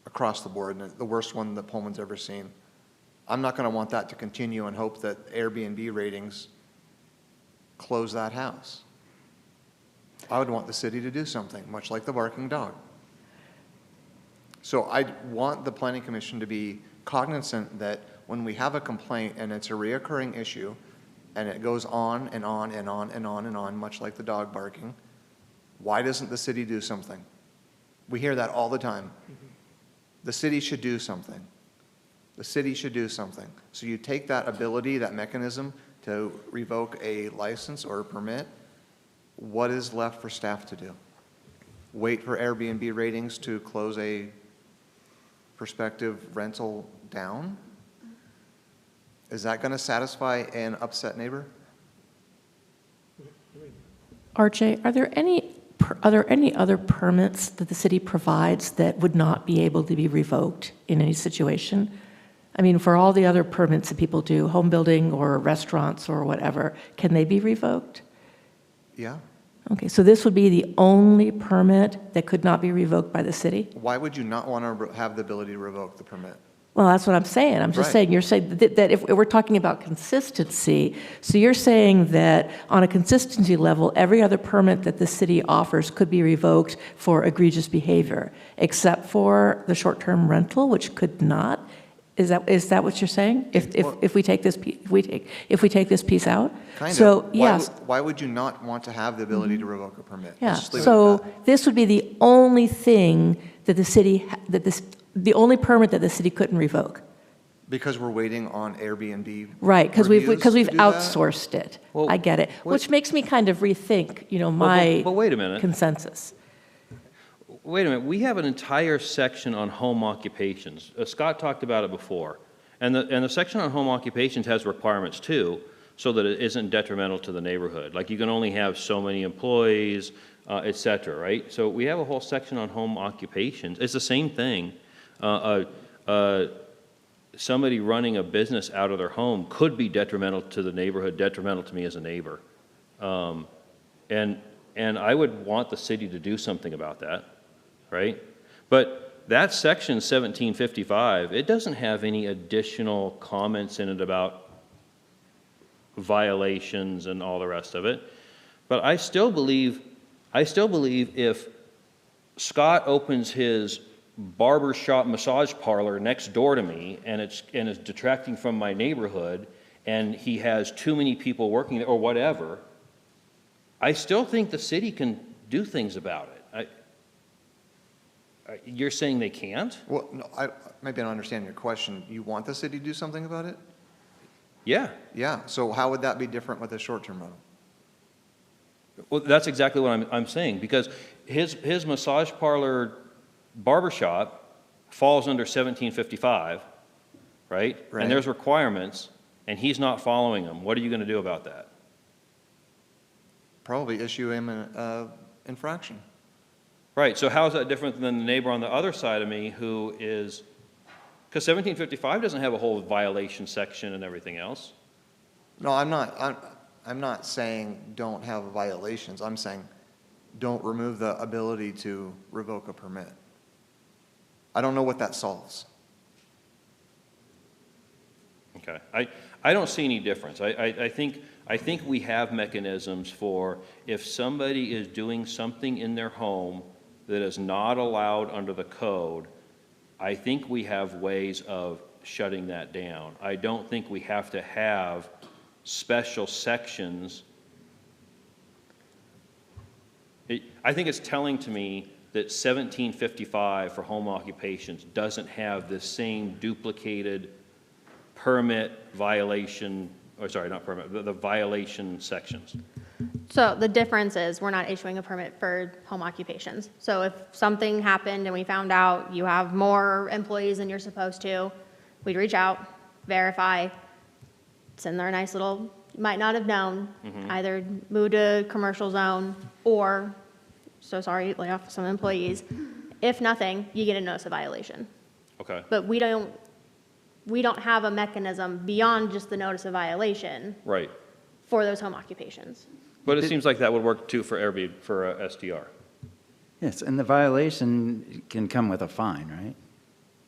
S12: across the board, and the worst one that Pullman's ever seen, I'm not going to want that to continue and hope that Airbnb ratings close that house. I would want the city to do something, much like the barking dog. So I want the Planning Commission to be cognizant that when we have a complaint and it's a reoccurring issue and it goes on and on and on and on and on, much like the dog barking, why doesn't the city do something? We hear that all the time. The city should do something. The city should do something. So you take that ability, that mechanism to revoke a license or a permit, what is left for staff to do? Wait for Airbnb ratings to close a prospective rental down? Is that going to satisfy an upset neighbor?
S13: RJ, are there any other permits that the city provides that would not be able to be revoked in any situation? I mean, for all the other permits that people do, home building or restaurants or whatever, can they be revoked?
S12: Yeah.
S13: Okay, so this would be the only permit that could not be revoked by the city?
S12: Why would you not want to have the ability to revoke the permit?
S13: Well, that's what I'm saying. I'm just
S12: Right.
S13: saying, you're saying that if we're talking about consistency, so you're saying that on a consistency level, every other permit that the city offers could be revoked for egregious behavior, except for the short-term rental, which could not? Is that what you're saying? If we take this piece out?
S12: Kind
S13: So,
S12: of.
S13: yes.
S12: Why would you not want to have the ability to revoke a permit?
S13: Yeah,
S12: Let's just leave it at
S13: so
S12: that.
S13: this would be the only thing that the city, the only permit that the city couldn't revoke.
S12: Because we're waiting on Airbnb.
S13: Right, because we've
S12: reviews to do that?
S13: outsourced it.
S6: Well,
S13: I get it,
S6: wait-
S13: which makes me kind of rethink, my
S6: But wait a minute.
S13: consensus.
S6: Wait a minute, we have an entire section on home occupations. Scott talked about it before. And the section on home occupations has requirements too, so that it isn't detrimental to the neighborhood. Like you can only have so many employees, et cetera, right? So we have a whole section on home occupations. It's the same thing. Somebody running a business out of their home could be detrimental to the neighborhood, detrimental to me as a neighbor. And I would want the city to do something about that, right? But that section 1755, it doesn't have any additional comments in it about violations and all the rest of it. But I still believe if Scott opens his barber shop massage parlor next door to me and is detracting from my neighborhood and he has too many people working there or whatever, I still think the city can do things about it. You're saying they can't?
S12: Well, no, maybe I don't understand your question. You want the city to do something about it?
S6: Yeah.
S12: Yeah, so how would that be different with a short-term rental?
S6: Well, that's exactly what I'm saying, because his massage parlor barbershop falls under 1755, right?
S12: Right.
S6: And there's requirements, and he's not following them. What are you going to do about that?
S12: Probably issue him an infraction.
S6: Right, so how is that different than the neighbor on the other side of me who is, because 1755 doesn't have a whole violation section and everything else.
S12: No, I'm not saying don't have violations. I'm saying don't remove the ability to revoke a permit. I don't know what that solves.
S6: Okay, I don't see any difference. I think we have mechanisms for if somebody is doing something in their home that is not allowed under the code, I think we have ways of shutting that down. I don't think we have to have special sections. I think it's telling to me that 1755 for home occupations doesn't have the same duplicated permit violation, or sorry, not permit, the violation sections.
S4: So the difference is we're not issuing a permit for home occupations. So if something happened and we found out you have more employees than you're supposed to, we'd reach out, verify, send there a nice little, you might not have known, either move to commercial zone or, so sorry, lay off some employees. If nothing, you get a notice of violation.
S6: Okay.
S4: But we don't have a mechanism beyond just the notice of violation
S6: Right.
S4: for those home occupations.
S6: But it seems like that would work too for Airbnb, for STR.
S11: Yes, and the violation can come with a fine, right?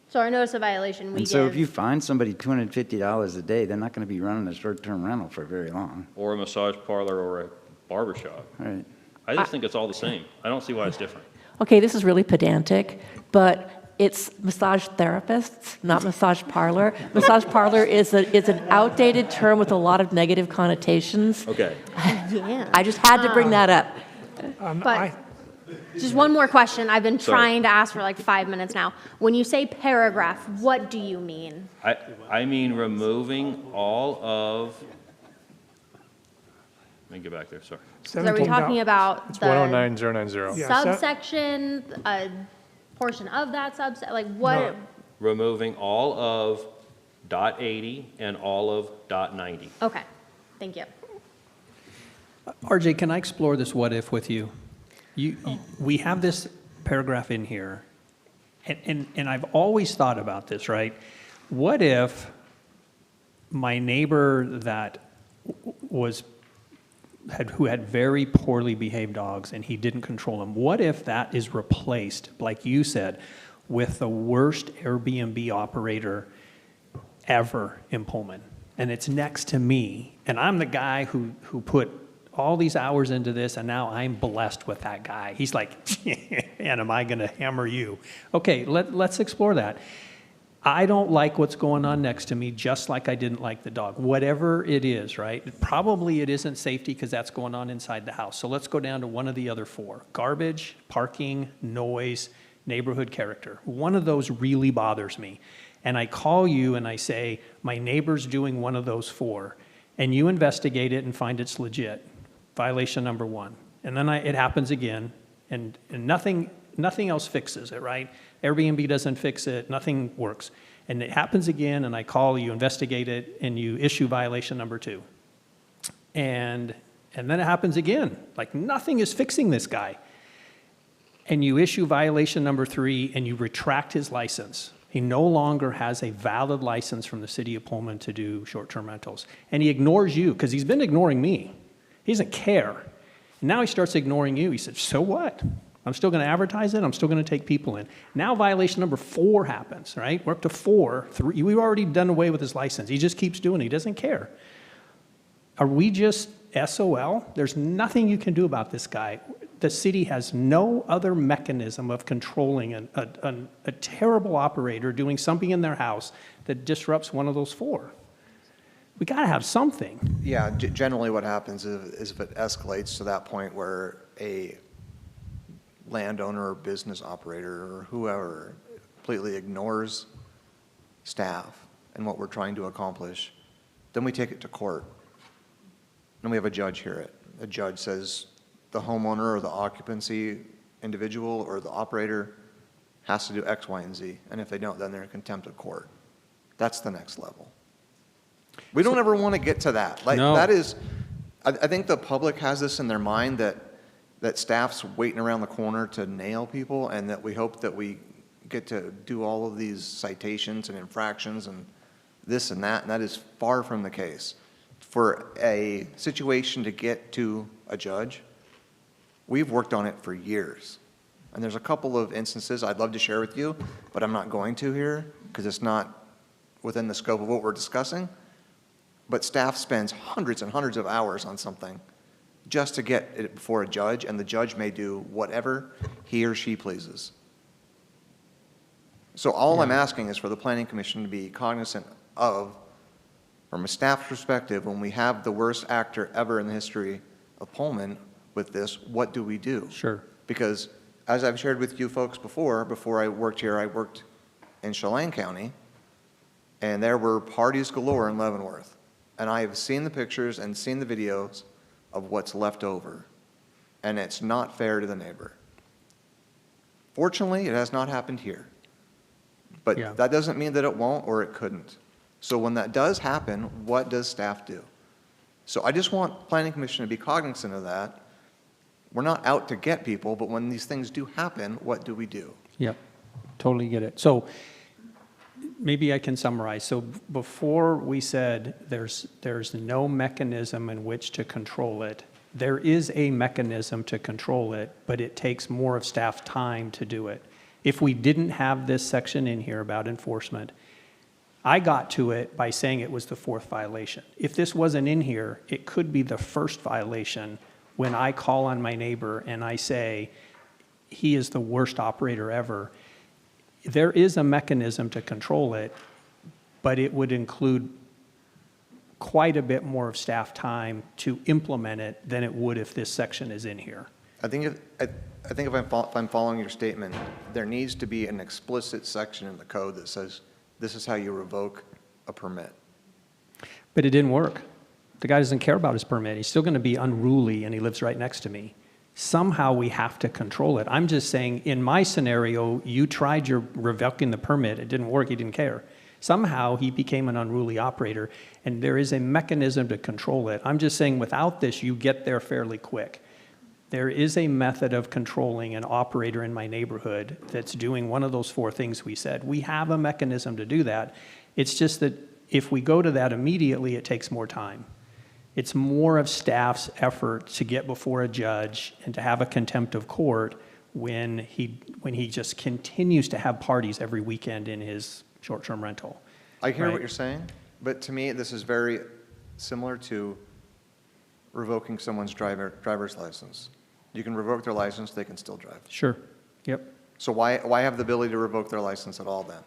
S4: So our notice of violation, we
S11: And so if you
S4: give,
S11: fine somebody $250 a day, they're not going to be running a short-term rental for very long.
S6: Or a massage parlor or a barber shop.
S11: Right.
S6: I just think it's all the same. I don't see why it's different.
S13: Okay, this is really pedantic, but it's massage therapists, not massage parlor. Massage parlor is an outdated term with a lot of negative connotations.
S6: Okay.
S4: yeah.
S13: I just had to bring that up.
S4: But just one more question. I've been trying to ask for like 5 minutes now. When you say paragraph, what do you mean?
S6: I mean removing all of, let me get back there, sorry.
S4: So are we talking about
S9: It's
S4: the
S9: 109090.
S1: Yeah.
S4: subsection, a portion of that subset, like what?
S6: Removing all of .80 and all of .90.
S4: Okay, thank you.
S3: RJ, can I explore this what if with you? We have this paragraph in here, and I've always thought about this, right? What if my neighbor that who had very poorly behaved dogs and he didn't control them, what if that is replaced, like you said, with the worst Airbnb operator ever in Pullman? And it's next to me, and I'm the guy who put all these hours into this, and now I'm blessed with that guy. He's like, and am I gonna hammer you? Okay, let's explore that. I don't like what's going on next to me, just like I didn't like the dog. Whatever it is, right? Probably it isn't safety because that's going on inside the house. So let's go down to one of the other four. Garbage, parking, noise, neighborhood character. One of those really bothers me. And I call you and I say, my neighbor's doing one of those four. And you investigate it and find it's legit. Violation number one. And then it happens again, and nothing else fixes it, right? Airbnb doesn't fix it, nothing works. And it happens again, and I call you, investigate it, and you issue violation number two. And then it happens again, like nothing is fixing this guy. And you issue violation number three, and you retract his license. He no longer has a valid license from the city of Pullman to do short-term rentals. And he ignores you, because he's been ignoring me. He doesn't care. And now he starts ignoring you. He said, so what? I'm still going to advertise it. I'm still going to take people in. Now violation number 4 happens, right? We're up to 4. 3, we've already done away with his license. He just keeps doing it. He doesn't care. Are we just SOL? There's nothing you can do about this guy. The city has no other mechanism of controlling a terrible operator doing something in their house that disrupts one of those 4. We got to have something.
S12: Yeah, generally what happens is if it escalates to that point where a landowner or business operator or whoever completely ignores staff and what we're trying to accomplish, then we take it to court. And we have a judge hear it. The judge says the homeowner or the occupancy individual or the operator has to do X, Y, and Z. And if they don't, then they're in contempt of court. That's the next level. We don't ever want to get to that. Like,
S3: no.
S12: That is, I think the public has this in their mind that staff's waiting around the corner to nail people, and that we hope that we get to do all of these citations and infractions and this and that is far from the case. For a situation to get to a judge, we've worked on it for years. And there's a couple of instances I'd love to share with you, but I'm not going to here because it's not within the scope of what we're discussing. But staff spends hundreds and hundreds of hours on something just to get it before a judge, and the judge may do whatever he or she pleases. So all I'm asking is for the Planning Commission to be cognizant of, from a staff perspective, when we have the worst actor ever in the history of Pullman with this, what do we do?
S3: Sure.
S12: Because as I've shared with you folks before I worked here, I worked in Chelan County, and there were parties galore in Leavenworth. And I have seen the pictures and seen the videos of what's left over. And it's not fair to the neighbor. Fortunately, it has not happened here. But that doesn't mean that it won't or it couldn't. So when that does happen, what does staff do? So I just want Planning Commission to be cognizant of that. We're not out to get people, but when these things do happen, what do we do?
S3: Yep, totally get it. So maybe I can summarize. So before we said there's no mechanism in which to control it. There is a mechanism to control it, but it takes more of staff time to do it. If we didn't have this section in here about enforcement, I got to it by saying it was the 4th violation. If this wasn't in here, it could be the 1st violation when I call on my neighbor and I say, he is the worst operator ever. There is a mechanism to control it, but it would include quite a bit more of staff time to implement it than it would if this section is in here.
S12: I think if I'm following your statement, there needs to be an explicit section in the code that says this is how you revoke a permit.
S3: But it didn't work. The guy doesn't care about his permit. He's still going to be unruly, and he lives right next to me. Somehow we have to control it. I'm just saying, in my scenario, you tried your revoking the permit. It didn't work. He didn't care. Somehow, he became an unruly operator, and there is a mechanism to control it. I'm just saying, without this, you get there fairly quick. There is a method of controlling an operator in my neighborhood that's doing one of those 4 things we said. We have a mechanism to do that. It's just that if we go to that immediately, it takes more time. It's more of staff's effort to get before a judge and to have a contempt of court when he just continues to have parties every weekend in his short-term rental.
S12: I hear
S3: Right.
S12: what you're saying, but to me, this is very similar to revoking someone's driver's license. You can revoke their license, they can still drive.
S3: Sure, yep.
S12: So why have the ability to revoke their license at all then?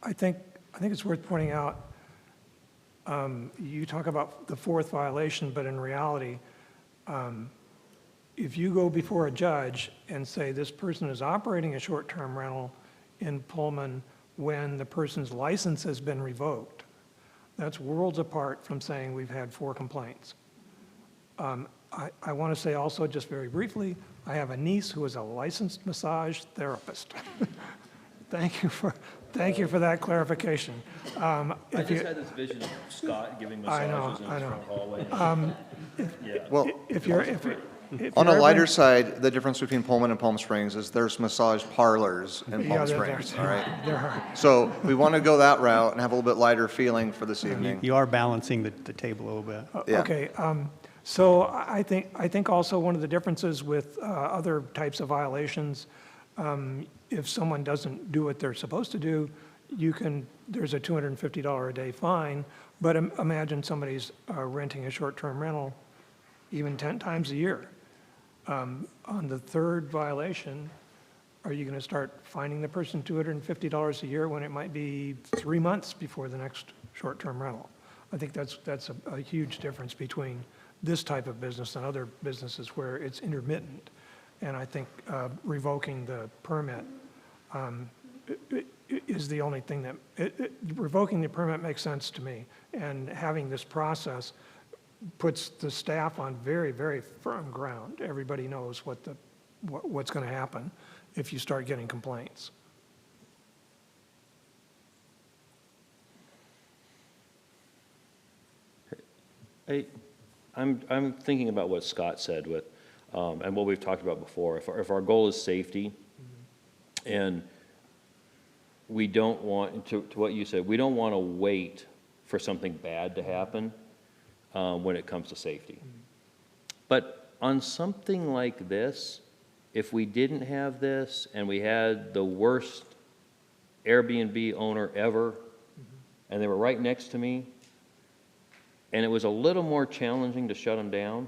S1: I think it's worth pointing out, you talk about the 4th violation, but in reality, if you go before a judge and say this person is operating a short-term rental in Pullman when the person's license has been revoked, that's worlds apart from saying we've had 4 complaints. I want to say also, just very briefly, I have a niece who is a licensed massage therapist. Thank you for that clarification.
S6: I just had this vision of Scott giving massages in his front hallway.
S12: Well,
S1: If you're
S12: on a
S1: ever-
S12: lighter side, the difference between Pullman and Palm Springs is there's massage parlors in
S1: Yeah,
S12: Palm
S1: there-
S12: Springs, all right?
S1: There are.
S12: So we want to go that route and have a little bit lighter feeling for this evening.
S3: You are balancing the table a little bit.
S12: Yeah.
S1: Okay, so I think also one of the differences with other types of violations, if someone doesn't do what they're supposed to do, there's a $250 a day fine, but imagine somebody's renting a short-term rental even 10 times a year. On the 3rd violation, are you going to start fining the person $250 a year when it might be 3 months before the next short-term rental? I think that's a huge difference between this type of business and other businesses where it's intermittent. And I think revoking the permit is the only thing that, revoking the permit makes sense to me. And having this process puts the staff on very, very firm ground. Everybody knows what's going to happen if you start getting complaints.
S6: I'm thinking about what Scott said with, and what we've talked about before. If our goal is safety, and we don't want, to what you said, we don't want to wait for something bad to happen when it comes to safety. But on something like this, if we didn't have this and we had the worst Airbnb owner ever, and they were right next to me, and it was a little more challenging to shut them down,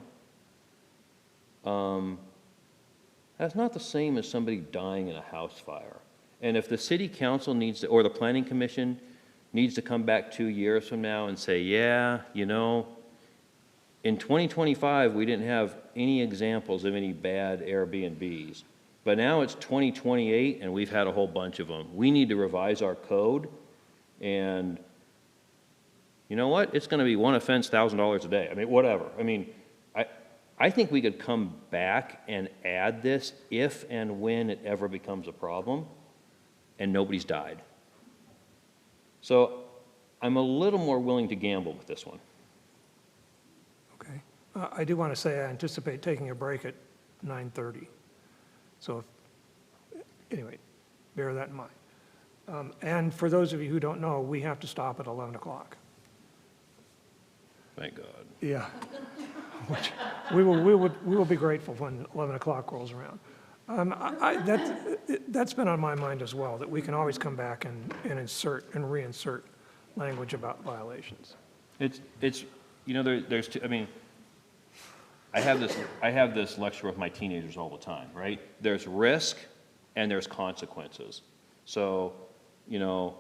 S6: that's not the same as somebody dying in a house fire. And if the city council needs to, or the planning commission needs to come back 2 years from now and say, yeah, you know, in 2025, we didn't have any examples of any bad Airbnbs, but now it's 2028 and we've had a whole bunch of them. We need to revise our code, and you know what? It's going to be one offense, $1,000 a day. I mean, whatever. I mean, I think we could come back and add this if and when it ever becomes a problem and nobody's died. So I'm a little more willing to gamble with this one.
S1: Okay. I do want to say I anticipate taking a break at 9:30. So anyway, bear that in mind. And for those of you who don't know, we have to stop at 11 o'clock.
S6: Thank God.
S1: Yeah. Which we will be grateful when 11 o'clock rolls around. That's been on my mind as well, that we can always come back and insert and reinsert language about violations.
S6: It's you know, there's two, I mean, I have this lecture with my teenagers all the time, right? There's risk and there's consequences. So, you know,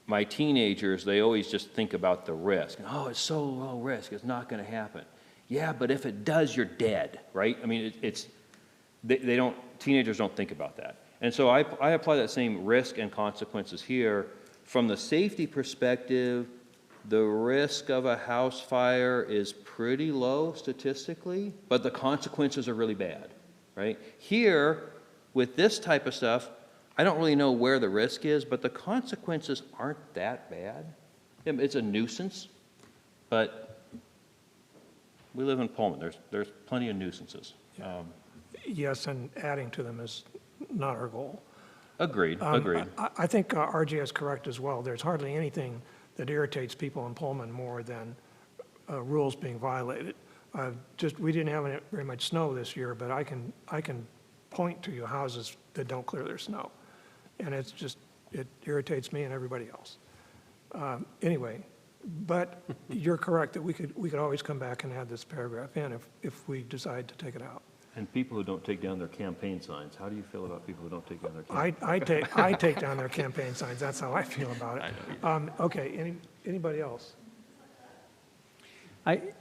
S6: my teenagers, they always just think about the risk. Oh, it's so low risk, it's not going to happen. Yeah, but if it does, you're dead, right? I mean, they don't, teenagers don't think about that. And so I apply that same risk and consequences here from the safety perspective. the risk of a house fire is pretty low statistically, but the consequences are really bad, right? Here, with this type of stuff, I don't really know where the risk is, but the consequences aren't that bad. It's a nuisance, but we live in Pullman. There's plenty of nuisances.
S1: Yes, and adding to them is not our goal.
S6: Agreed, agreed.
S1: I think RJ is correct as well. There's hardly anything that irritates people in Pullman more than rules being violated. We didn't have very much snow this year, but I can point to you houses that don't clear their snow. And it irritates me and everybody else. Anyway, but you're correct that we could always come back and add this paragraph in if we decide to take it out.
S6: And people who don't take down their campaign signs, how do you feel about people who don't take down their campaign
S1: I take down their campaign signs. That's how I feel about it.
S6: I know
S1: Okay, anybody else?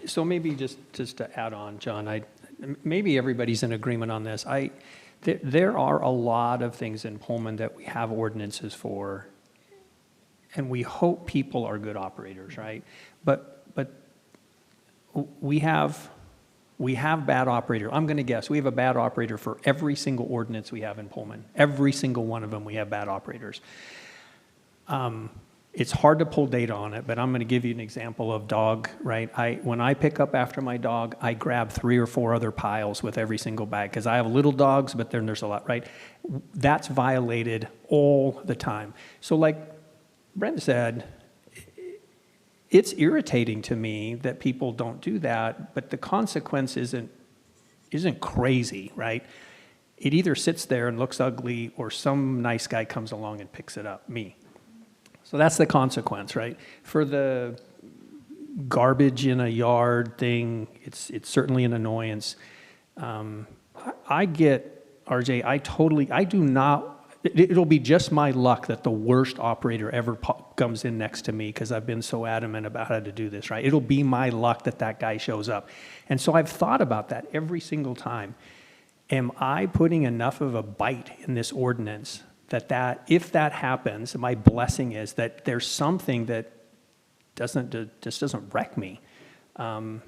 S3: So maybe just to add on, John, maybe everybody's in agreement on this. There are a lot of things in Pullman that we have ordinances for, and we hope people are good operators, right? But we have bad operator. I'm going to guess we have a bad operator for every single ordinance we have in Pullman. Every single one of them, we have bad operators. It's hard to pull data on it, but I'm going to give you an example of dog, right? When I pick up after my dog, I grab 3 or 4 other piles with every single bag because I have little dogs, but then there's a lot, right? That's violated all the time. So like Brent said, it's irritating to me that people don't do that, but the consequence isn't crazy, right? It either sits there and looks ugly or some nice guy comes along and picks it up, me. So that's the consequence, right? For the garbage in a yard thing, it's certainly an annoyance. I get, RJ, I do not, it'll be just my luck that the worst operator ever comes in next to me because I've been so adamant about how to do this, right? It'll be my luck that guy shows up. And so I've thought about that every single time. Am I putting enough of a bite in this ordinance that if that happens, my blessing is that there's something that just doesn't wreck me. And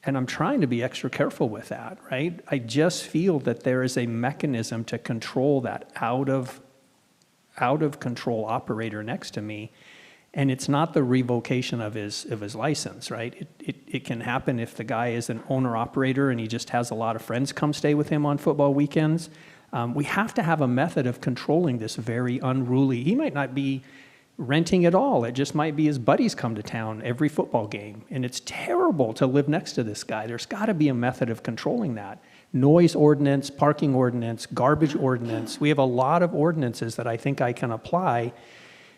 S3: I'm trying to be extra careful with that, right? I just feel that there is a mechanism to control that out of control operator next to me. And it's not the revocation of his license, right? It can happen if the guy is an owner operator and he just has a lot of friends come stay with him on football weekends. We have to have a method of controlling this very unruly. He might not be renting at all. It just might be his buddies come to town every football game. And it's terrible to live next to this guy. There's got to be a method of controlling that. Noise ordinance, parking ordinance, garbage ordinance. We have a lot of ordinances that I think I can apply.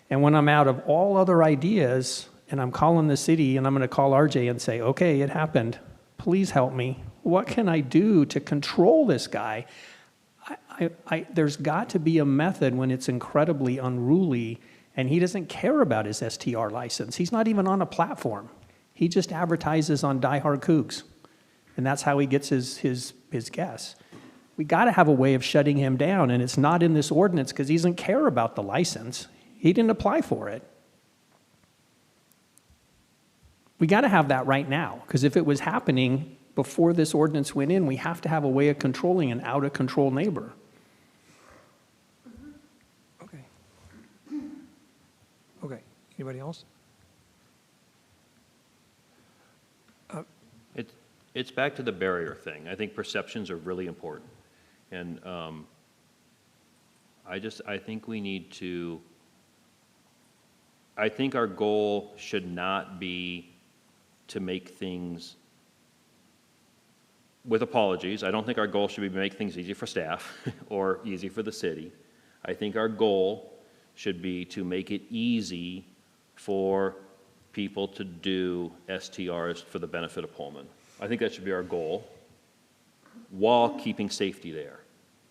S3: And when I'm out of all other ideas and I'm calling the city and I'm going to call RJ and say, okay, it happened. Please help me. What can I do to control this guy? There's got to be a method when it's incredibly unruly and he doesn't care about his STR license. He's not even on a platform. He just advertises on Die Hard Cougs. And that's how he gets his guests. We got to have a way of shutting him down, and it's not in this ordinance because he doesn't care about the license. He didn't apply for it. We got to have that right now because if it was happening before this ordinance went in, we have to have a way of controlling an out-of-control neighbor.
S1: Okay, anybody else?
S6: It's back to the barrier thing. I think perceptions are really important. And I think we need to, I think our goal should not be to make things, with apologies, I don't think our goal should be to make things easy for staff or easy for the city. I think our goal should be to make it easy for people to do STRs for the benefit of Pullman. I think that should be our goal while keeping safety there.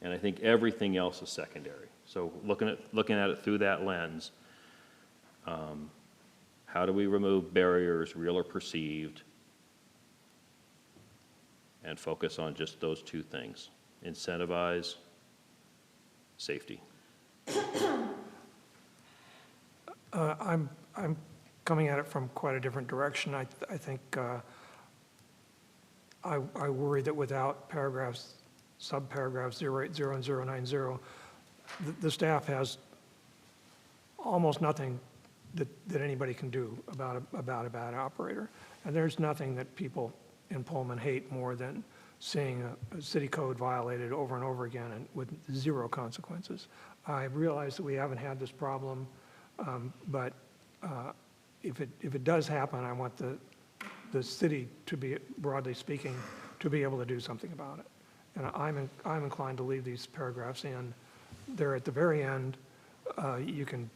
S6: And I think everything else is secondary. So looking at it through that lens, how do we remove barriers, real or perceived, and focus on just those two things, incentivize, safety.
S1: I'm coming at it from quite a different direction. I think I worry that without paragraphs, subparagraphs 080 and 090, the staff has almost nothing that anybody can do about a bad operator. And there's nothing that people in Pullman hate more than seeing a city code violated over and over again and with zero consequences. I realize that we haven't had this problem, but if it does happen, I want the city to be, broadly speaking, to be able to do something about it. And I'm inclined to leave these paragraphs in. They're at the very end. You can,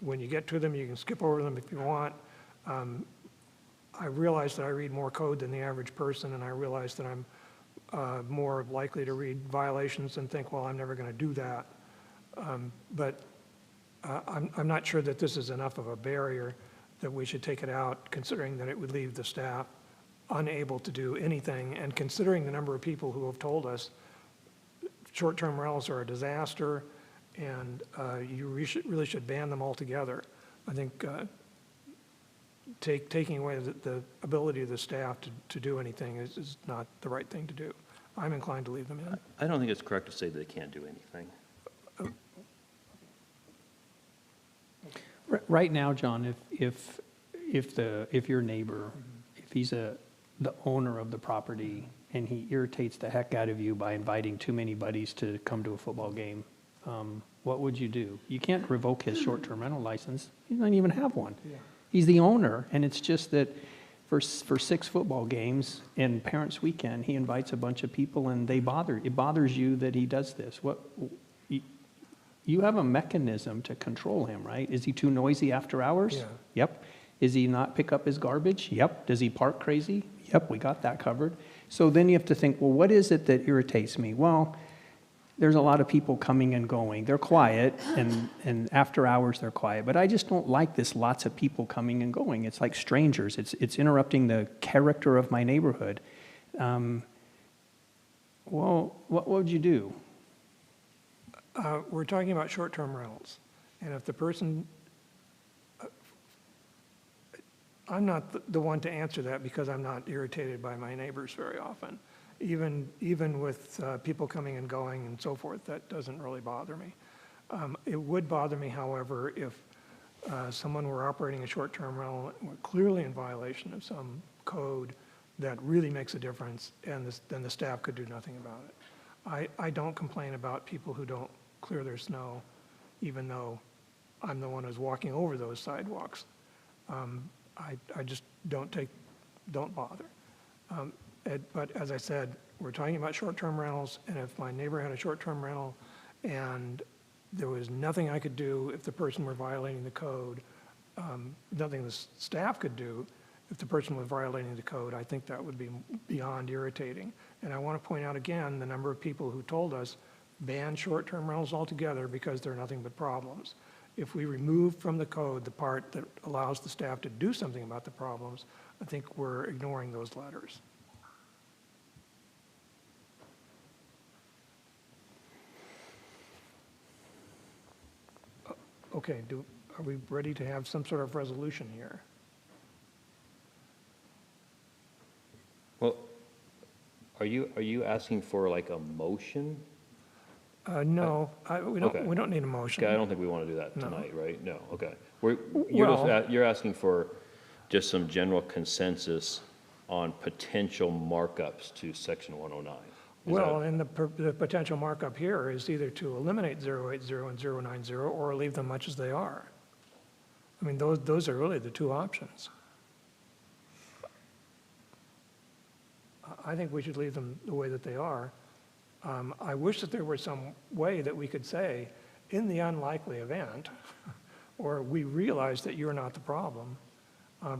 S1: when you get to them, you can skip over them if you want. I realize that I read more code than the average person, and I realize that I'm more likely to read violations and think, well, I'm never going to do that. But I'm not sure that this is enough of a barrier that we should take it out, considering that it would leave the staff unable to do anything, and considering the number of people who have told us short-term rentals are a disaster, and you really should ban them altogether. I think taking away the ability of the staff to do anything is not the right thing to do. I'm inclined to leave them in.
S6: I don't think it's correct to say that they can't do anything.
S3: Right now, John, if your neighbor, if he's the owner of the property and he irritates the heck out of you by inviting too many buddies to come to a football game, what would you do? You can't revoke his short-term rental license. He doesn't even have one. Yeah. He's the owner, and it's just that for 6 football games and Parents' Weekend, he invites a bunch of people and it bothers you that he does this. You have a mechanism to control him, right? Is he too noisy after hours?
S1: Yeah.
S3: Yep. Does he not pick up his garbage? Yep. Does he park crazy? Yep, we got that covered. So then you have to think, well, what is it that irritates me? Well, there's a lot of people coming and going. They're quiet, and after hours they're quiet. But I just don't like this lots of people coming and going. It's like strangers. It's interrupting the character of my neighborhood. Well, what would you do?
S1: We're talking about short-term rentals. And if the person, I'm not the one to answer that because I'm not irritated by my neighbors very often. Even with people coming and going and so forth, that doesn't really bother me. It would bother me, however, if someone were operating a short-term rental and were clearly in violation of some code that really makes a difference, and then the staff could do nothing about it. I don't complain about people who don't clear their snow, even though I'm the one who's walking over those sidewalks. I just don't bother. But as I said, we're talking about short-term rentals, and if my neighbor had a short-term rental and there was nothing I could do if the person were violating the code, nothing the staff could do if the person was violating the code, I think that would be beyond irritating. And I want to point out again the number of people who told us ban short-term rentals altogether because they're nothing but problems. If we remove from the code the part that allows the staff to do something about the problems, I think we're ignoring those letters. Okay, are we ready to have some sort of resolution here?
S6: Well, are you asking for like a motion?
S1: No, we
S6: Okay.
S1: don't need a motion.
S6: Okay, I don't think we want to do that
S1: No.
S6: tonight, right? No, okay.
S1: Well-
S6: You're asking for just some general consensus on potential markups to section 109.
S1: Well, and the potential markup here is either to eliminate 080 and 090 or leave them much as they are. I mean, those are really the two options. I think we should leave them the way that they are. I wish that there were some way that we could say, in the unlikely event, or we realize that you're not the problem,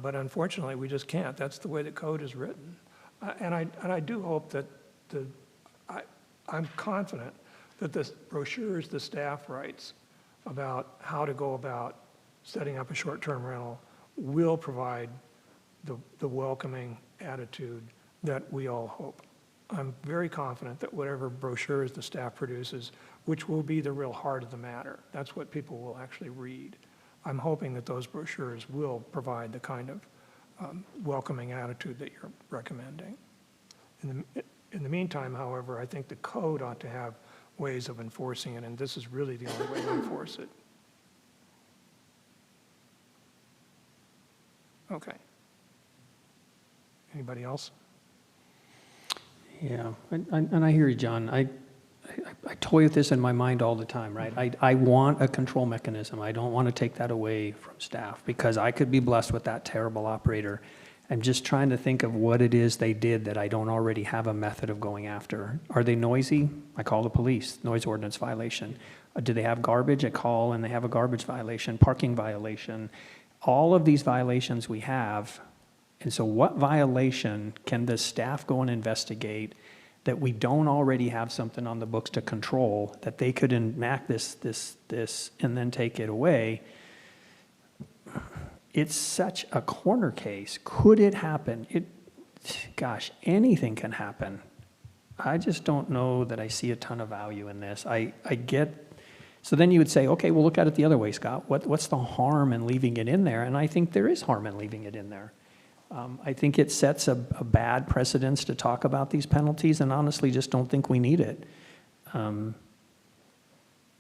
S1: but unfortunately we just can't. That's the way the code is written. And I do hope that I'm confident that the brochures the staff writes about how to go about setting up a short-term rental will provide the welcoming attitude that we all hope. I'm very confident that whatever brochures the staff produces, which will be the real heart of the matter, that's what people will actually read. I'm hoping that those brochures will provide the kind of welcoming attitude that you're recommending. In the meantime, however, I think the code ought to have ways of enforcing it, and this is really the only way to enforce it. Okay. Anybody else?
S3: Yeah, and I hear you, John. I toy with this in my mind all the time, right? I want a control mechanism. I don't want to take that away from staff because I could be blessed with that terrible operator. I'm just trying to think of what it is they did that I don't already have a method of going after. Are they noisy? I call the police, noise ordinance violation. Do they have garbage? I call and they have a garbage violation, parking violation. All of these violations we have. And so what violation can the staff go and investigate that we don't already have something on the books to control, that they could enact this, and then take it away? It's such a corner case. Could it happen? Gosh, anything can happen. I just don't know that I see a ton of value in this. I get, so then you would say, okay, well, look at it the other way, Scott. What's the harm in leaving it in there? And I think there is harm in leaving it in there. I think it sets a bad precedence to talk about these penalties, and honestly just don't think we need it.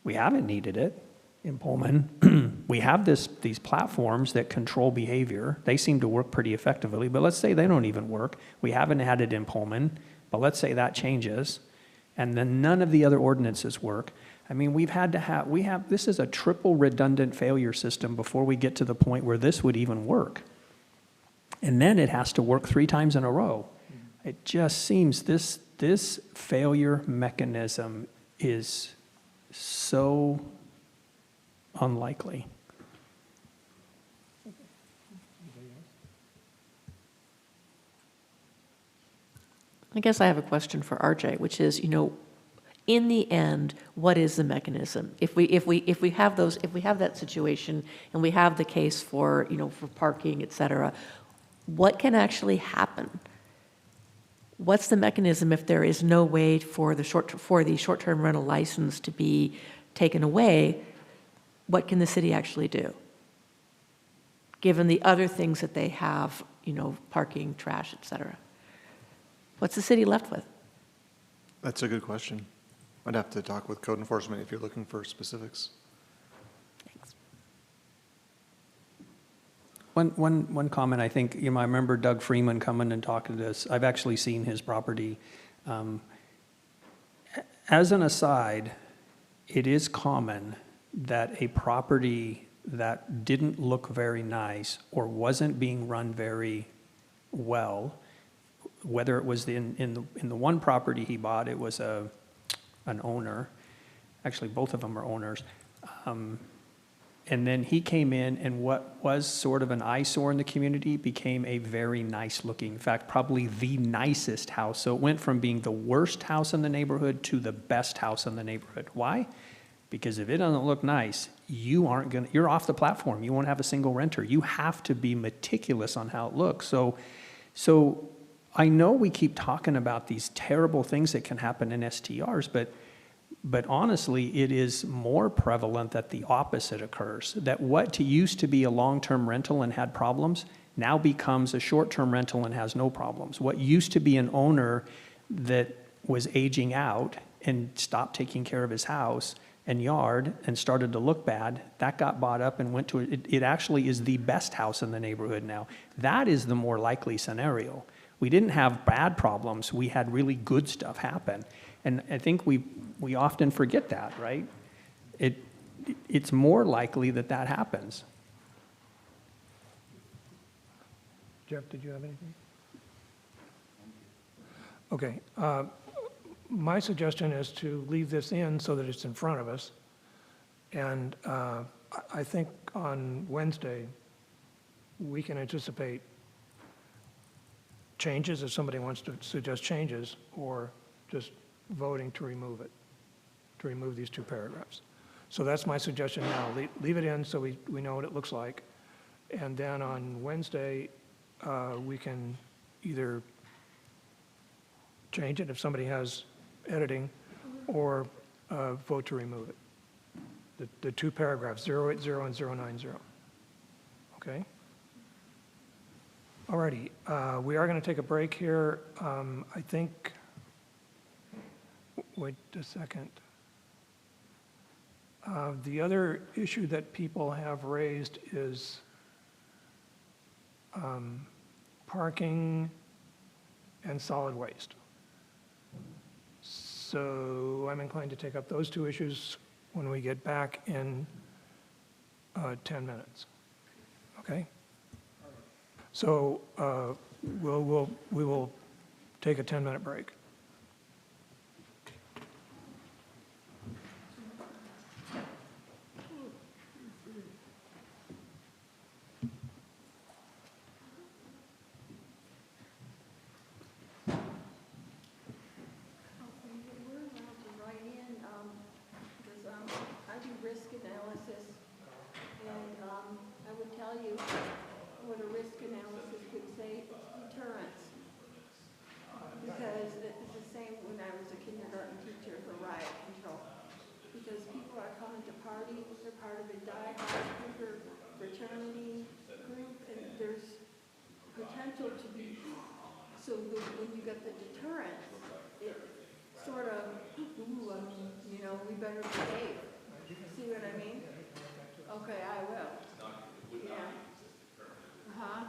S3: We haven't needed it in Pullman. We have these platforms that control behavior. They seem to work pretty effectively, but let's say they don't even work. We haven't had it in Pullman, but let's say that changes, and then none of the other ordinances work. I mean, this is a triple redundant failure system before we get to the point where this would even work. And then it has to work 3 times in a row. It just seems this failure mechanism is so unlikely.
S13: I guess I have a question for RJ, which is, in the end, what is the mechanism? If we have that situation and we have the case for, for parking, et cetera, what can actually happen? What's the mechanism if there is no way for the short-term rental license to be taken away? What can the city actually do? Given the other things that they have, parking, trash, et cetera. What's the city left with?
S12: That's a good question. I'd have to talk with code enforcement if you're looking for specifics.
S13: Thanks.
S3: One comment, I think, I remember Doug Freeman coming and talking to us. I've actually seen his property. As an aside, it is common that a property that didn't look very nice or wasn't being run very well, whether it was in the one property he bought, it was an owner. Actually, both of them are owners. And then he came in, and what was sort of an eyesore in the community became a very nice looking, in fact, probably the nicest house. So it went from being the worst house in the neighborhood to the best house in the neighborhood. Why? Because if it doesn't look nice, you're off the platform. You won't have a single renter. You have to be meticulous on how it looks. So I know we keep talking about these terrible things that can happen in STRs, but honestly, it is more prevalent that the opposite occurs, that what used to be a long-term rental and had problems now becomes a short-term rental and has no problems. What used to be an owner that was aging out and stopped taking care of his house and yard and started to look bad, that got bought up and went to, it actually is the best house in the neighborhood now. That is the more likely scenario. We didn't have bad problems, we had really good stuff happen. And I think we often forget that, right? It's more likely that happens.
S1: Jeff, did you have anything? Okay. My suggestion is to leave this in so that it's in front of us. And I think on Wednesday, we can anticipate changes if somebody wants to suggest changes, or just voting to remove it, to remove these 2 paragraphs. So that's my suggestion now. Leave it in so we know what it looks like. And then on Wednesday, we can either change it if somebody has editing, or vote to remove it. The 2 paragraphs, 080 and 090. Okay. Alrighty, we are going to take a break here. I think, wait a second. The other issue that people have raised is parking and solid waste. So I'm inclined to take up those two issues when we get back in 10 minutes. Okay? So we will take a 10-minute break.
S5: We're allowed to write in, because I do risk analysis, and I would tell you what a risk analysis would say, it's deterrence. Because it's the same when I was a kindergarten teacher for riot control. Because people are coming to parties, they're part of a die-hard Cougar fraternity group, and there's potential to be, so when you get the deterrence, it sort of, ooh, you know, we better behave. See what I mean? Okay, I will. Yeah. Uh-huh.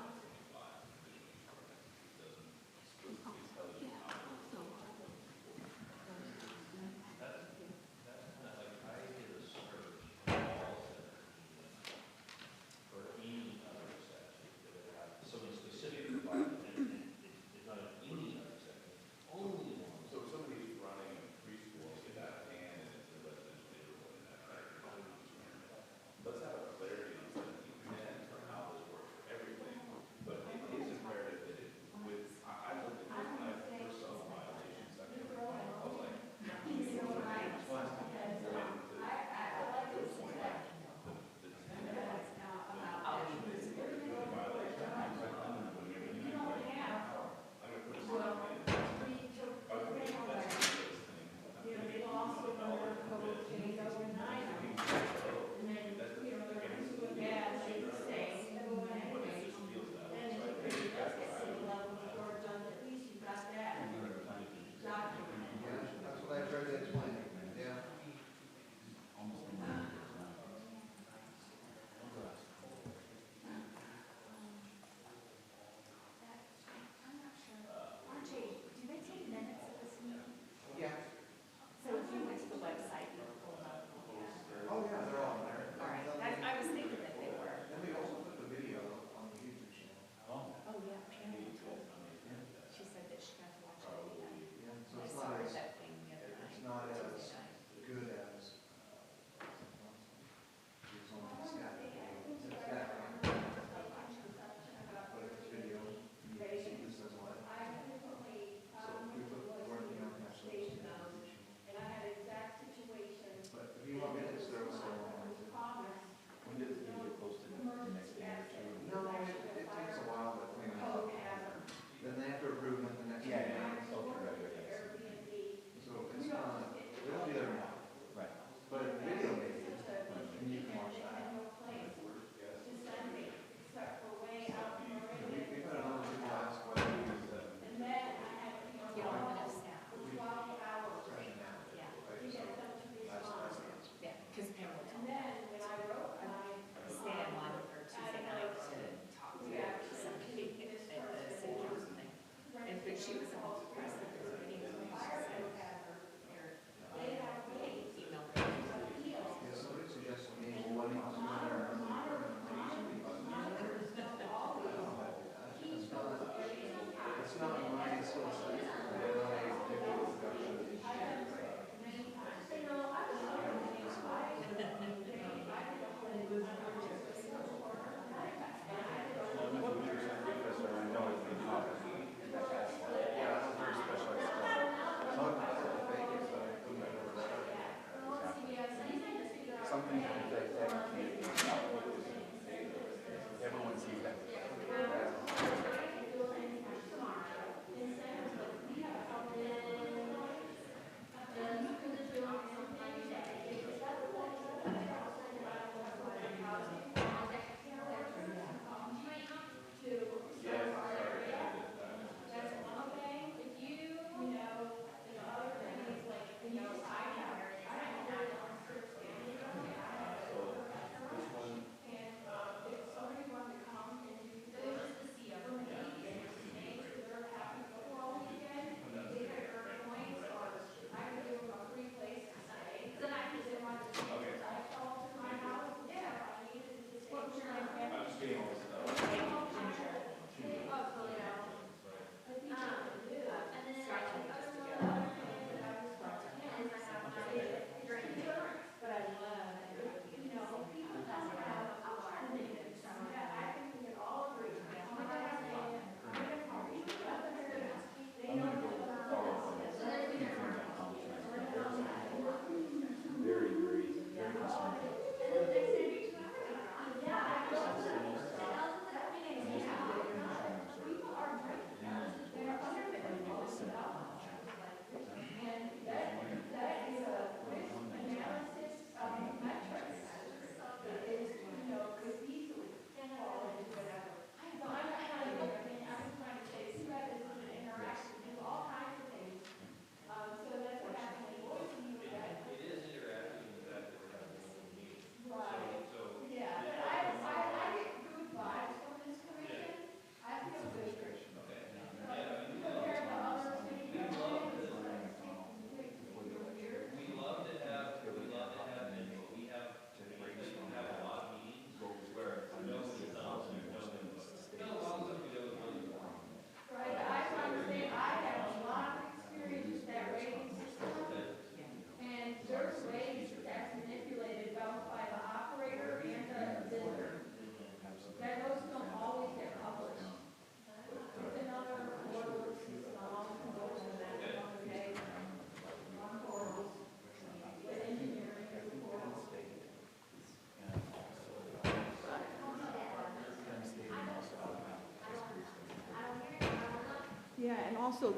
S5: Yeah, and also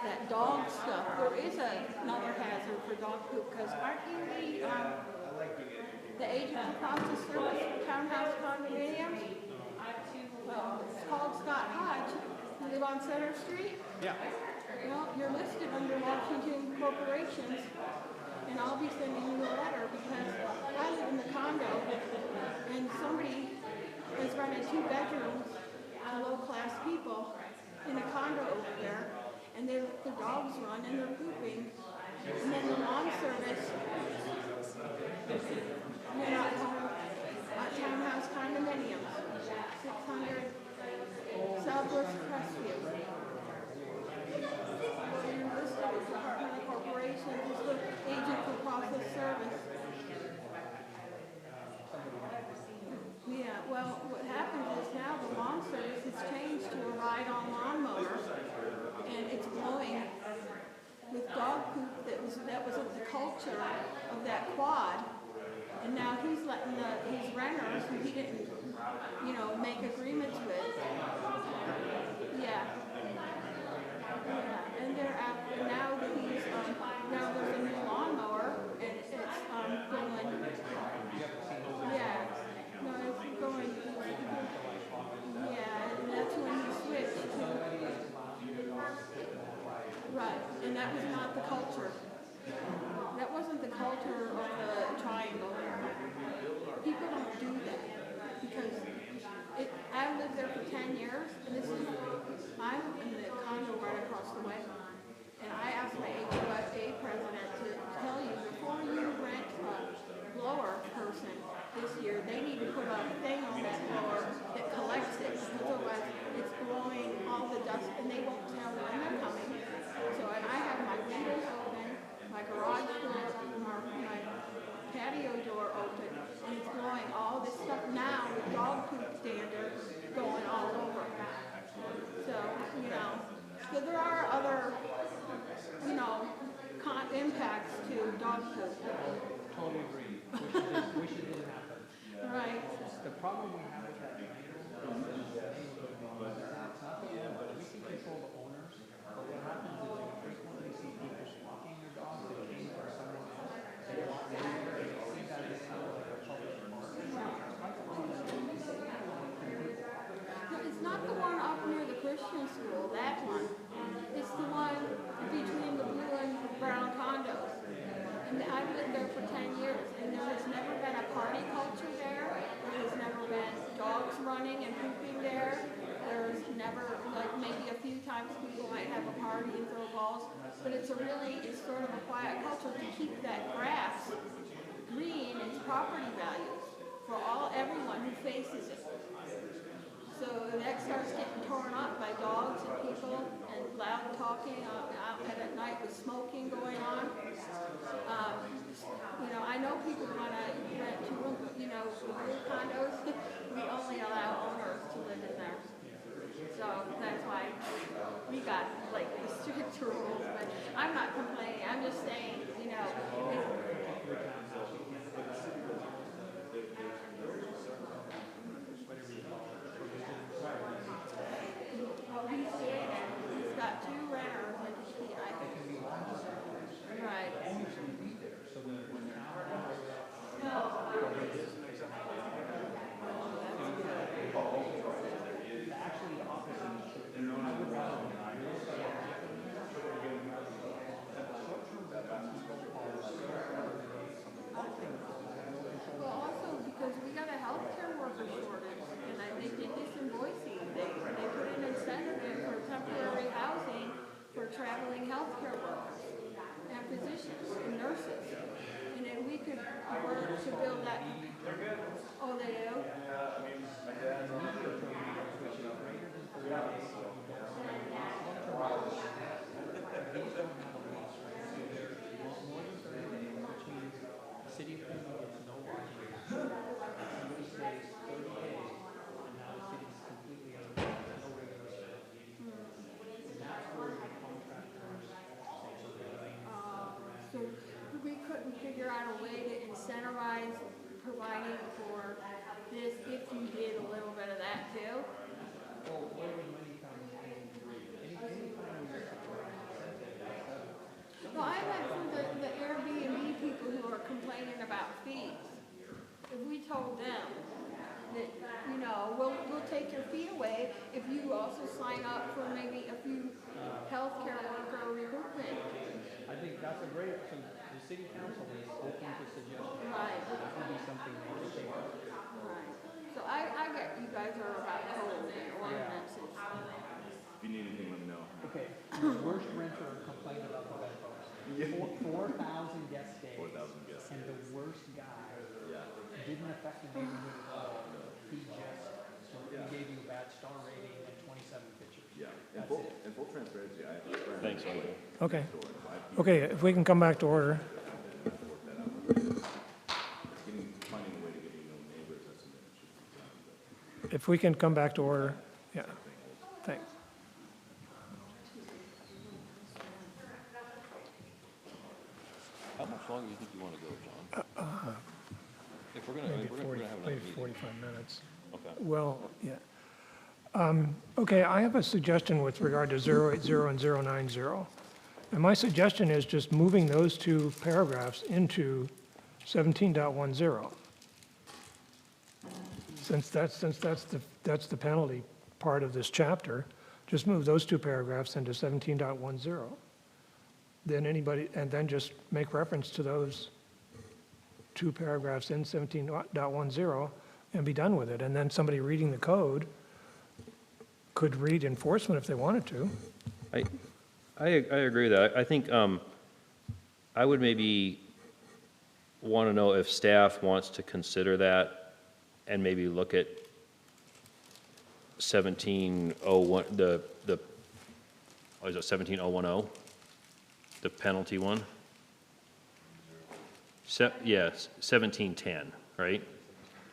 S5: that dog stuff, there is another hazard for dog poop, because aren't you the agent for process service for townhouse condominiums? Well, it's called Scott Hodge, you live on Center Street? Yeah. Well, you're listed under Washington corporations, and I'll be sending you a letter because I live in the condo, and somebody has rented 2 bedrooms to low-class people in a condo over there, and their dogs run and they're pooping, and then the lawn service, you're not covered, townhouse condominiums, 600 Southwest Crestview. You're listed as Department of Corporations, as the agent for process service. Yeah, well, what happens is now the lawn service has changed to a ride-on lawnmower, and it's blowing with dog poop that was the culture of that quad. And now he's letting his renters, who he didn't, make agreements with. Yeah. Yeah, and they're out, and now that now there's a new lawnmower, and it's going, yeah. No, it's going, yeah, and that's when he switched to, right, and that was not the culture. That wasn't the culture of the triangle. People don't do that, because I lived there for 10 years, and I'm in the condo right across the way, and I asked my HOFA president to tell you, before you rent a blower person this year, they need to put a thing on that blower that collects it, because otherwise it's blowing all the dust, and they won't tell when they're coming. So, and I have my windows open, my garage door open, my patio door open, and it's blowing all this stuff now with dog poop standards going all over. So, so there are other, impacts to dog poop.
S3: Totally agree. Wish it didn't happen.
S5: Right.
S3: The problem we have with that it's not the owner. We see control the owners, but what happens is you frequently see people walking their dogs that came from someone else. They walk in there and they see that it's not like a public park.
S5: No, it's not the one up near the Christian school, that one. It's the one between the blue and brown condos. And I've lived there for 10 years, and there has never been a party culture there. There has never been dogs running and pooping there. There's never, maybe a few times people might have a party and throw balls, but it's sort of a quiet culture to keep that grass green. It's property values for everyone who faces it. So that starts getting torn up by dogs and people and loud talking out at night with smoking going on. I know people want to rent condos. We only allow owners to live in there. So that's why we got the strict rules. But I'm not complaining. I'm just saying, he's got 2 renters, and right. Well, also because we got a healthcare worker shortage, and they did this in Boise. They put an incentive in for temporary housing for traveling healthcare workers and physicians and nurses. And then we could work to build that. Oh, they do?
S3: City of Pullman gets no lodging. Somebody stays 30 days, and now the city is completely out of no regular service. And that's where the contractors say
S5: So we couldn't figure out a way to incentivize providing for this if you did a little bit of that too?
S3: well, where would money come from? Any
S5: Well, I meant for the Airbnb people who are complaining about fees. If we told them that, you know, we'll take your fee away if you also sign up for maybe a few healthcare worker recruitment.
S3: I think that's a great, so the city council is open to suggestions.
S5: Right.
S3: That would be something they could take up.
S5: Right. So I get you guys are about code and ordinances.
S7: If you need anything, let me know.
S3: Okay, the worst renter complained about the bedpost. 4,000 guest days.
S7: 4,000 guest
S3: And the worst guy didn't affect the neighborhood at all. He gave you a bad star rating and 27 pictures.
S7: Yeah.
S3: That's it.
S7: In full transparency, I have a friend.
S6: Thanks, Michael.
S1: Okay. Okay, if we can come back to order.
S7: Finding a way to get neighbors, that's something that should be done.
S1: If we can come back to order, yeah, thanks.
S6: How much longer do you think you want to go, John? If we're gonna,
S1: Maybe
S6: we're
S1: 40,
S6: gonna have another
S1: maybe
S6: meeting.
S1: 45 minutes.
S6: Okay.
S1: Well, yeah. Okay, I have a suggestion with regard to 080 and 090. And my suggestion is just moving those two paragraphs into 17.10. Since that's the penalty part of this chapter, just move those two paragraphs into 17.10. Then and then just make reference to those two paragraphs in 17.10 and be done with it. And then somebody reading the code could read enforcement if they wanted to.
S6: I agree with that. I think I would maybe want to know if staff wants to consider that and maybe look at 1701, what is it, 17010? The penalty one? Yes, 1710, right?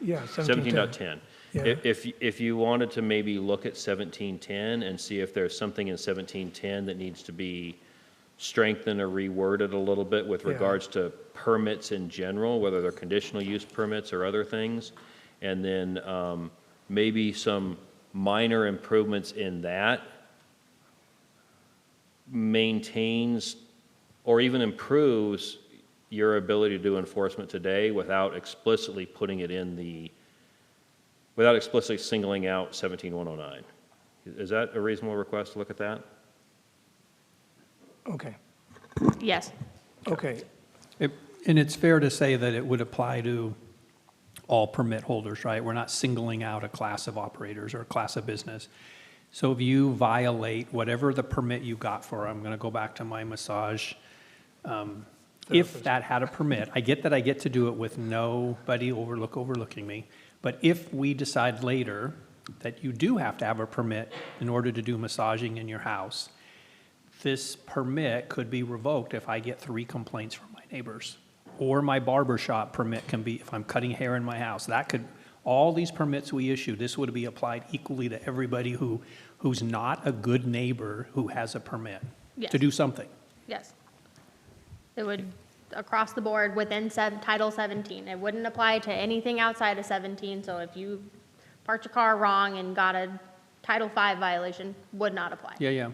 S1: Yeah, 17.10.
S6: 17.10.
S1: Yeah.
S6: If you wanted to maybe look at 1710 and see if there's something in 1710 that needs to be strengthened or reworded a little bit with
S1: Yeah.
S6: regards to permits in general, whether they're conditional use permits or other things, and then maybe some minor improvements in that maintains or even improves your ability to do enforcement today without explicitly putting it in without explicitly singling out 17109. Is that a reasonable request to look at that?
S1: Okay,
S4: Yes.
S1: okay.
S3: And it's fair to say that it would apply to all permit holders, right? We're not singling out a class of operators or a class of business. So if you violate whatever the permit you got for, I'm going to go back to my massage, if that had a permit, I get that I get to do it with nobody overlooking me, but if we decide later that you do have to have a permit in order to do massaging in your house, this permit could be revoked if I get 3 complaints from my neighbors. Or my barber shop permit can be, if I'm cutting hair in my house, that could, all these permits we issue, this would be applied equally to everybody who's not a good neighbor who has a permit
S4: Yes.
S3: to do something.
S4: Yes. It would, across the board, within Title 17. It wouldn't apply to anything outside of 17, so if you parked your car wrong and got a Title 5 violation, would not apply.
S3: Yeah.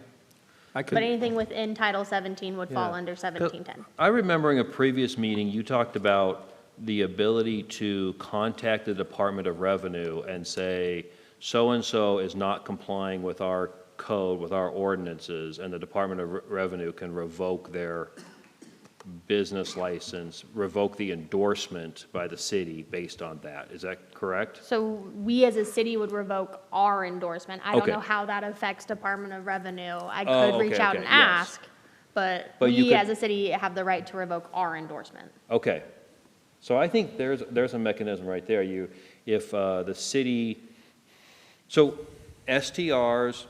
S3: I could.
S4: But anything within Title 17 would fall
S6: Yeah.
S4: under 1710.
S6: I remember in a previous meeting, you talked about the ability to contact the Department of Revenue and say, so-and-so is not complying with our code, with our ordinances, and the Department of Revenue can revoke their business license, revoke the endorsement by the city based on that. Is that correct?
S4: So we as a city would revoke our endorsement. I don't
S6: Okay.
S4: know how that affects Department of Revenue. I
S6: Oh,
S4: could reach
S6: okay,
S4: out
S6: okay,
S4: and
S6: yes.
S4: ask, but
S6: But you
S4: we
S6: could-
S4: as a city have the right to revoke our endorsement.
S6: Okay. So I think there's a mechanism right there. If the city, so STRs,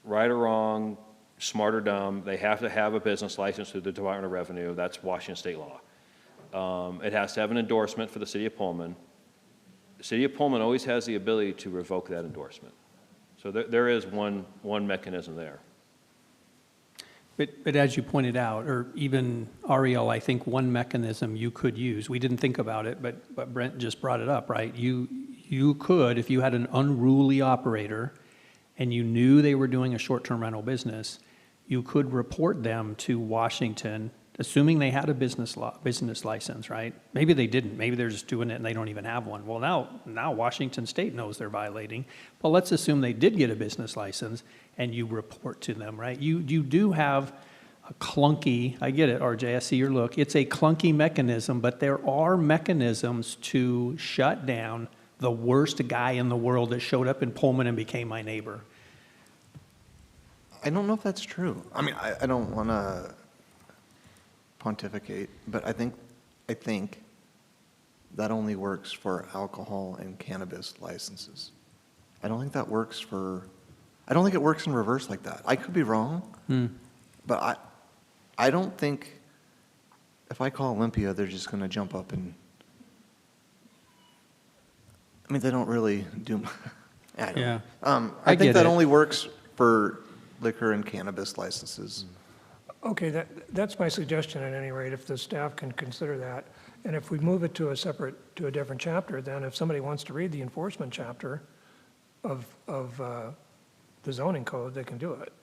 S6: right or wrong, smart or dumb, they have to have a business license through the Department of Revenue. That's Washington state law. It has to have an endorsement for the city of Pullman. The city of Pullman always has the ability to revoke that endorsement. So there is one mechanism there.
S3: But as you pointed out, or even Ariel, I think one mechanism you could use, we didn't think about it, but Brent just brought it up, right? You could, if you had an unruly operator and you knew they were doing a short-term rental business, you could report them to Washington, assuming they had a business license, right? Maybe they didn't. Maybe they're just doing it and they don't even have one. Well, now Washington State knows they're violating. But let's assume they did get a business license and you report to them, right? You do have a clunky, I get it, RJ, I see your look. It's a clunky mechanism, but there are mechanisms to shut down the worst guy in the world that showed up in Pullman and became my neighbor.
S12: I don't know if that's true. I mean, I don't want to pontificate, but I think that only works for alcohol and cannabis licenses. I don't think it works in reverse like that. I could be wrong, but I don't think if I call Olympia, they're just going to jump up and, I mean, they don't really do, I don't know. I think that only works for liquor and cannabis licenses.
S1: Okay, that's my suggestion at any rate, if the staff can consider that. And if we move it to a different chapter, then if somebody wants to read the enforcement chapter of the zoning code, they can do it.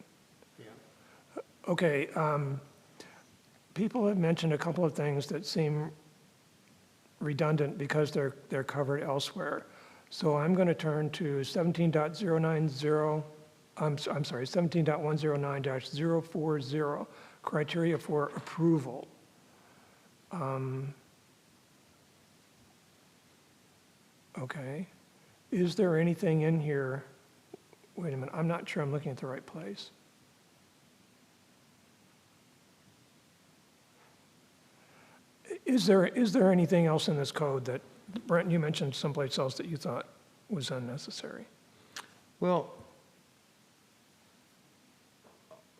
S1: Yeah. Okay, people have mentioned a couple of things that seem redundant because they're covered elsewhere. So I'm going to turn to 17.090, I'm sorry, 17.109-040, criteria for approval. Okay. Is there anything in here, wait a minute, I'm not sure I'm looking at the right place. Is there anything else in this code that, Brent, you mentioned someplace else that you thought was unnecessary?
S6: Well,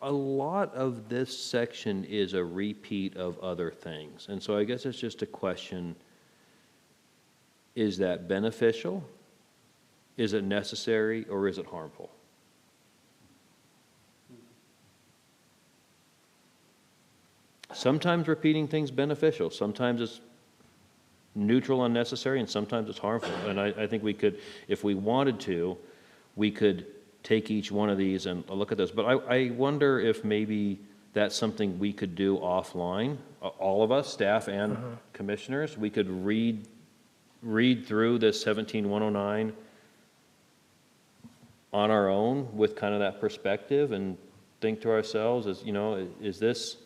S6: a lot of this section is a repeat of other things. And so I guess it's just a question, is that beneficial? Is it necessary, or is it harmful? Sometimes repeating things beneficial, sometimes it's neutral, unnecessary, and sometimes it's harmful. And I think we could, if we wanted to, we could take each one of these and look at this. But I wonder if maybe that's something we could do offline, all of us, staff and commissioners. We could read through this 17-109 on our own with kind of that perspective and think to ourselves, is this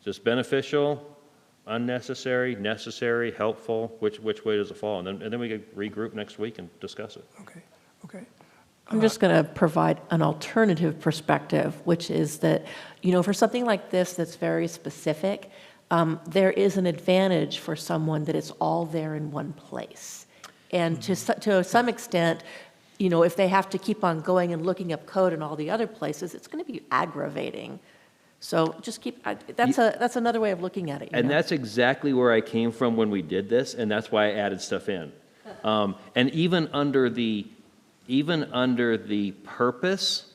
S6: just beneficial, unnecessary, necessary, helpful? Which way does it fall? And then we could regroup next week and discuss it.
S1: Okay.
S13: I'm just going to provide an alternative perspective, which is that, for something like this that's very specific, there is an advantage for someone that it's all there in one place. And to some extent, if they have to keep on going and looking up code in all the other places, it's going to be aggravating. So just that's another way of looking at it.
S6: And that's exactly where I came from when we did this, and that's why I added stuff in. And even under the purpose,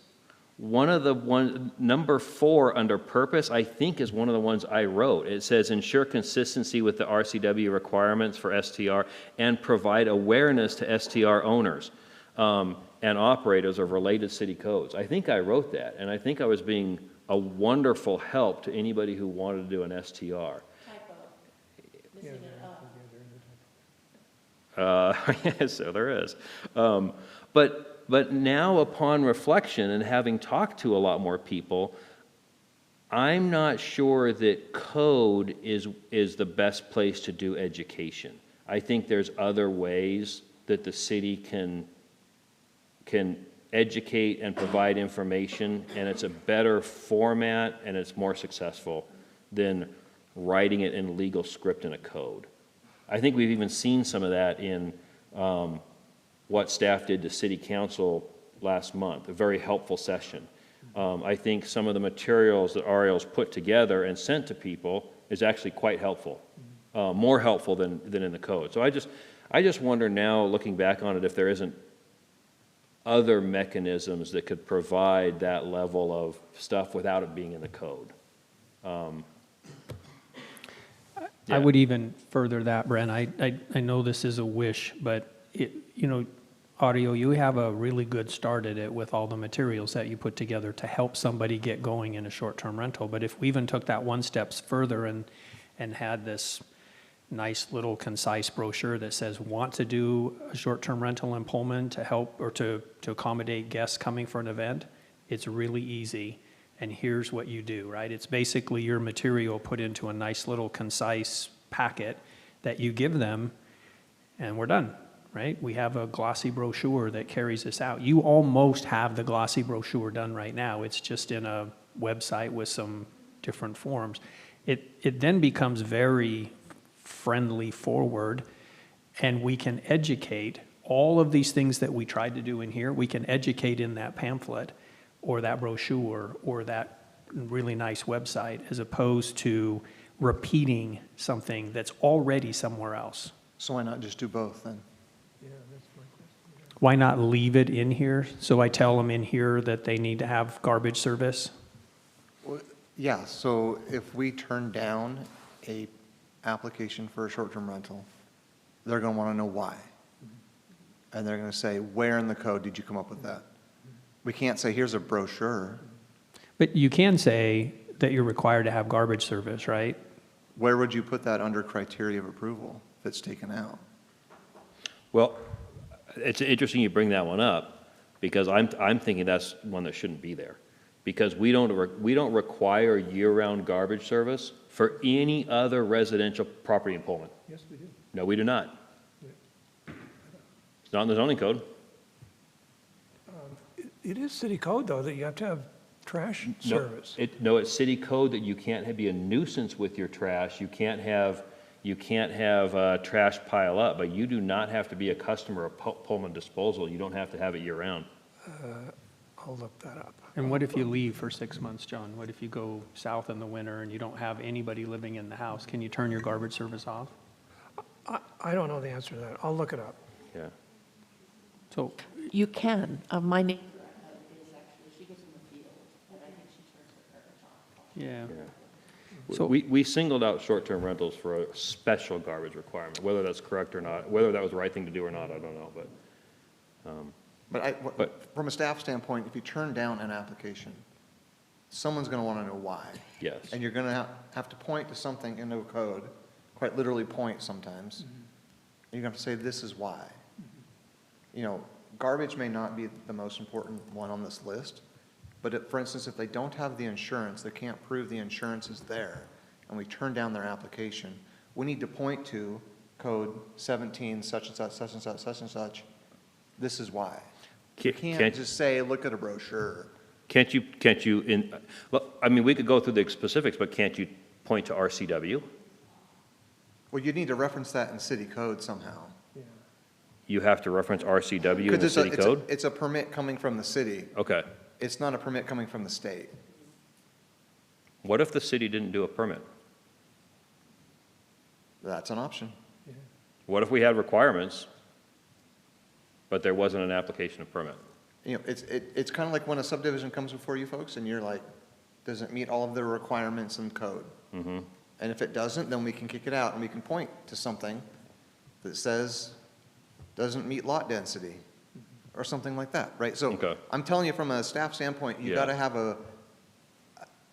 S6: number 4 under purpose, I think is one of the ones I wrote. It says ensure consistency with the RCW requirements for STR and provide awareness to STR owners and operators of related city codes. I think I wrote that, and I think I was being a wonderful help to anybody who wanted to do an STR.
S13: Typo. Missing it up.
S6: Yes, so there is. But now upon reflection and having talked to a lot more people, I'm not sure that code is the best place to do education. I think there's other ways that the city can educate and provide information, and it's a better format and it's more successful than writing it in legal script in a code. I think we've even seen some of that in what staff did to city council last month, a very helpful session. I think some of the materials that Ariel's put together and sent to people is actually quite helpful, more helpful than in the code. So I just wonder now, looking back on it, if there isn't other mechanisms that could provide that level of stuff without it being in the code.
S3: I would even further that, Brent. I know this is a wish, but Audio, you have a really good start at it with all the materials that you put together to help somebody get going in a short-term rental. But if we even took that one step further and had this nice little concise brochure that says, want to do a short-term rental in Pullman to help or to accommodate guests coming for an event, it's really easy. And here's what you do, right? It's basically your material put into a nice little concise packet that you give them, and we're done, right? We have a glossy brochure that carries this out. You almost have the glossy brochure done right now. It's just in a website with some different forms. It then becomes very friendly forward, and we can educate all of these things that we tried to do in here. We can educate in that pamphlet or that brochure or that really nice website, as opposed to repeating something that's already somewhere else.
S12: So why not just do both then?
S3: Why not leave it in here? So I tell them in here that they need to have garbage service?
S12: Yeah, so if we turn down a application for a short-term rental, they're going to want to know why. And they're going to say, where in the code did you come up with that? We can't say, here's a brochure.
S3: But you can say that you're required to have garbage service, right?
S12: Where would you put that under criteria of approval if it's taken out?
S6: Well, it's interesting you bring that one up, because I'm thinking that's one that shouldn't be there. Because we don't require year-round garbage service for any other residential property in Pullman.
S1: Yes, we do.
S6: No, we do not. It's not in the zoning code.
S1: It is city code, though, that you have to have trash
S6: No,
S1: service.
S6: No, it's city code that you can't be a nuisance with your trash. You can't have trash pile up, but you do not have to be a customer of Pullman Disposal. You don't have to have it year-round.
S1: I'll look that up.
S3: And what if you leave for 6 months, John? What if you go south in the winter and you don't have anybody living in the house? Can you turn your garbage service off?
S1: I don't know the answer to that. I'll look it up.
S6: Yeah.
S3: So,
S13: You can. My neighbor is actually, she goes in the field, and I think she turns her garbage off.
S3: yeah.
S6: So we singled out short-term rentals for a special garbage requirement. Whether that's correct or not, whether that was the right thing to do or not, I don't know, but.
S12: But from a staff standpoint, if you turn down an application, someone's going to want to know why.
S6: Yes.
S12: And you're going to have to point to something in the code, quite literally point sometimes. And you're going to have to say, this is why. You know, garbage may not be the most important one on this list, but for instance, if they don't have the insurance, they can't prove the insurance is there, and we turn down their application, we need to point to code 17, such and such, such and such, such and such. This is why. You can't just say, look at a brochure.
S6: Can't you, well, I mean, we could go through the specifics, but can't you point to RCW?
S12: Well, you need to reference that in city code somehow.
S6: You have to reference RCW in the
S12: Because
S6: city code?
S12: it's a permit coming from the city.
S6: Okay.
S12: It's not a permit coming from the state.
S6: What if the city didn't do a permit?
S12: That's an option.
S6: What if we had requirements, but there wasn't an application of permit?
S12: You know, it's kind of like when a subdivision comes before you folks and you're like, does it meet all of the requirements in code?
S6: Mm-hmm.
S12: And if it doesn't, then we can kick it out and we can point to something that says doesn't meet lot density or something like that, right? So
S6: Okay.
S12: I'm telling you from a staff standpoint, you
S6: Yeah.
S12: got to have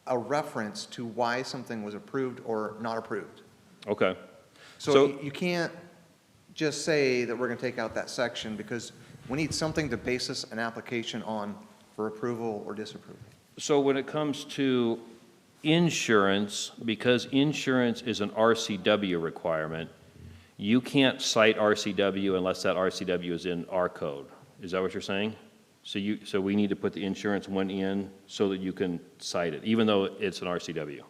S12: a reference to why something was approved or not approved.
S6: Okay.
S12: So you can't just say that we're going to take out that section, because we need something to base an application on for approval or disapproval.
S6: So when it comes to insurance, because insurance is an RCW requirement, you can't cite RCW unless that RCW is in our code. Is that what you're saying? So we need to put the insurance one in so that you can cite it, even though it's an RCW.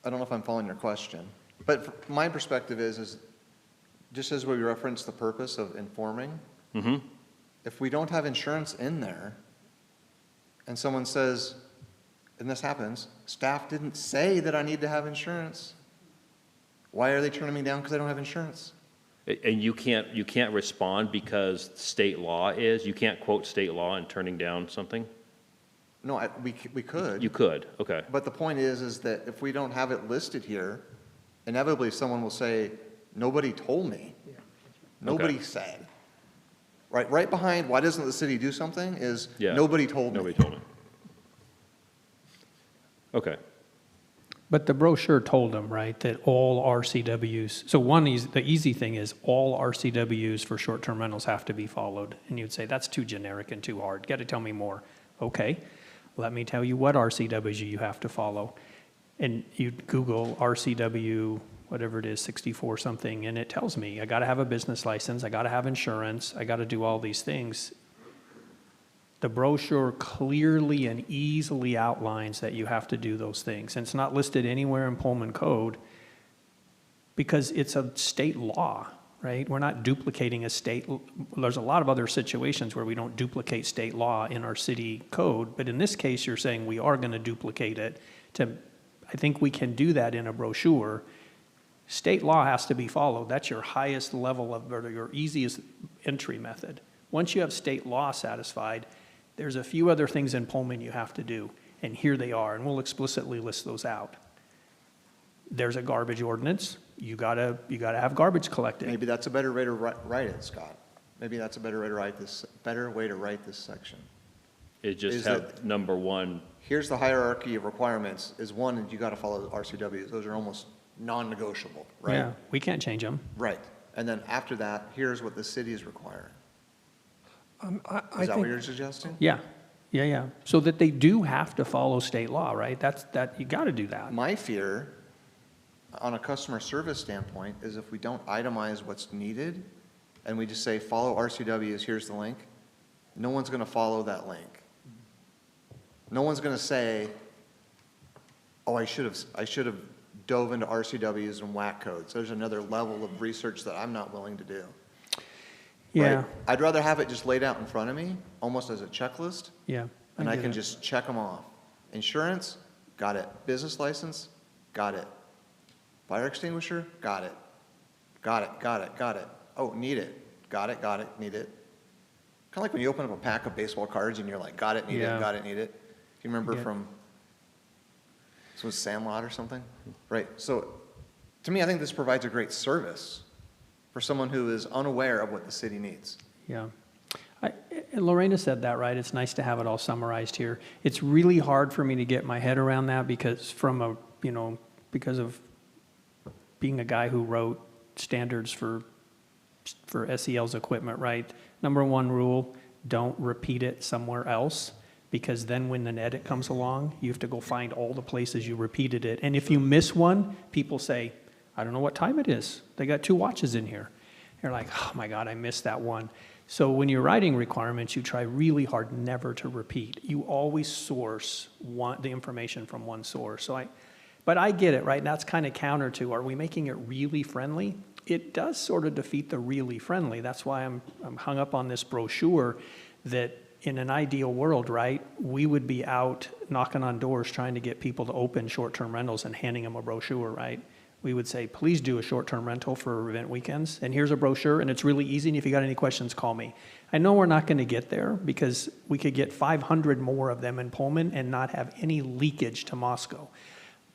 S12: I don't know if I'm following your question, but my perspective is just as we reference the purpose of informing,
S6: Mm-hmm.
S12: if we don't have insurance in there, and someone says, and this happens, staff didn't say that I need to have insurance, why are they turning me down because I don't have insurance?
S6: And you can't respond because state law is, you can't quote state law in turning down something?
S12: No, we could.
S6: You could, okay.
S12: But the point is that if we don't have it listed here, inevitably someone will say, nobody told me. Nobody said. Right behind, why doesn't the city do something, is
S6: Yeah.
S12: nobody told me.
S6: Nobody told me. Okay.
S3: But the brochure told them, right, that all RCWs, so the easy thing is all RCWs for short-term rentals have to be followed. And you'd say, that's too generic and too hard. Got to tell me more. Okay, let me tell you what RCWs you have to follow. And you'd Google RCW, whatever it is, 64 something, and it tells me I got to have a business license, I got to have insurance, I got to do all these things. The brochure clearly and easily outlines that you have to do those things. And it's not listed anywhere in Pullman code because it's a state law, right? We're not duplicating a state. There's a lot of other situations where we don't duplicate state law in our city code. But in this case, you're saying we are going to duplicate it. I think we can do that in a brochure. State law has to be followed. That's your highest level of, or your easiest entry method. Once you have state law satisfied, there's a few other things in Pullman you have to do, and here they are, and we'll explicitly list those out. There's a garbage ordinance. You gotta have garbage collected.
S12: Maybe that's a better way to write it, Scott. Maybe that's a better way to write this section.
S6: It just
S12: Is
S6: have number one,
S12: Here's the hierarchy of requirements, is one, you gotta follow the RCWs. Those are almost non-negotiable, right?
S3: Yeah, we can't change them.
S12: Right. And then after that, here's what the city is requiring.
S1: I
S12: Is that what
S1: think,
S12: you're suggesting?
S3: Yeah. So that they do have to follow state law, right? You gotta do that.
S12: My fear, on a customer service standpoint, is if we don't itemize what's needed, and we just say, follow RCWs, here's the link, no one's gonna follow that link. No one's gonna say, oh, I should have dove into RCWs and WAC codes. There's another level of research that I'm not willing to do.
S3: Yeah,
S12: Right? I'd rather have it just laid out in front of me, almost as a checklist,
S3: yeah.
S12: and I
S3: get
S12: can
S3: it.
S12: just check them off. Insurance, got it. Business license, got it. Fire extinguisher, got it. Got it. Oh, need it. Got it, need it. Kind of like when you open up a pack of baseball cards and you're like, got it, need
S3: Yeah.
S12: it, got it, need it. Do you remember
S3: Yeah.
S12: from, this was Sandlot or something? Right, so to me, I think this provides a great service for someone who is unaware of what the city needs.
S3: Yeah. Lorena said that, right? It's nice to have it all summarized here. It's really hard for me to get my head around that because because of being a guy who wrote standards for SEL's equipment, right? Number one rule, don't repeat it somewhere else, because then when an edit comes along, you have to go find all the places you repeated it. And if you miss one, people say, I don't know what time it is. They got 2 watches in here. You're like, oh my God, I missed that one. So when you're writing requirements, you try really hard never to repeat. You always source the information from one source. But I get it, right? That's kind of counter to, are we making it really friendly? It does sort of defeat the really friendly. That's why I'm hung up on this brochure, that in an ideal world, right, we would be out knocking on doors trying to get people to open short-term rentals and handing them a brochure, right? We would say, please do a short-term rental for event weekends, and here's a brochure, and it's really easy, and if you got any questions, call me. I know we're not going to get there because we could get 500 more of them in Pullman and not have any leakage to Moscow.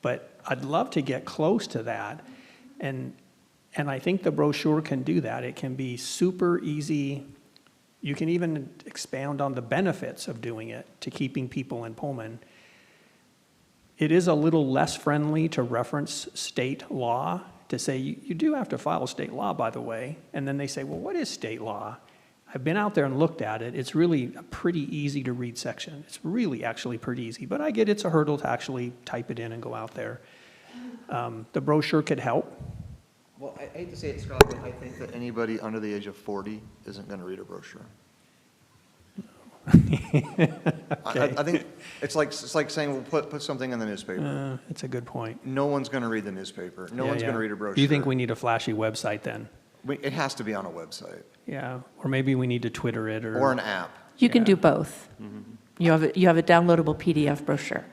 S3: But I'd love to get close to that, and I think the brochure can do that. It can be super easy. You can even expound on the benefits of doing it to keeping people in Pullman. It is a little less friendly to reference state law, to say, you do have to follow state law, by the way. And then they say, well, what is state law? I've been out there and looked at it. It's really a pretty easy to read section. It's really actually pretty easy. But I get it's a hurdle to actually type it in and go out there. The brochure could help.
S12: Well, I hate to say it, Scott, but I think that anybody under the age of 40 isn't going to read a brochure. I think it's like saying, well, put something in the newspaper.
S3: It's a good point.
S12: No one's going to read the newspaper. No one's going to read a brochure.
S3: Do you think we need a flashy website then?
S12: It has to be on a website.
S3: Yeah, or maybe we need to Twitter it
S12: Or an app.
S13: You can do both. You have a downloadable PDF brochure.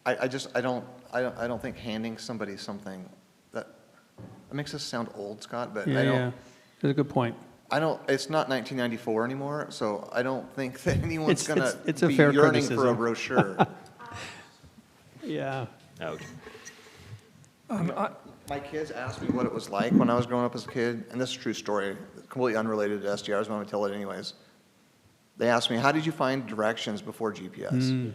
S12: I don't think handing somebody something that makes us sound old, Scott, but
S3: Yeah, that's a good point.
S12: It's not 1994 anymore, so I don't think that anyone's going
S3: it's
S12: to
S3: a
S12: be
S3: fair
S12: yearning for a
S3: criticism.
S12: brochure.
S3: Yeah.
S6: ouch.
S12: My kids asked me what it was like when I was growing up as a kid, and this is a true story, completely unrelated to SDRs, but I'm gonna tell it anyways. They asked me, how did you find directions before GPS? And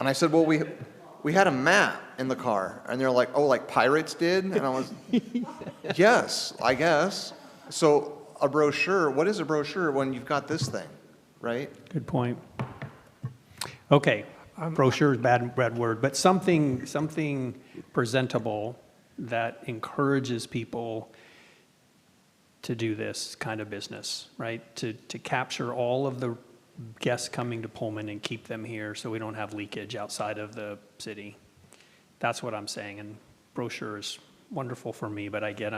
S12: I said, well, we had a map in the car. And they're like, oh, like pirates did? And I was, yes, I guess. So a brochure, what is a brochure when you've got this thing, right?
S3: Good point. Okay, brochure is bad word, but something presentable that encourages people to do this kind of business, right? To capture all of the guests coming to Pullman and keep them here so we don't have leakage outside of the city. That's what I'm saying, and brochure is wonderful for me, but I get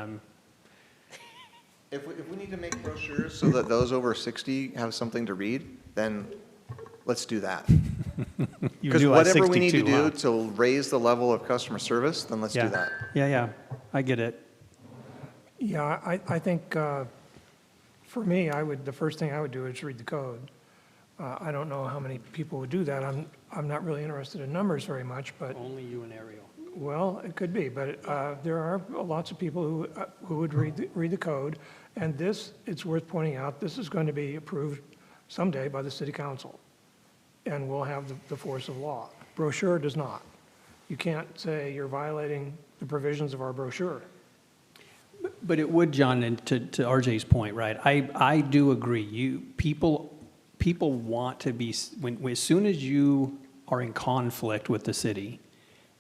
S12: If we need to make brochures so that those over 60 have something to read, then let's do that. Because whatever we need to do to raise the level of customer service, then let's do that.
S3: Yeah, I get it.
S1: Yeah, I think, for me, the first thing I would do is read the code. I don't know how many people would do that. I'm not really interested in numbers very much, but,
S3: Only you and Ariel.
S1: well, it could be, but there are lots of people who would read the code. And this, it's worth pointing out, this is going to be approved someday by the city council, and will have the force of law. Brochure does not. You can't say you're violating the provisions of our brochure.
S3: But it would, John, and to RJ's point, right? I do agree. People want to be, as soon as you are in conflict with the city,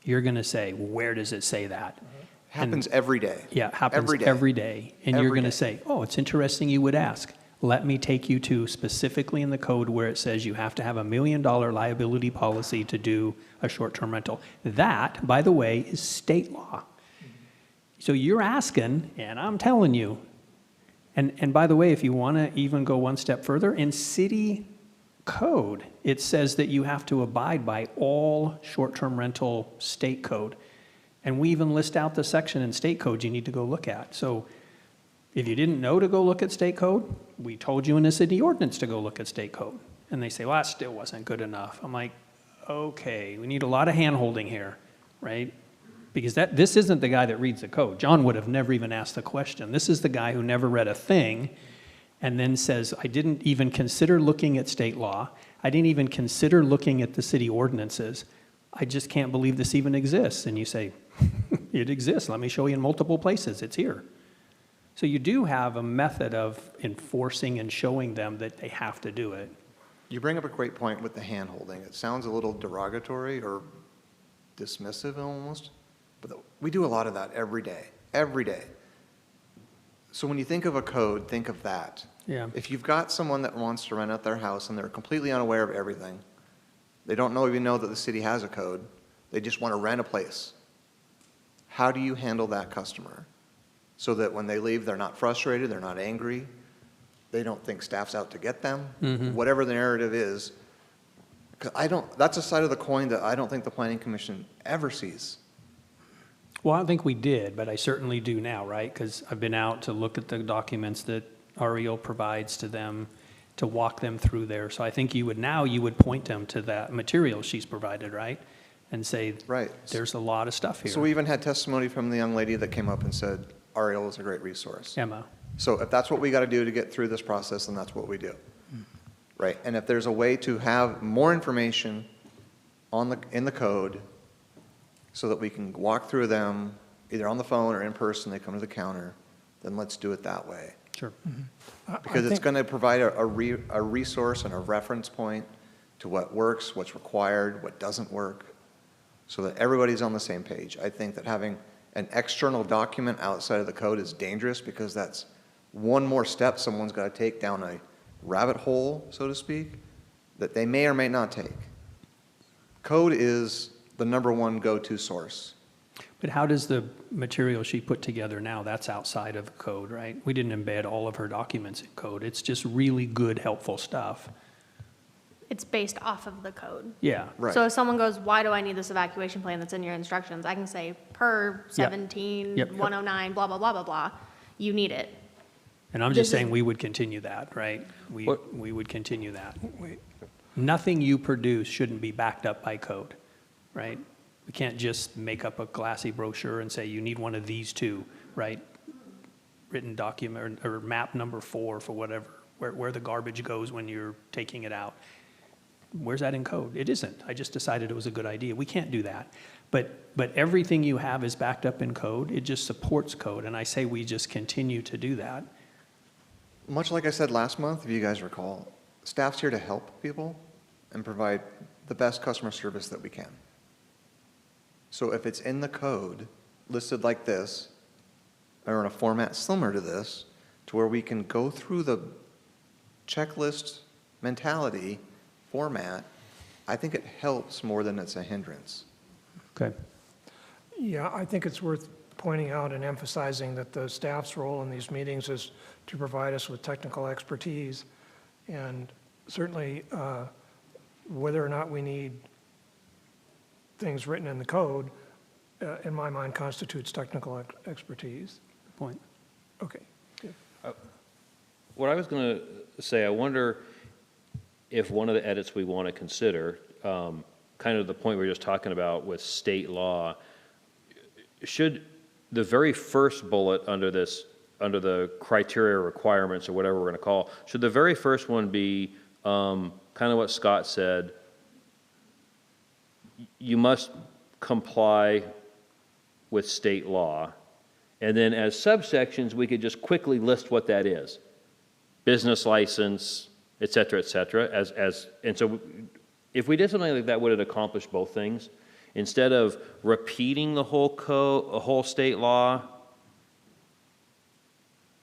S3: you're going to say, well, where does it say that?
S12: Happens every day.
S3: Yeah, happens every day. And you're going to say, oh, it's interesting you would ask. Let me take you to specifically in the code where it says you have to have $1 million liability policy to do a short-term rental. That, by the way, is state law. So you're asking, and I'm telling you, and by the way, if you want to even go one step further, in city code, it says that you have to abide by all short-term rental state code. And we even list out the section in state code you need to go look at. So if you didn't know to go look at state code, we told you in the city ordinance to go look at state code. And they say, well, that still wasn't good enough. I'm like, okay, we need a lot of hand-holding here, right? Because this isn't the guy that reads the code. John would have never even asked the question. This is the guy who never read a thing and then says, I didn't even consider looking at state law. I didn't even consider looking at the city ordinances. I just can't believe this even exists. And you say, it exists. Let me show you in multiple places. It's here. So you do have a method of enforcing and showing them that they have to do it.
S12: You bring up a great point with the hand-holding. It sounds a little derogatory or dismissive almost, but we do a lot of that every day, every day. So when you think of a code, think of that.
S3: Yeah.
S12: If you've got someone that wants to rent out their house and they're completely unaware of everything, they don't even know that the city has a code, they just want to rent a place. How do you handle that customer so that when they leave, they're not frustrated, they're not angry, they don't think staff's out to get them, whatever the narrative is? 'Cause that's a side of the coin that I don't think the Planning Commission ever sees.
S3: Well, I don't think we did, but I certainly do now, right? Because I've been out to look at the documents that Ariel provides to them, to walk them through there. So I think you would point them to that material she's provided, right? And say,
S12: right,
S3: there's a lot of stuff here.
S12: So we even had testimony from the young lady that came up and said, Ariel is a great resource.
S3: Emma.
S12: So if that's what we got to do to get through this process, then that's what we do. Right? And if there's a way to have more information in the code so that we can walk through them either on the phone or in person, they come to the counter, then let's do it that way.
S3: Sure.
S12: Because it's going to provide a resource and a reference point to what works, what's required, what doesn't work, so that everybody's on the same page. I think that having an external document outside of the code is dangerous because that's one more step someone's got to take down a rabbit hole, so to speak, that they may or may not take. Code is the #1 go-to source.
S3: But how does the material she put together now, that's outside of code, right? We didn't embed all of her documents in code. It's just really good, helpful stuff.
S4: It's based off of the code.
S3: Yeah.
S12: Right.
S4: So if someone goes, why do I need this evacuation plan that's in your instructions? I can say, per 17-109, blah, blah, blah, blah, blah, you need it.
S3: And I'm just saying we would continue that, right? We would continue that. Nothing you produce shouldn't be backed up by code, right? We can't just make up a glassy brochure and say, you need one of these two, right? Written document or map number 4 for whatever, where the garbage goes when you're taking it out. Where's that in code? It isn't. I just decided it was a good idea. We can't do that. But everything you have is backed up in code. It just supports code. And I say we just continue to do that.
S12: Much like I said last month, if you guys recall, staff's here to help people and provide the best customer service that we can. So if it's in the code, listed like this, or in a format similar to this, to where we can go through the checklist mentality format, I think it helps more than it's a hindrance.
S3: Okay.
S1: Yeah, I think it's worth pointing out and emphasizing that the staff's role in these meetings is to provide us with technical expertise. And certainly, whether or not we need things written in the code, in my mind, constitutes technical expertise.
S3: Good point.
S1: Okay. Good.
S6: What I was going to say, I wonder if one of the edits we want to consider, kind of the point we were just talking about with state law, should the very first bullet under this, under the criteria requirements or whatever we're going to call, should the very first one be kind of what Scott said, you must comply with state law, and then as subsections, we could just quickly list what that is. Business license, et cetera, and so if we did something like that, would it accomplish both things? Instead of repeating the whole code, a whole state law,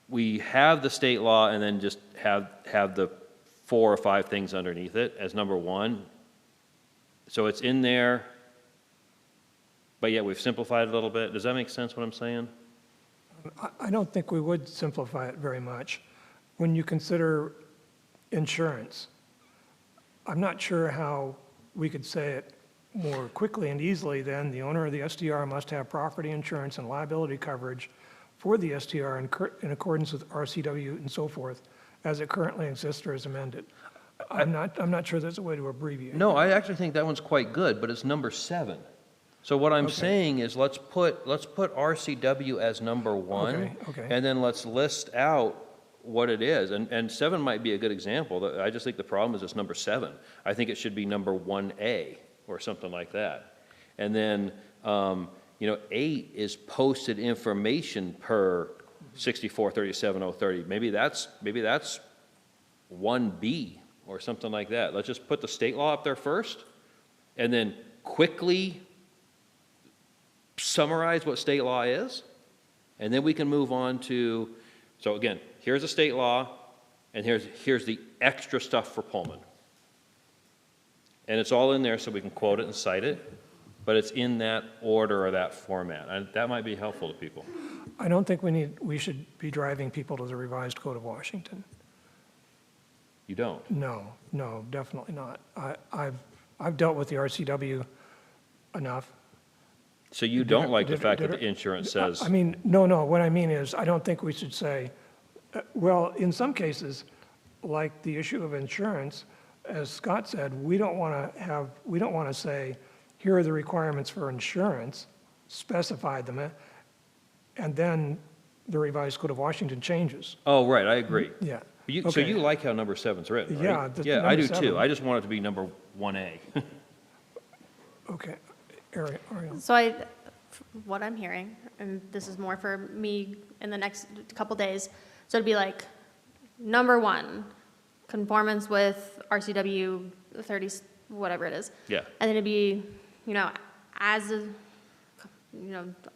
S6: we have the state law and then just have the 4 or 5 things underneath it as number 1. So it's in there, but yet we've simplified it a little bit. Does that make sense what I'm saying?
S1: I don't think we would simplify it very much. When you consider insurance, I'm not sure how we could say it more quickly and easily than the owner of the STR must have property insurance and liability coverage for the STR in accordance with RCW and so forth, as it currently exists or is amended. I'm not sure there's a way to abbreviate.
S6: No, I actually think that one's quite good, but it's number 7. So what I'm saying is let's put RCW as number 1,
S1: Okay.
S6: and then let's list out what it is. And 7 might be a good example. I just think the problem is it's number 7. I think it should be number 1A or something like that. And then, 8 is posted information per 6437.030. Maybe that's 1B or something like that. Let's just put the state law up there first, and then quickly summarize what state law is, and then we can move on to, so again, here's the state law, and here's the extra stuff for Pullman. And it's all in there so we can quote it and cite it, but it's in that order or that format. And that might be helpful to people.
S1: I don't think we should be driving people to the revised Code of Washington.
S6: You don't?
S1: No, definitely not. I've dealt with the RCW enough.
S6: So you don't like the fact that the insurance says...
S1: I mean, no, what I mean is, I don't think we should say, well, in some cases, like the issue of insurance, as Scott said, we don't want to say, here are the requirements for insurance, specify them, and then the revised Code of Washington changes.
S6: Oh, right, I agree.
S1: Yeah.
S6: So you like how number 7's written, right?
S1: Yeah.
S6: Yeah, I do
S1: number
S6: too.
S1: 7.
S6: I just want it to be number 1A.
S1: Okay. Ariel.
S4: So what I'm hearing, and this is more for me in the next couple days, so it'd be like, number 1, conformance with RCW 30, whatever it is.
S6: Yeah.
S4: And then it'd be,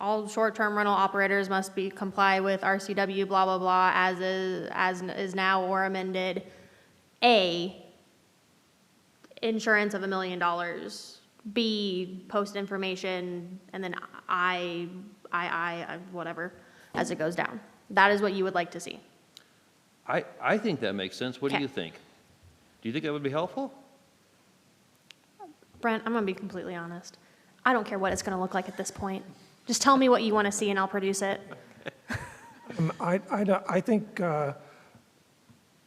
S4: all short-term rental operators must comply with RCW, blah, blah, blah, as is now or amended. A, insurance of $1 million. B, post information, and then I, whatever, as it goes down. That is what you would like to see.
S6: I think that makes sense. What do
S4: Okay.
S6: you think? Do you think that would be helpful?
S4: Brent, I'm going to be completely honest. I don't care what it's going to look like at this point. Just tell me what you want to see and I'll produce it.
S1: I think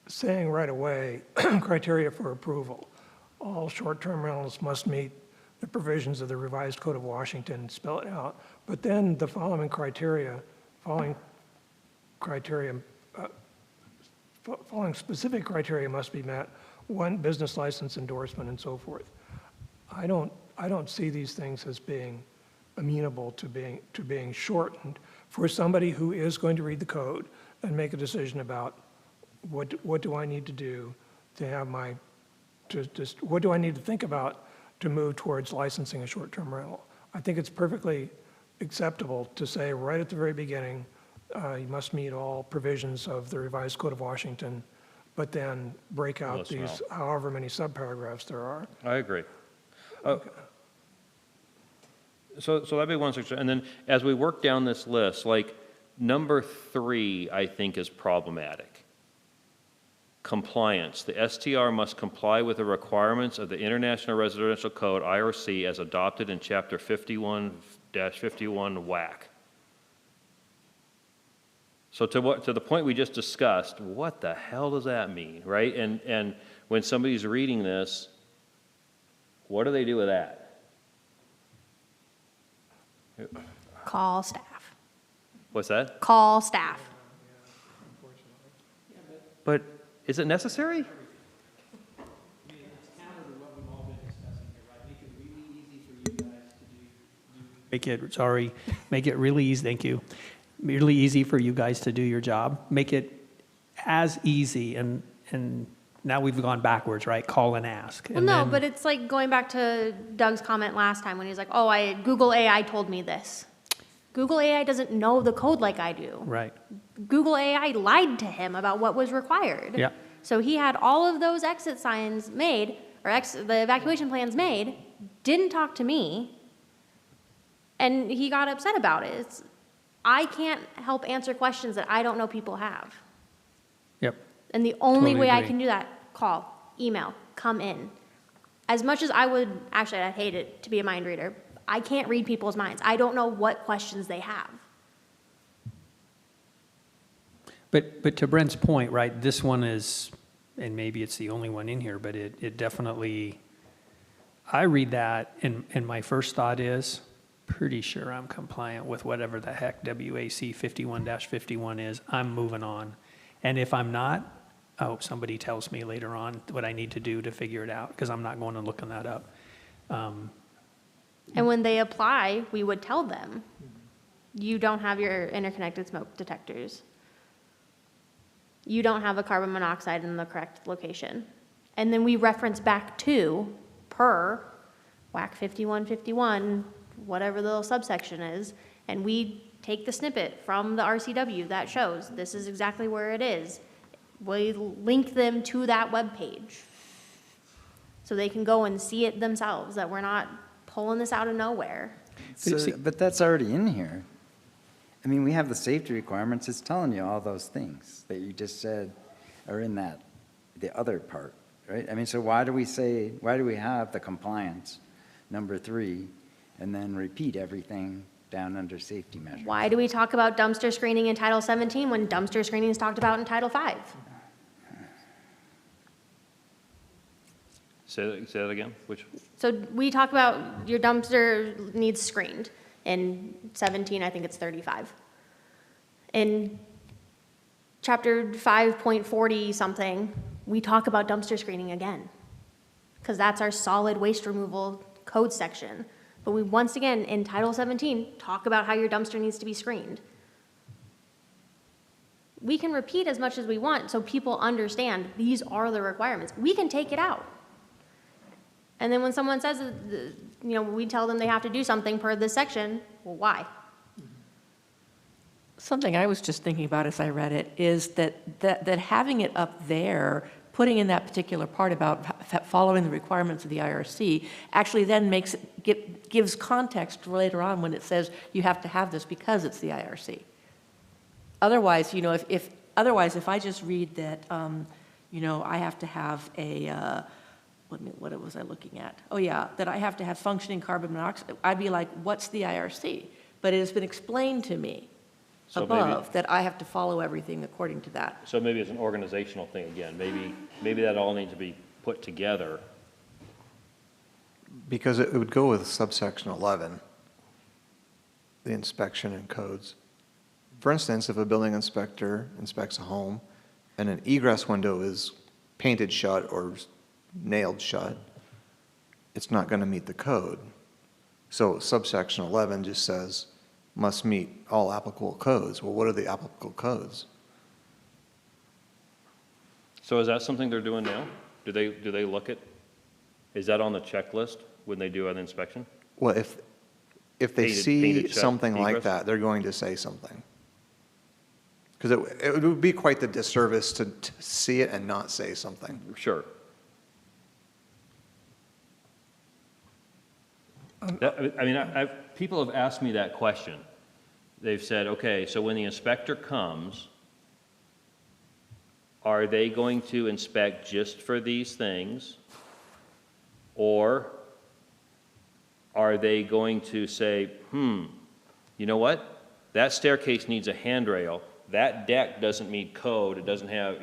S1: saying right away, criteria for approval, all short-term rentals must meet the provisions of the revised Code of Washington, spell it out. But then the following specific criteria must be met, one, business license endorsement and so forth. I don't see these things as being amenable to being shortened for somebody who is going to read the code and make a decision about what do I need to do to have what do I need to think about to move towards licensing a short-term rental. I think it's perfectly acceptable to say right at the very beginning, you must meet all provisions of the revised Code of Washington, but then break out
S6: List them
S1: these however many subparagraphs there are.
S6: I agree. So that'd be one section. And then as we work down this list, like number 3, I think is problematic. Compliance. The STR must comply with the requirements of the International Residential Code, IRC, as adopted in Chapter 51-51 WAC. So to the point we just discussed, what the hell does that mean, right? And when somebody's reading this, what do they do with that?
S4: Call staff.
S6: What's that?
S4: Call staff.
S6: But is it necessary?
S3: Make it really easy, thank you. Really easy for you guys to do your job. Make it as easy, and now we've gone backwards, right? Call and ask.
S4: Well, no, but it's like going back to Doug's comment last time when he's like, oh, Google AI told me this. Google AI doesn't know the code like I do.
S3: Right.
S4: Google AI lied to him about what was required.
S3: Yeah.
S4: So he had all of those exit signs made, or the evacuation plans made, didn't talk to me, and he got upset about it. I can't help answer questions that I don't know people have.
S3: Yep.
S4: And the only
S3: Totally
S4: way I
S3: agree.
S4: can do that, call, email, come in. As much as I would, actually, I'd hate it to be a mind reader, I can't read people's minds. I don't know what questions they have.
S3: But to Brent's point, right, this one is, and maybe it's the only one in here, but it definitely, I read that, and my first thought is, pretty sure I'm compliant with whatever the heck WAC 51-51 is. I'm moving on. And if I'm not, I hope somebody tells me later on what I need to do to figure it out, because I'm not going and looking that up.
S4: And when they apply, we would tell them, you don't have your interconnected smoke detectors. You don't have a carbon monoxide in the correct location. And then we reference back to, per WAC 5151, whatever the little subsection is, and we take the snippet from the RCW that shows this is exactly where it is. We link them to that webpage so they can go and see it themselves, that we're not pulling this out of nowhere.
S11: But that's already in here. I mean, we have the safety requirements, it's telling you all those things that you just said are in that, the other part, right? I mean, so why do we have the compliance, number 3, and then repeat everything down under safety measures?
S4: Why do we talk about dumpster screening in Title 17 when dumpster screening is talked about in Title 5?
S6: Say that again? Which?
S4: So we talk about your dumpster needs screened. In 17, I think it's 35. In chapter 5.40 something, we talk about dumpster screening again, because that's our solid waste removal code section. But we, once again, in Title 17, talk about how your dumpster needs to be screened. We can repeat as much as we want so people understand these are the requirements. We can take it out. And then when someone says, we tell them they have to do something per this section, well, why?
S13: Something I was just thinking about as I read it is that having it up there, putting in that particular part about following the requirements of the IRC, actually then gives context later on when it says you have to have this because it's the IRC. Otherwise, if I just read that, I have to have a, what was I looking at? Oh yeah, that I have to have functioning carbon monoxide. I'd be like, what's the IRC? But it has been explained to me above that I have to follow everything according to that.
S6: So maybe it's an organizational thing again. Maybe that all needs to be put together
S12: Because it would go with subsection 11, the inspection and codes. For instance, if a building inspector inspects a home and an egress window is painted shut or nailed shut, it's not going to meet the code. So subsection 11 just says, must meet all applicable codes. Well, what are the applicable codes?
S6: So is that something they're doing now? Do they look at, is that on the checklist when they do an inspection?
S12: Well, if they see
S6: painted shut
S12: something like
S6: egress?
S12: that, they're going to say something. Because it would be quite the disservice to see it and not say something.
S6: Sure. People have asked me that question. They've said, okay, so when the inspector comes, are they going to inspect just for these things? Or are they going to say, you know what? That staircase needs a handrail. That deck doesn't meet code. It doesn't have,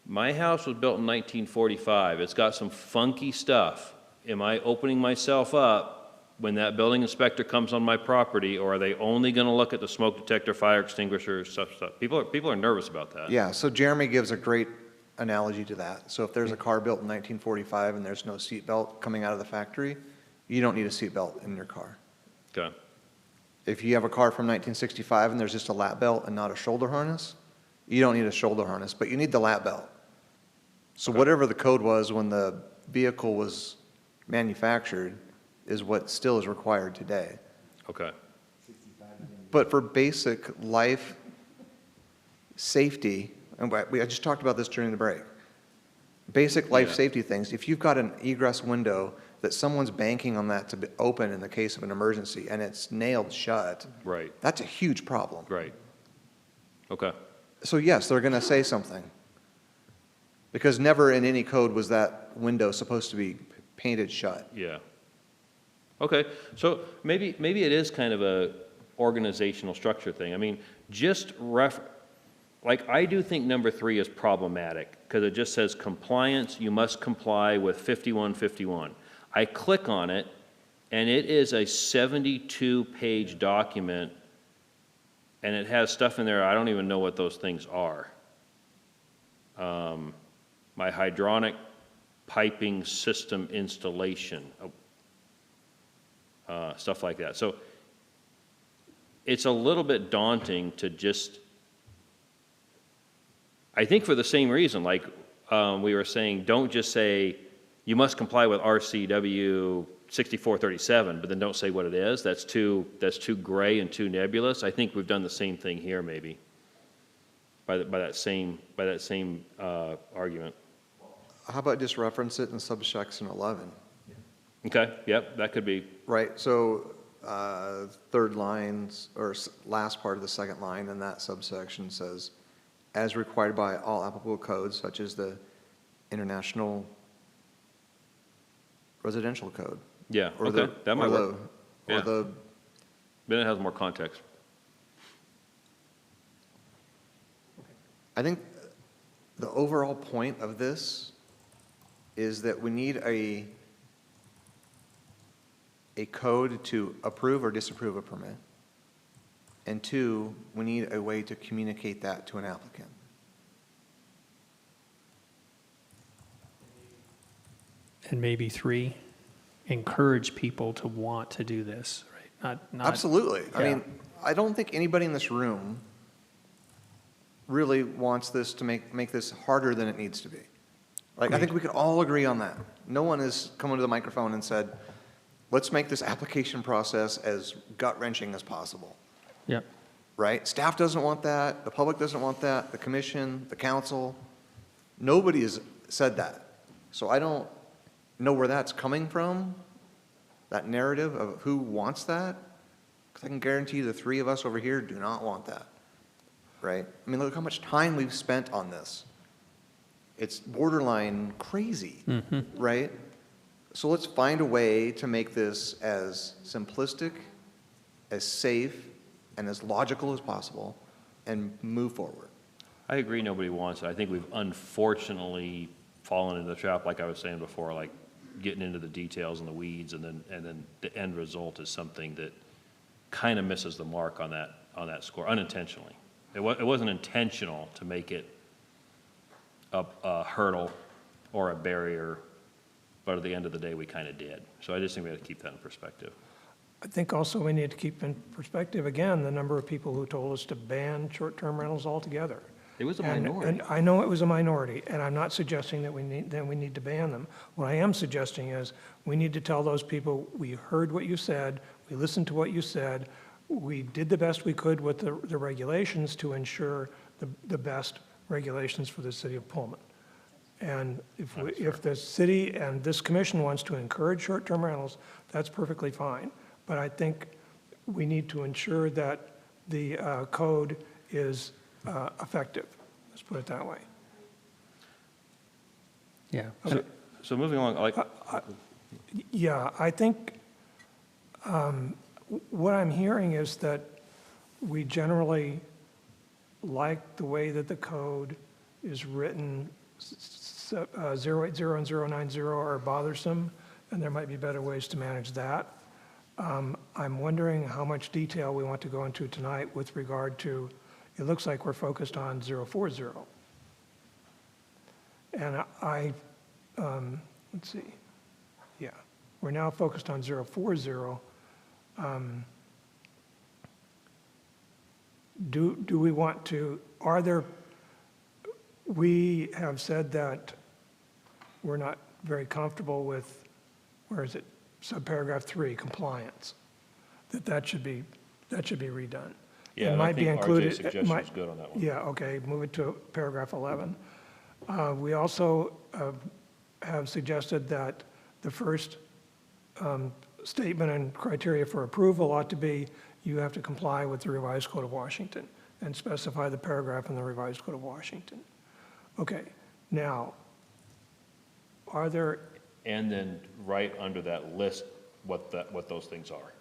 S6: my house was built in 1945. It's got some funky stuff. Am I opening myself up when that building inspector comes on my property, or are they only going to look at the smoke detector, fire extinguisher, stuff? People are nervous about that.
S12: Yeah, so Jeremy gives a great analogy to that. So if there's a car built in 1945 and there's no seatbelt coming out of the factory, you don't need a seatbelt in your car.
S6: Okay.
S12: If you have a car from 1965 and there's just a lap belt and not a shoulder harness, you don't need a shoulder harness, but you need the lap belt. So whatever the code was when the vehicle was manufactured is what still is required today.
S6: Okay.
S12: But for basic life safety, and I just talked about this during the break, basic life safety things, if you've got an egress window that someone's banking on that to be open in the case of an emergency and it's nailed shut,
S6: Right.
S12: that's a huge problem.
S6: Right. Okay.
S12: So yes, they're going to say something. Because never in any code was that window supposed to be painted shut.
S6: Yeah. Okay, so maybe it is kind of a organizational structure thing. I mean, like I do think number 3 is problematic because it just says compliance, you must comply with 5151. I click on it and it is a 72-page document and it has stuff in there, I don't even know what those things are. My hydronic piping system installation, stuff like that. So it's a little bit daunting to just, I think for the same reason, like we were saying, don't just say, you must comply with RCW 6437, but then don't say what it is. That's too gray and too nebulous. I think we've done the same thing here maybe by that same argument.
S12: How about just reference it in subsection 11?
S6: Okay, yep, that could be.
S12: Right, so third lines, or last part of the second line in that subsection says, as required by all applicable codes, such as the International Residential Code.
S6: Yeah,
S12: Or
S6: okay, that might work.
S12: Or
S6: Yeah.
S12: the,
S6: Then it has more context.
S12: I think the overall point of this is that we need a code to approve or disapprove a permit. And 2, we need a way to communicate that to an applicant.
S3: And maybe 3, encourage people to want to do this, right? Not
S12: Absolutely. I
S3: yeah.
S12: mean, I don't think anybody in this room really wants this to make this harder than it needs to be. Like, I think we could all agree on that. No one has come into the microphone and said, let's make this application process as gut-wrenching as possible.
S3: Yep.
S12: Right? Staff doesn't want that, the public doesn't want that, the commission, the council. Nobody has said that. So I don't know where that's coming from, that narrative of who wants that. Because I can guarantee you the 3 of us over here do not want that. Right? I mean, look how much time we've spent on this. It's borderline crazy, right? So let's find a way to make this as simplistic, as safe, and as logical as possible, and move forward.
S6: I agree nobody wants it. I think we've unfortunately fallen into the trap, like I was saying before, like getting into the details and the weeds, and then the end result is something that kind of misses the mark on that score unintentionally. It wasn't intentional to make it a hurdle or a barrier, but at the end of the day, we kind of did. So I just think we have to keep that in perspective.
S1: I think also we need to keep in perspective, again, the number of people who told us to ban short-term rentals altogether.
S6: It was a
S1: And-
S6: minority.
S1: And I know it was a minority, and I'm not suggesting that we need to ban them. What I am suggesting is, we need to tell those people, we heard what you said, we listened to what you said, we did the best we could with the regulations to ensure the best regulations for the city of Pullman. And if the city and this commission wants to encourage short-term rentals, that's perfectly fine. But I think we need to ensure that the code is effective. Let's put it that way.
S3: Yeah.
S6: So moving along, like,
S1: Yeah, I think what I'm hearing is that we generally like the way that the code is written. 080 and 090 are bothersome, and there might be better ways to manage that. I'm wondering how much detail we want to go into tonight with regard to, it looks like we're focused on 040. And let's see, yeah, we're now focused on 040. Do we want to, we have said that we're not very comfortable with, where is it, subparagraph 3, compliance, that should be redone.
S6: yeah,
S1: It
S6: and I
S1: might be
S6: think
S1: included.
S6: RJ's
S1: it
S6: suggestion
S1: might-
S6: was good on that one.
S1: Yeah, okay, move it to paragraph 11. We also have suggested that the first statement and criteria for approval ought to be, you have to comply with the revised Code of Washington, and specify the paragraph in the revised Code of Washington. Okay, now, are there,
S6: And then right under that list, what those things are.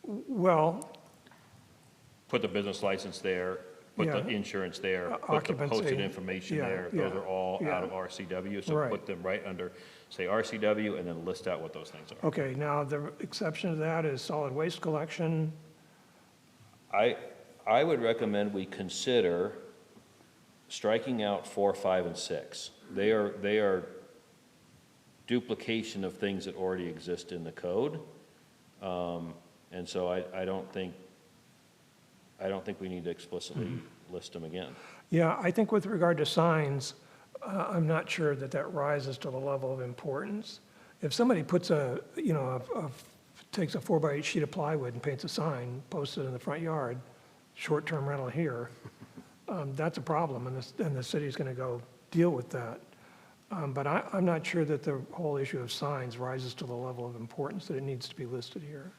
S1: well,
S6: Put the business license there, put the
S1: Yeah.
S6: insurance there, put the
S1: Occupancy.
S6: posted information
S1: Yeah,
S6: there. Those
S1: yeah,
S6: are all
S1: yeah.
S6: out of RCW, so
S1: Right.
S6: put them right under, say, RCW, and then list out what those things are.
S1: okay, now, the exception to that is solid waste collection.
S6: I would recommend we consider striking out 4, 5, and 6. They are duplication of things that already exist in the code. And so I don't think we need to explicitly list them again.
S1: Yeah, I think with regard to signs, I'm not sure that rises to the level of importance. If somebody puts takes a 4x8 sheet of plywood and paints a sign, posts it in the front yard, short-term rental here, that's a problem, and the city's going to go deal with that. But I'm not sure that the whole issue of signs rises to the level of importance that it needs to be listed here.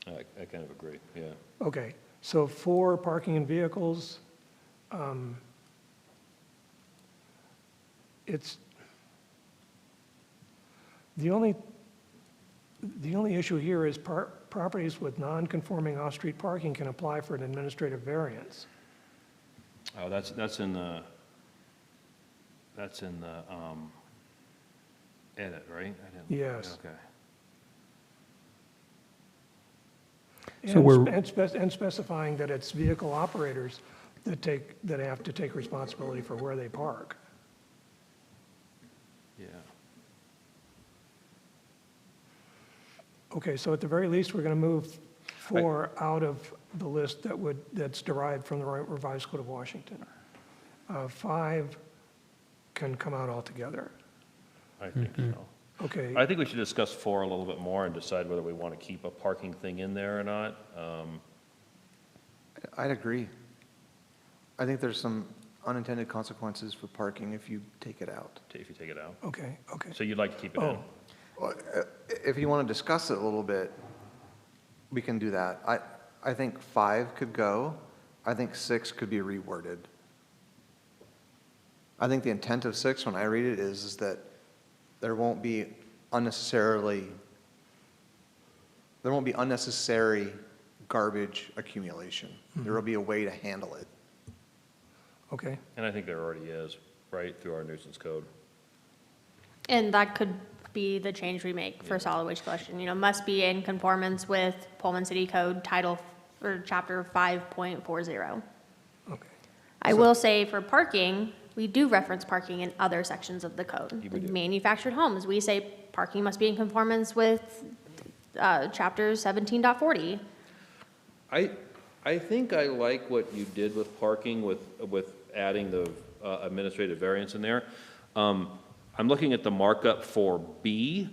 S6: I kind of agree, yeah.
S1: Okay, so for parking and vehicles, it's, the only issue here is properties with non-conforming off-street parking can apply for an administrative variance.
S6: Oh, that's in the edit, right?
S1: Yes.
S6: Okay.
S3: So we're-
S1: And specifying that it's vehicle operators that have to take responsibility for where they park.
S6: Yeah.
S1: Okay, so at the very least, we're going to move 4 out of the list that's derived from the revised Code of Washington. 5 can come out altogether.
S6: I think so.
S1: Okay,
S6: I think we should discuss 4 a little bit more and decide whether we want to keep a parking thing in there or not.
S12: I'd agree. I think there's some unintended consequences for parking if you take it out.
S6: If you take it out.
S1: okay.
S6: So you'd like to keep it in?
S1: Oh,
S12: Well, if you want to discuss it a little bit, we can do that. I think 5 could go. I think 6 could be reworded. I think the intent of 6, when I read it, is that there won't be unnecessary garbage accumulation. There will be a way to handle it.
S1: okay,
S6: And I think there already is, right, through our nuisance code.
S4: And that could be the change we make for solid waste collection, must be in conformance with Pullman City Code Title, or Chapter 5.40.
S1: Okay.
S4: I will say for parking, we do reference parking in other sections of the code. Manufactured homes, we say parking must be in conformance with Chapter 17.40.
S6: I think I like what you did with parking, with adding the administrative variance in there. I'm looking at the markup for B.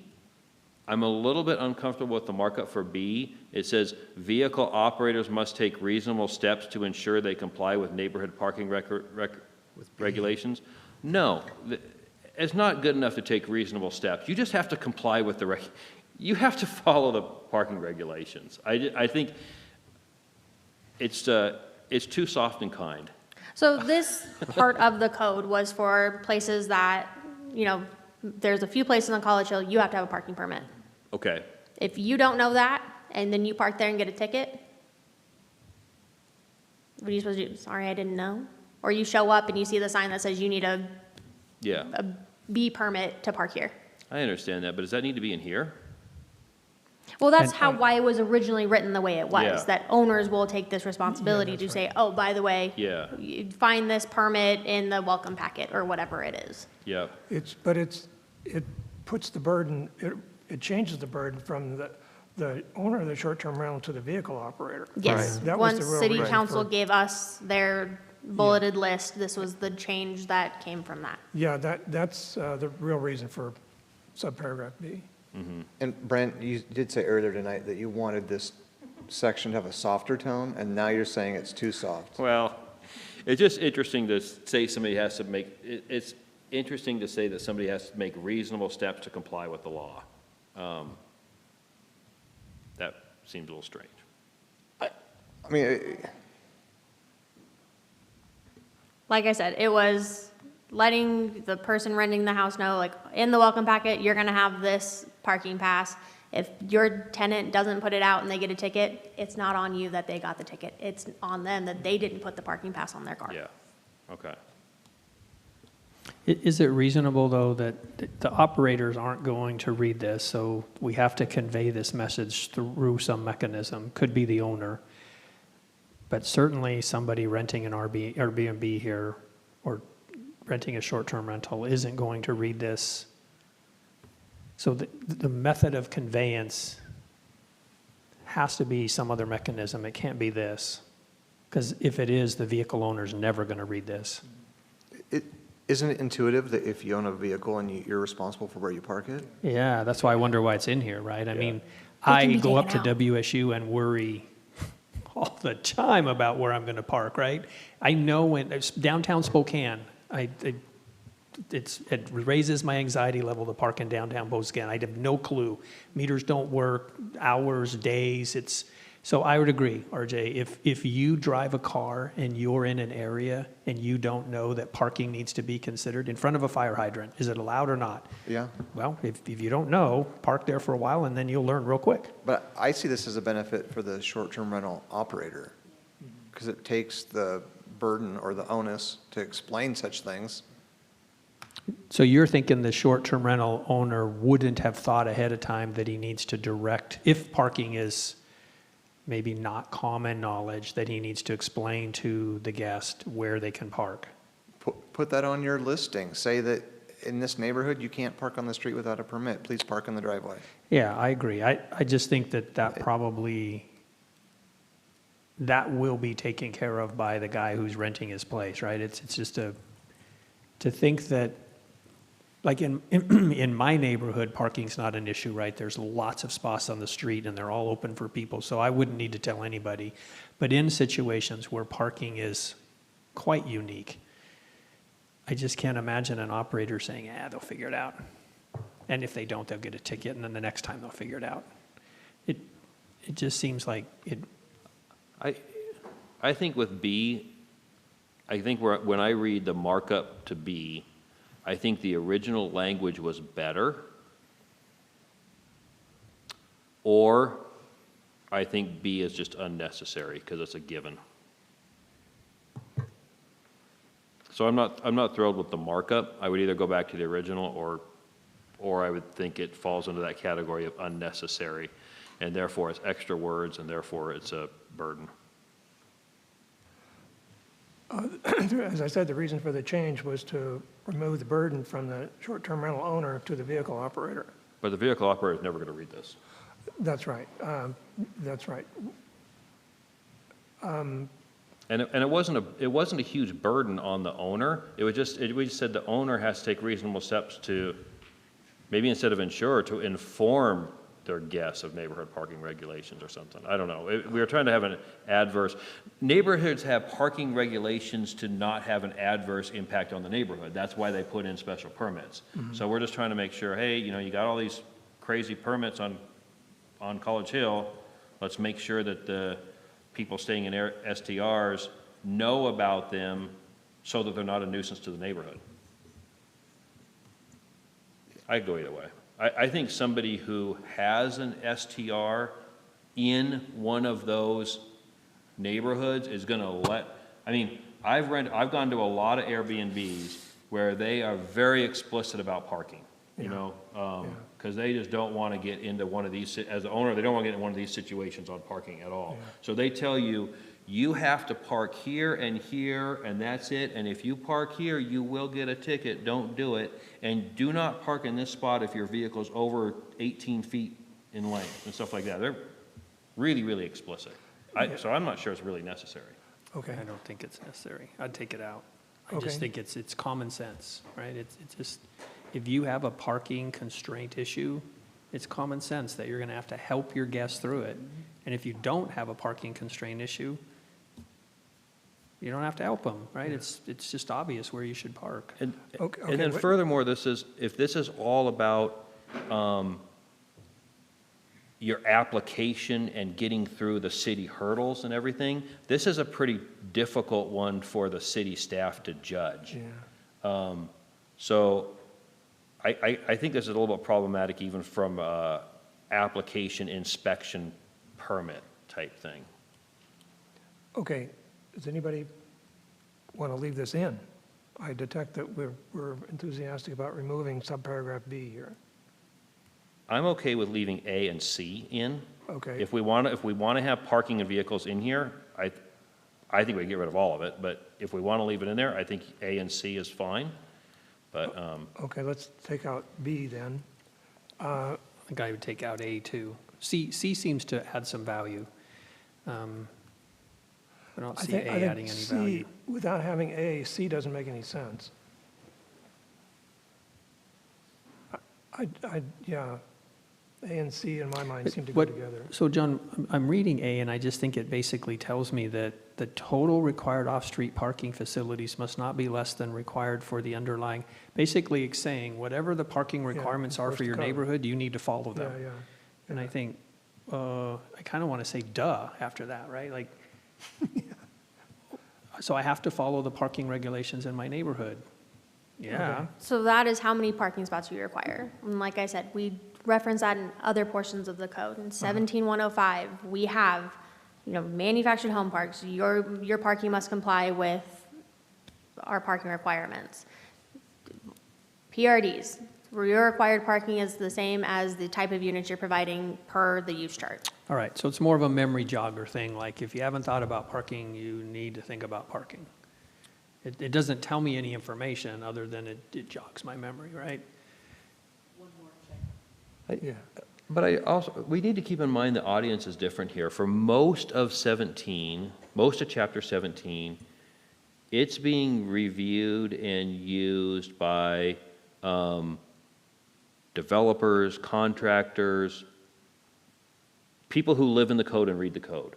S6: I'm a little bit uncomfortable with the markup for B. It says, vehicle operators must take reasonable steps to ensure they comply with neighborhood parking regulations. No, it's not good enough to take reasonable steps. You just have to comply with you have to follow the parking regulations. I think it's too soft and kind.
S4: So this part of the code was for places that, there's a few places on College Hill, you have to have a parking permit.
S6: Okay.
S4: If you don't know that, and then you park there and get a ticket, what are you supposed to do? Sorry, I didn't know? Or you show up and you see the sign that says you need a B permit to park here.
S6: I understand that, but does that need to be in here?
S4: Well, that's why it was originally written the way it was,
S6: Yeah.
S4: that owners will take this responsibility to say, oh, by the way,
S6: Yeah.
S4: you find this permit in the welcome packet or whatever it is.
S6: Yeah.
S1: It puts the burden, it changes the burden from the owner of the short-term rental to the vehicle operator.
S4: Yes,
S1: That was
S4: once
S1: the real
S4: city
S1: reason
S4: council
S1: for-
S4: gave us their bulleted list, this was the change that came from that.
S1: Yeah, that's the real reason for subparagraph B.
S12: And Brent, you did say earlier tonight that you wanted this section to have a softer tone, and now you're saying it's too soft.
S6: Well, it's just interesting to say somebody has to make, it's interesting to say that somebody has to make reasonable steps to comply with the law. That seems a little strange.
S12: I mean,
S4: Like I said, it was letting the person renting the house know, like, in the welcome packet, you're gonna have this parking pass. If your tenant doesn't put it out and they get a ticket, it's not on you that they got the ticket. It's on them that they didn't put the parking pass on their car.
S6: Yeah, okay.
S3: Is it reasonable, though, that the operators aren't going to read this, so we have to convey this message through some mechanism? Could be the owner, but certainly somebody renting an Airbnb here or renting a short-term rental isn't going to read this. So the method of conveyance has to be some other mechanism. It can't be this, because if it is, the vehicle owner's never going to read this.
S12: isn't it intuitive that if you own a vehicle and you're responsible for where you park it?
S3: Yeah, that's why I wonder why it's in here, right? I mean,
S4: can
S3: I
S4: be
S3: go up to
S4: taken out.
S3: WSU and worry all the time about where I'm going to park, right? I know when, it's downtown Spokane, it raises my anxiety level to park in downtown Spokane. I have no clue. Meters don't work, hours, days, so I would agree, RJ, if you drive a car and you're in an area and you don't know that parking needs to be considered in front of a fire hydrant, is it allowed or not?
S12: Yeah.
S3: Well, if you don't know, park there for a while and then you'll learn real quick.
S12: But I see this as a benefit for the short-term rental operator, because it takes the burden or the onus to explain such things.
S3: So you're thinking the short-term rental owner wouldn't have thought ahead of time that he needs to direct, if parking is maybe not common knowledge, that he needs to explain to the guest where they can park?
S12: Put that on your listing. Say that in this neighborhood, you can't park on the street without a permit. Please park in the driveway.
S3: Yeah, I agree. I just think that probably, that will be taken care of by the guy who's renting his place, right? It's just to think that, like in my neighborhood, parking's not an issue, right? There's lots of spots on the street and they're all open for people, so I wouldn't need to tell anybody. But in situations where parking is quite unique, I just can't imagine an operator saying, they'll figure it out. And if they don't, they'll get a ticket, and then the next time they'll figure it out. It just seems like it.
S6: I think with B, I think when I read the markup to B, I think the original language was better, or I think B is just unnecessary because it's a given. So I'm not thrilled with the markup. I would either go back to the original or or I would think it falls into that category of unnecessary, and therefore it's extra words, and therefore it's a burden.
S1: As I said, the reason for the change was to remove the burden from the short-term rental owner to the vehicle operator.
S6: But the vehicle operator is never going to read this.
S1: That's right. That's right.
S6: And it wasn't a huge burden on the owner. It was just, we just said the owner has to take reasonable steps to, maybe instead of insure, to inform their guests of neighborhood parking regulations or something. I don't know. We were trying to have an adverse, neighborhoods have parking regulations to not have an adverse impact on the neighborhood. That's why they put in special permits. So we're just trying to make sure, hey, you got all these crazy permits on College Hill. Let's make sure that the people staying in STRs know about them so that they're not a nuisance to the neighborhood. I go either way. I think somebody who has an STR in one of those neighborhoods is going to I've gone to a lot of Airbnbs where they are very explicit about parking, because they just don't want to get into one of these, as the owner, they don't want to get in one of these situations on parking at all. So they tell you, you have to park here, and that's it, and if you park here, you will get a ticket, don't do it, and do not park in this spot if your vehicle's over 18 feet in length, and stuff like that. They're really, really explicit. So I'm not sure it's really necessary.
S1: Okay.
S3: I don't think it's necessary. I'd take it out. I
S1: Okay.
S3: just think it's common sense, right? It's just, if you have a parking constraint issue, it's common sense that you're going to have to help your guests through it. And if you don't have a parking constraint issue, you don't have to help them, right? It's just obvious where you should park.
S6: And
S1: Okay,
S6: then
S1: what-
S6: furthermore, if this is all about your application and getting through the city hurdles and everything, this is a pretty difficult one for the city staff to judge.
S1: Yeah.
S6: So I think this is a little bit problematic even from application inspection permit type thing.
S1: Okay, does anybody want to leave this in? I detect that we're enthusiastic about removing subparagraph B here.
S6: I'm okay with leaving A and C in.
S1: Okay.
S6: If we want to have parking of vehicles in here, I think we can get rid of all of it, but if we want to leave it in there, I think A and C is fine. But
S1: Okay, let's take out B then.
S3: I think I would take out A too. C seems to add some value. I don't see A
S1: think
S3: adding any
S1: C,
S3: value.
S1: without having A, C doesn't make any sense. Yeah, A and C in my mind seem to go
S3: What-
S1: together.
S3: So John, I'm reading A, and I just think it basically tells me that the total required off-street parking facilities must not be less than required for the underlying, basically it's saying whatever the parking requirements are
S1: enforce
S3: for
S1: the
S3: your
S1: code.
S3: neighborhood, you need to follow
S1: Yeah,
S3: them.
S1: yeah.
S3: And I think, I kind of want to say duh after that, right? Like, so I have to follow the parking regulations in my neighborhood. Yeah.
S4: So that is how many parking spots we require. And like I said, we reference that in other portions of the code. In 17105, we have, manufactured home parks. Your parking must comply with our parking requirements. PRDs, where your required parking is the same as the type of units you're providing per the use chart.
S3: All right, so it's more of a memory jogger thing, like if you haven't thought about parking, you need to think about parking. It doesn't tell me any information other than it jogs my memory, right?
S1: Yeah.
S6: But we need to keep in mind the audience is different here. For most of chapter 17, it's being reviewed and used by developers, contractors, people who live in the code and read the code.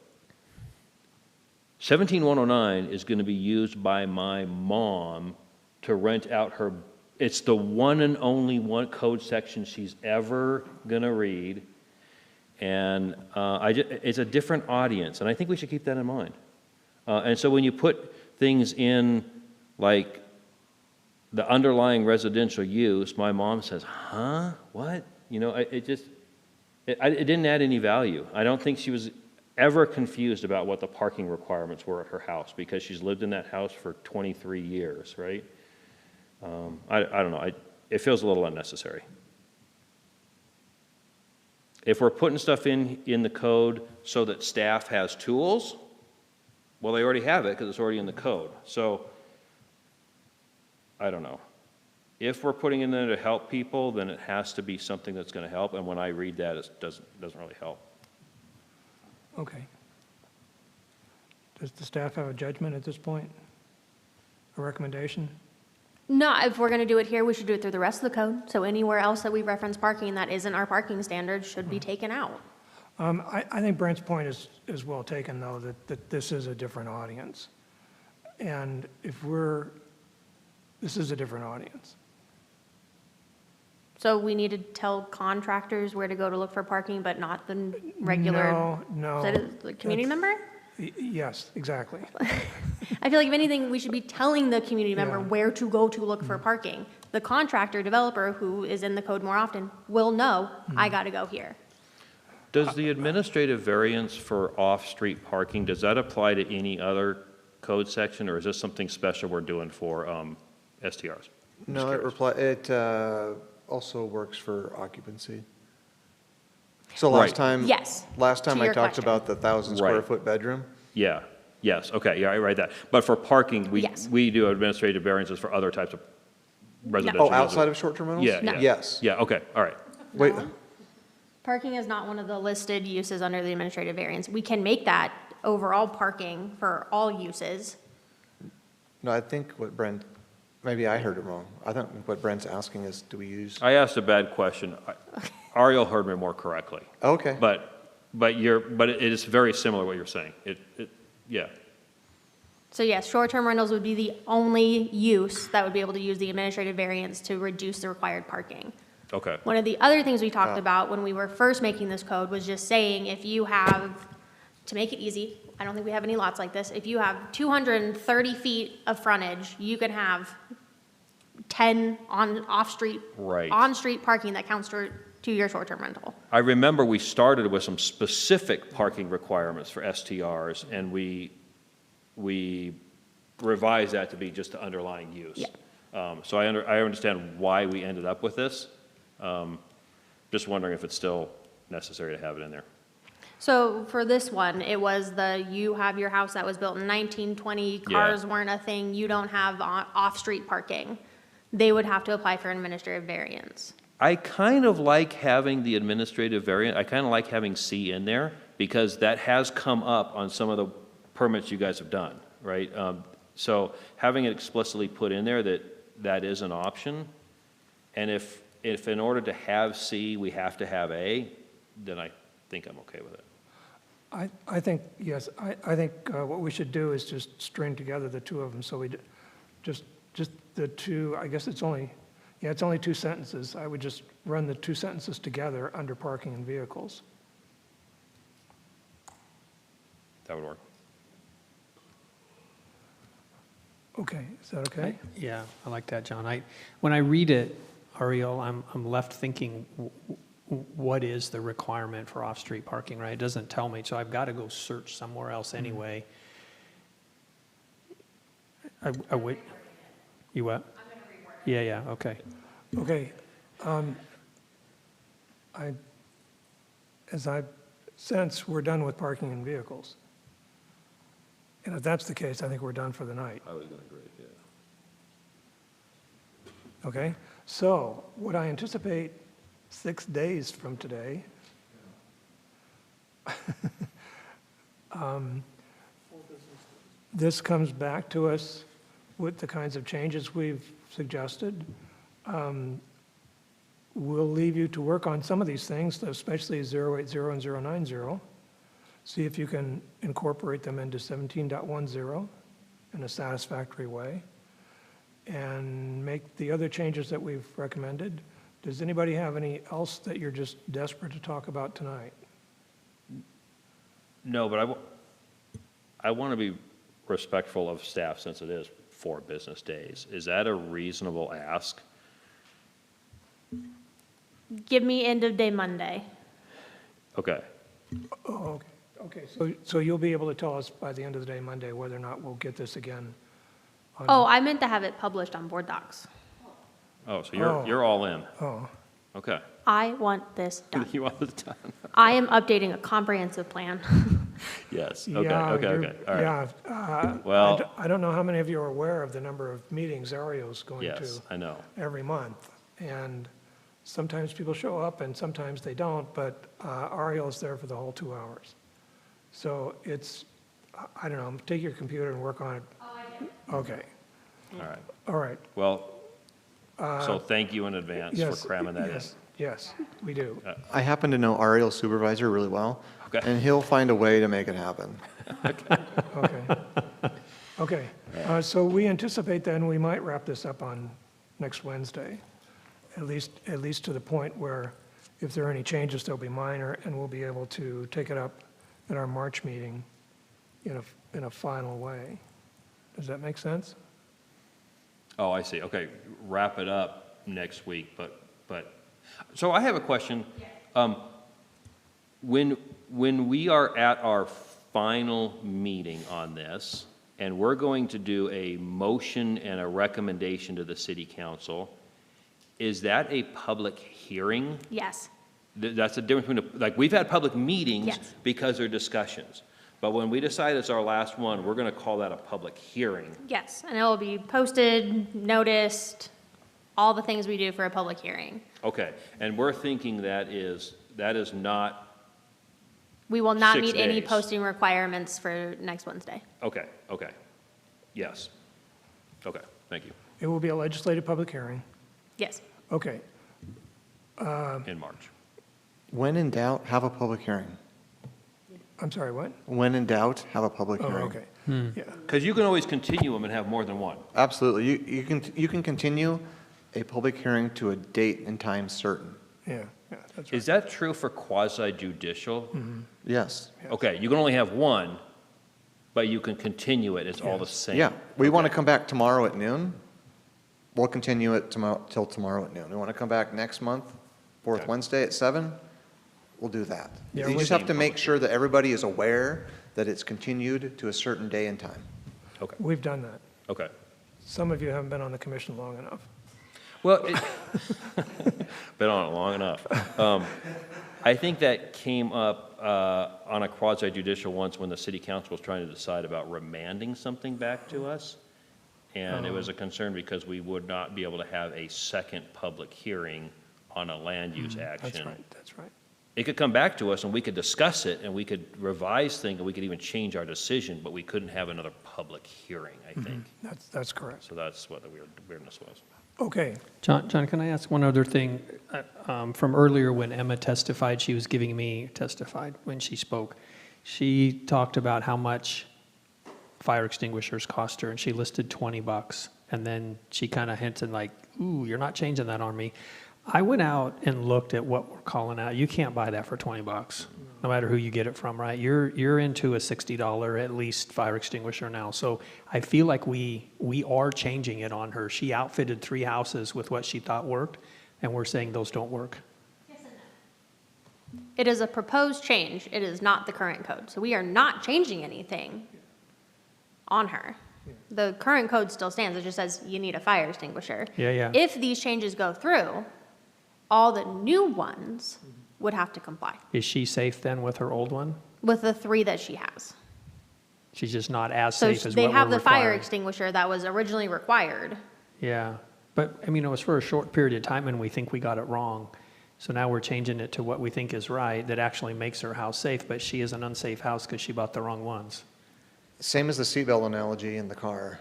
S6: 17109 is going to be used by my mom to rent out her, it's the one and only one code section she's ever going to read. And it's a different audience, and I think we should keep that in mind. And so when you put things in like the underlying residential use, my mom says, huh, what? It didn't add any value. I don't think she was ever confused about what the parking requirements were at her house because she's lived in that house for 23 years, right? I don't know. It feels a little unnecessary. If we're putting stuff in the code so that staff has tools, well, they already have it because it's already in the code. So, I don't know. If we're putting in there to help people, then it has to be something that's going to help, and when I read that, it doesn't really help.
S1: Okay. Does the staff have a judgment at this point? A recommendation?
S4: No, if we're going to do it here, we should do it through the rest of the code. So anywhere else that we reference parking that isn't our parking standards should be taken out.
S1: I think Brent's point is well taken, though, that this is a different audience. And this is a different audience.
S4: So we need to tell contractors where to go to look for parking, but not the regular.
S1: No.
S4: The community member?
S1: Yes, exactly.
S4: I feel like if anything, we should be telling the community member
S1: Yeah.
S4: where to go to look for parking. The contractor, developer, who is in the code more often, will know, I got to go here.
S6: Does the administrative variance for off-street parking, does that apply to any other code section, or is this something special we're doing for STRs?
S12: No, it also works for occupancy. So
S6: Right.
S12: last time.
S4: Yes,
S12: Last time
S4: to
S12: I
S4: your
S12: talked
S4: question.
S12: about the 1,000 square
S6: Right.
S12: foot bedroom.
S6: Yeah, yes, okay, yeah, I read that. But for parking,
S4: Yes.
S6: we do administrative variances for other types of residential.
S12: Oh, outside of short-term rentals?
S6: Yeah,
S4: No.
S6: yeah.
S12: Yes.
S6: Yeah, okay, all right.
S12: Wait,
S4: Parking is not one of the listed uses under the administrative variance. We can make that overall parking for all uses.
S12: no, I think what Brent, maybe I heard it wrong. I think what Brent's asking is, do we use,
S6: I asked a bad question. Ariel heard me more correctly.
S12: okay.
S6: But it is very similar what you're saying. Yeah.
S4: So yes, short-term rentals would be the only use that would be able to use the administrative variance to reduce the required parking.
S6: Okay.
S4: One of the other things we talked about when we were first making this code was just saying if you have, to make it easy, I don't think we have any lots like this, if you have 230 feet of frontage, you can have 10 off-street,
S6: Right.
S4: on-street parking that counts to your short-term rental.
S6: I remember we started with some specific parking requirements for STRs, and we revised that to be just the underlying use.
S4: Yeah.
S6: So I understand why we ended up with this. Just wondering if it's still necessary to have it in there.
S4: So for this one, it was you have your house that was built in 1920, cars weren't a thing, you don't have off-street parking. They would have to apply for an administrative variance.
S6: I kind of like having the administrative variant, I kind of like having C in there, because that has come up on some of the permits you guys have done, right? So having it explicitly put in there that is an option, and if in order to have C, we have to have A, then I think I'm okay with it.
S1: I think, yes, I think what we should do is just string together the two of them, so just the two, I guess it's only 2 sentences. I would just run the 2 sentences together under parking and vehicles.
S6: That would work.
S1: Okay, is that okay?
S3: Yeah, I like that, John. When I read it, Ariel, I'm left thinking, what is the requirement for off-street parking, right? It doesn't tell me, so I've got to go search somewhere else anyway. I wait. You what? I'm going to reword it. Yeah, okay.
S1: Okay. As I sense, we're done with parking and vehicles. And if that's the case, I think we're done for the night.
S6: I was going to agree, yeah.
S1: Okay? So what I anticipate 6 days from today, this comes back to us with the kinds of changes we've suggested. We'll leave you to work on some of these things, especially 080 and 090. See if you can incorporate them into 17.10 in a satisfactory way, and make the other changes that we've recommended. Does anybody have any else that you're just desperate to talk about tonight?
S6: No, but I want to be respectful of staff since it is 4 business days. Is that a reasonable ask?
S4: Give me end of day Monday.
S6: Okay.
S1: Oh, okay. So you'll be able to tell us by the end of the day Monday whether or not we'll get this again?
S4: Oh, I meant to have it published on board docs.
S6: Oh, so you're all in?
S1: Oh,
S6: Okay,
S4: I want this done.
S6: You want it done?
S4: I am updating a comprehensive plan.
S6: Yes, okay,
S1: Yeah,
S6: okay,
S1: you're-
S6: okay, all right.
S1: Yeah.
S6: Well-
S1: I don't know how many of you are aware of the number of meetings Ariel's going to.
S6: Yes, I know.
S1: Every month. And sometimes people show up and sometimes they don't, but Ariel's there for the whole 2 hours. So it's, I don't know, take your computer and work on it. Oh, I get it. Okay,
S6: All right.
S1: all right.
S6: Well, so thank you in advance
S1: Yes,
S6: for cramming that in.
S1: Yes, we do.
S12: I happen to know Ariel's supervisor really well,
S6: Okay.
S12: and he'll find a way to make it happen.
S1: Okay. Okay, so we anticipate then we might wrap this up on next Wednesday, at least to the point where if there are any changes, they'll be minor, and we'll be able to take it up at our March meeting in a final way. Does that make sense?
S6: Oh, I see, okay, wrap it up next week, but, so I have a question. When we are at our final meeting on this, and we're going to do a motion and a recommendation to the city council, is that a public hearing?
S4: Yes.
S6: That's the difference between, like, we've had public meetings
S4: Yes.
S6: because they're discussions. But when we decide it's our last one, we're going to call that a public hearing.
S4: Yes, and it will be posted, noticed, all the things we do for a public hearing.
S6: Okay, and we're thinking that is not,
S4: We will not
S6: 6
S4: meet any
S6: days.
S4: posting requirements for next Wednesday.
S6: okay, yes. Okay, thank you,
S1: It will be a legislative public hearing.
S4: Yes.
S1: Okay,
S6: in March.
S12: When in doubt, have a public hearing.
S1: I'm sorry, what?
S12: When in doubt, have a public
S1: Oh,
S12: hearing.
S1: okay. Yeah,
S6: Because you can always continue them and have more than one.
S12: Absolutely. You can continue a public hearing to a date and time certain.
S1: yeah, that's right.
S6: Is that true for quasi judicial?
S12: Yes.
S6: Okay, you can only have one, but you can continue it, it's all the same.
S12: Yeah. We want to come back tomorrow at noon. We'll continue it till tomorrow at noon. We want to come back next month, fourth
S6: Okay.
S12: Wednesday at 7. We'll do that.
S1: Yeah,
S12: You
S1: we-
S12: just have to make sure that everybody is aware that it's continued to a certain day and time.
S6: Okay,
S1: We've done that.
S6: okay.
S1: Some of you haven't been on the commission long enough.
S6: Well, been on it long enough. I think that came up on a quasi judicial once when the city council was trying to decide about remanding something back to us. And it was a concern because we would not be able to have a second public hearing on a land use action.
S1: That's right, that's right.
S6: It could come back to us and we could discuss it and we could revise things and we could even change our decision, but we couldn't have another public hearing, I think.
S1: That's correct.
S6: So that's what the weirdness was.
S1: Okay,
S3: John, can I ask one other thing? From earlier when Emma testified, when she spoke. She talked about how much fire extinguishers cost her, and she listed $20. And then she kind of hinted like, ooh, you're not changing that on me. I went out and looked at what we're calling out. You can't buy that for $20, no matter who you get it from, right? You're into a $60 at least fire extinguisher now. So I feel like we are changing it on her. She outfitted 3 houses with what she thought worked, and we're saying those don't work.
S4: It is a proposed change. It is not the current code. So we are not changing anything on her. The current code still stands. It just says you need a fire extinguisher.
S3: Yeah.
S4: If these changes go through, all the new ones would have to comply
S3: Is she safe then with her old one?
S4: with the 3 that she has.
S3: She's just not as
S4: So
S3: safe as
S4: they
S3: what we're
S4: have the fire
S3: requiring.
S4: extinguisher that was originally required.
S3: Yeah, but, I mean, it was for a short period of time, and we think we got it wrong. So now we're changing it to what we think is right, that actually makes her house safe, but she is an unsafe house because she bought the wrong ones.
S12: Same as the seatbelt analogy in the car.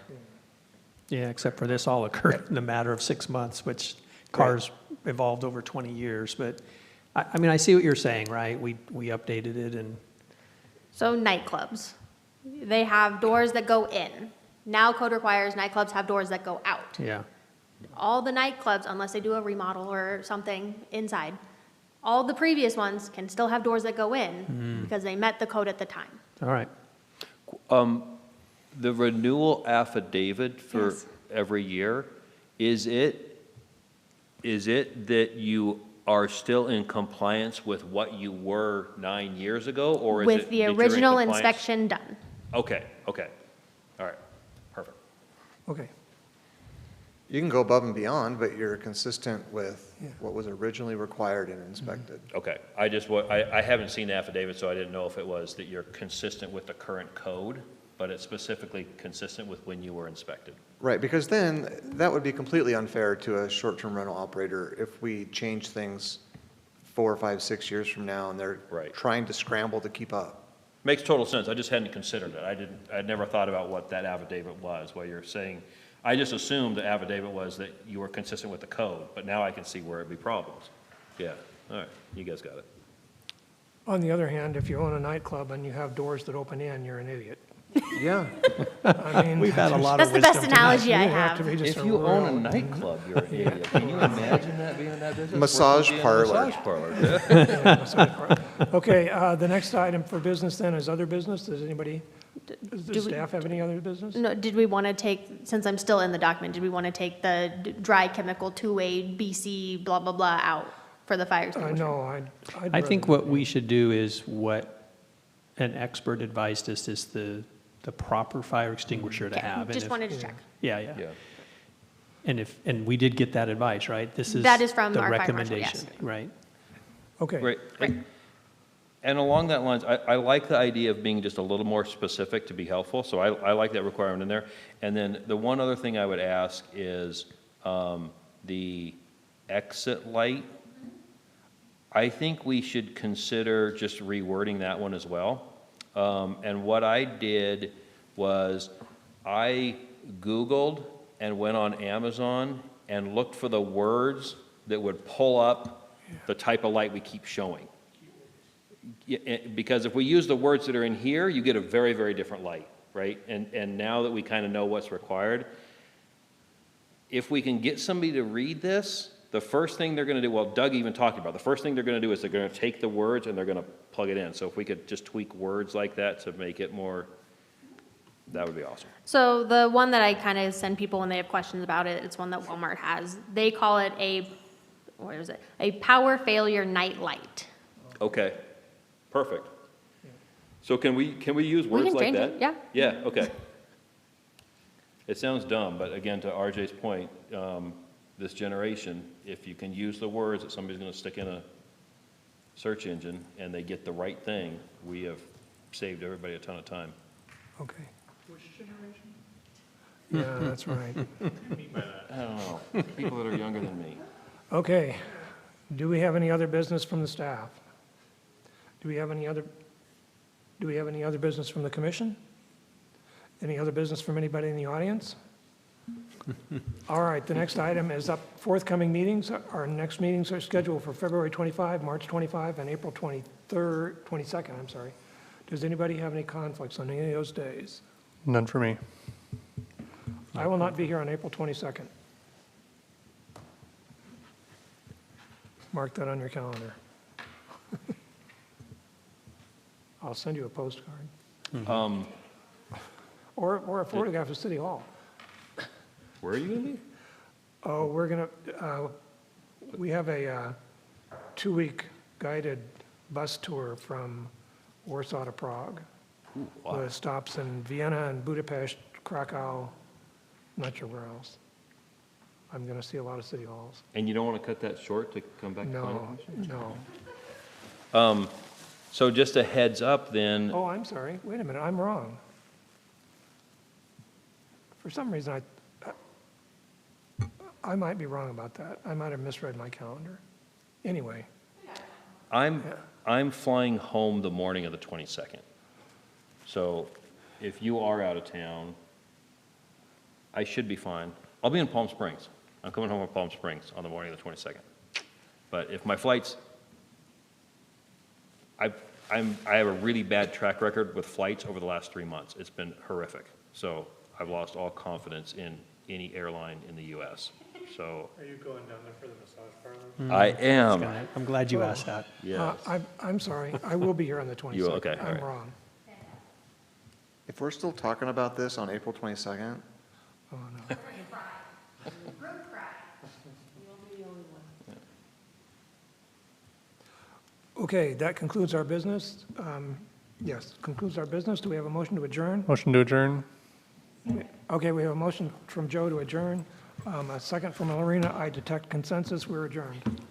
S3: Yeah, except for this all occurred in a matter of 6 months, which cars evolved over 20 years. But, I mean, I see what you're saying, right? We updated it, and
S4: So nightclubs, they have doors that go in. Now code requires nightclubs have doors that go out.
S3: yeah.
S4: All the nightclubs, unless they do a remodel or something inside, all the previous ones can still have doors that go in because they met the code at the time.
S3: All right.
S6: The renewal affidavit for
S4: Yes.
S6: every year, is it that you are still in compliance with what you were 9 years ago, or is it
S4: With the
S6: that you're in
S4: original
S6: compliance?
S4: inspection done.
S6: Okay, all right, perfect.
S1: okay.
S12: You can go above and beyond, but you're consistent with what was originally required and inspected.
S6: Okay, I haven't seen the affidavit, so I didn't know if it was that you're consistent with the current code, but it's specifically consistent with when you were inspected.
S12: Right, because then that would be completely unfair to a short-term rental operator if we change things 4, 5, 6 years from now and they're
S6: Right.
S12: trying to scramble to keep up.
S6: Makes total sense. I just hadn't considered it. I'd never thought about what that affidavit was, what you're saying. I just assumed the affidavit was that you were consistent with the code, but now I can see where it'd be problems. Yeah, all right, you guys got it.
S1: On the other hand, if you own a nightclub and you have doors that open in, you're an idiot.
S12: Yeah.
S1: I mean,
S3: We've had a lot
S4: That's
S3: of
S4: the
S3: wisdom
S4: best
S3: tonight.
S4: analogy I
S1: you have to
S4: have.
S1: be just
S6: If
S1: a
S6: you own a
S1: real-
S6: nightclub, you're an idiot. Can you imagine that being in that business?
S12: Massage
S6: Working in a
S12: parlor.
S6: Massage parlor.
S1: Yeah, massage parlor. Okay, the next item for business then is other business. Does anybody, does the
S4: do we-
S1: staff have any other business?
S4: No, did we want to take, since I'm still in the document, did we want to take the dry chemical two-way BC blah, blah, blah out for the fire extinguisher?
S1: No, I'd
S3: I think
S1: rather-
S3: what we should do is what an expert advised us is the proper fire extinguisher to
S4: Okay,
S3: have. And
S4: just
S3: if-
S4: wanted to check.
S3: Yeah, yeah.
S6: Yeah.
S3: And we did get that advice, right? This is
S4: That is from
S3: the
S4: our fire marshal, yes.
S3: recommendation, right?
S1: Okay.
S6: Great. And along that lines, I like the idea of being just a little more specific to be helpful, so I like that requirement in there. And then the one other thing I would ask is the exit light. I think we should consider just rewording that one as well. And what I did was I Googled and went on Amazon and looked for the words that would pull up the type of light we keep showing. Because if we use the words that are in here, you get a very, very different light, right? And now that we kind of know what's required, if we can get somebody to read this, the first thing they're going to do, well, Doug even talked about, the first thing they're going to do is they're going to take the words and they're going to plug it in. So if we could just tweak words like that to make it more, that would be awesome.
S4: So the one that I kind of send people when they have questions about it, it's one that Walmart has. They call it what is it? A power failure night light.
S6: Okay, perfect. So can we use words
S4: can
S6: like
S4: change
S6: that?
S4: it, yeah.
S6: Yeah, okay. It sounds dumb, but again, to RJ's point, this generation, if you can use the words that somebody's going to stick in a search engine and they get the right thing, we have saved everybody a ton of time.
S1: Okay. Which generation? Yeah, that's right.
S6: I don't know, people that are younger than me.
S1: Okay. Do we have any other business from the staff? Do we have any other business from the commission? Any other business from anybody in the audience? All right, the next item is up forthcoming meetings. Our next meetings are scheduled for February 25, March 25, and April 22nd, I'm sorry. Does anybody have any conflicts on any of those days?
S9: None for me.
S1: I will not be here on April 22nd. Mark that on your calendar. I'll send you a postcard. Or a photograph of City Hall.
S6: Where are you going to be?
S1: Oh, we have a 2-week guided bus tour from Warsaw to Prague.
S6: Wow.
S1: With stops in Vienna and Budapest, Krakow, not sure where else. I'm going to see a lot of city halls.
S6: And you don't want to cut that short to come back to planning
S1: No,
S6: commission?
S1: no.
S6: So just a heads up then,
S1: Oh, I'm sorry. Wait a minute, I'm wrong. For some reason, I might be wrong about that. I might have misread my calendar. Anyway,
S6: I'm flying home the morning of the 22nd. So if you are out of town, I should be fine. I'll be in Palm Springs. I'm coming home from Palm Springs on the morning of the 22nd. But if my flights, I have a really bad track record with flights over the last 3 months. It's been horrific. So I've lost all confidence in any airline in the U.S. So
S9: Are you going down there for the massage parlor?
S6: I am.
S3: I'm glad you asked that.
S6: Yes.
S1: I'm sorry. I will be here on the 22nd.
S6: okay, all
S1: I'm
S6: right.
S1: wrong.
S12: If we're still talking about this on April 22nd,
S1: Oh, no. Okay, that concludes our business. Yes, concludes our business. Do we have a motion to adjourn?
S9: Motion to adjourn?
S1: Okay, we have a motion from Joe to adjourn. A second from Lorena. I detect consensus. We're adjourned.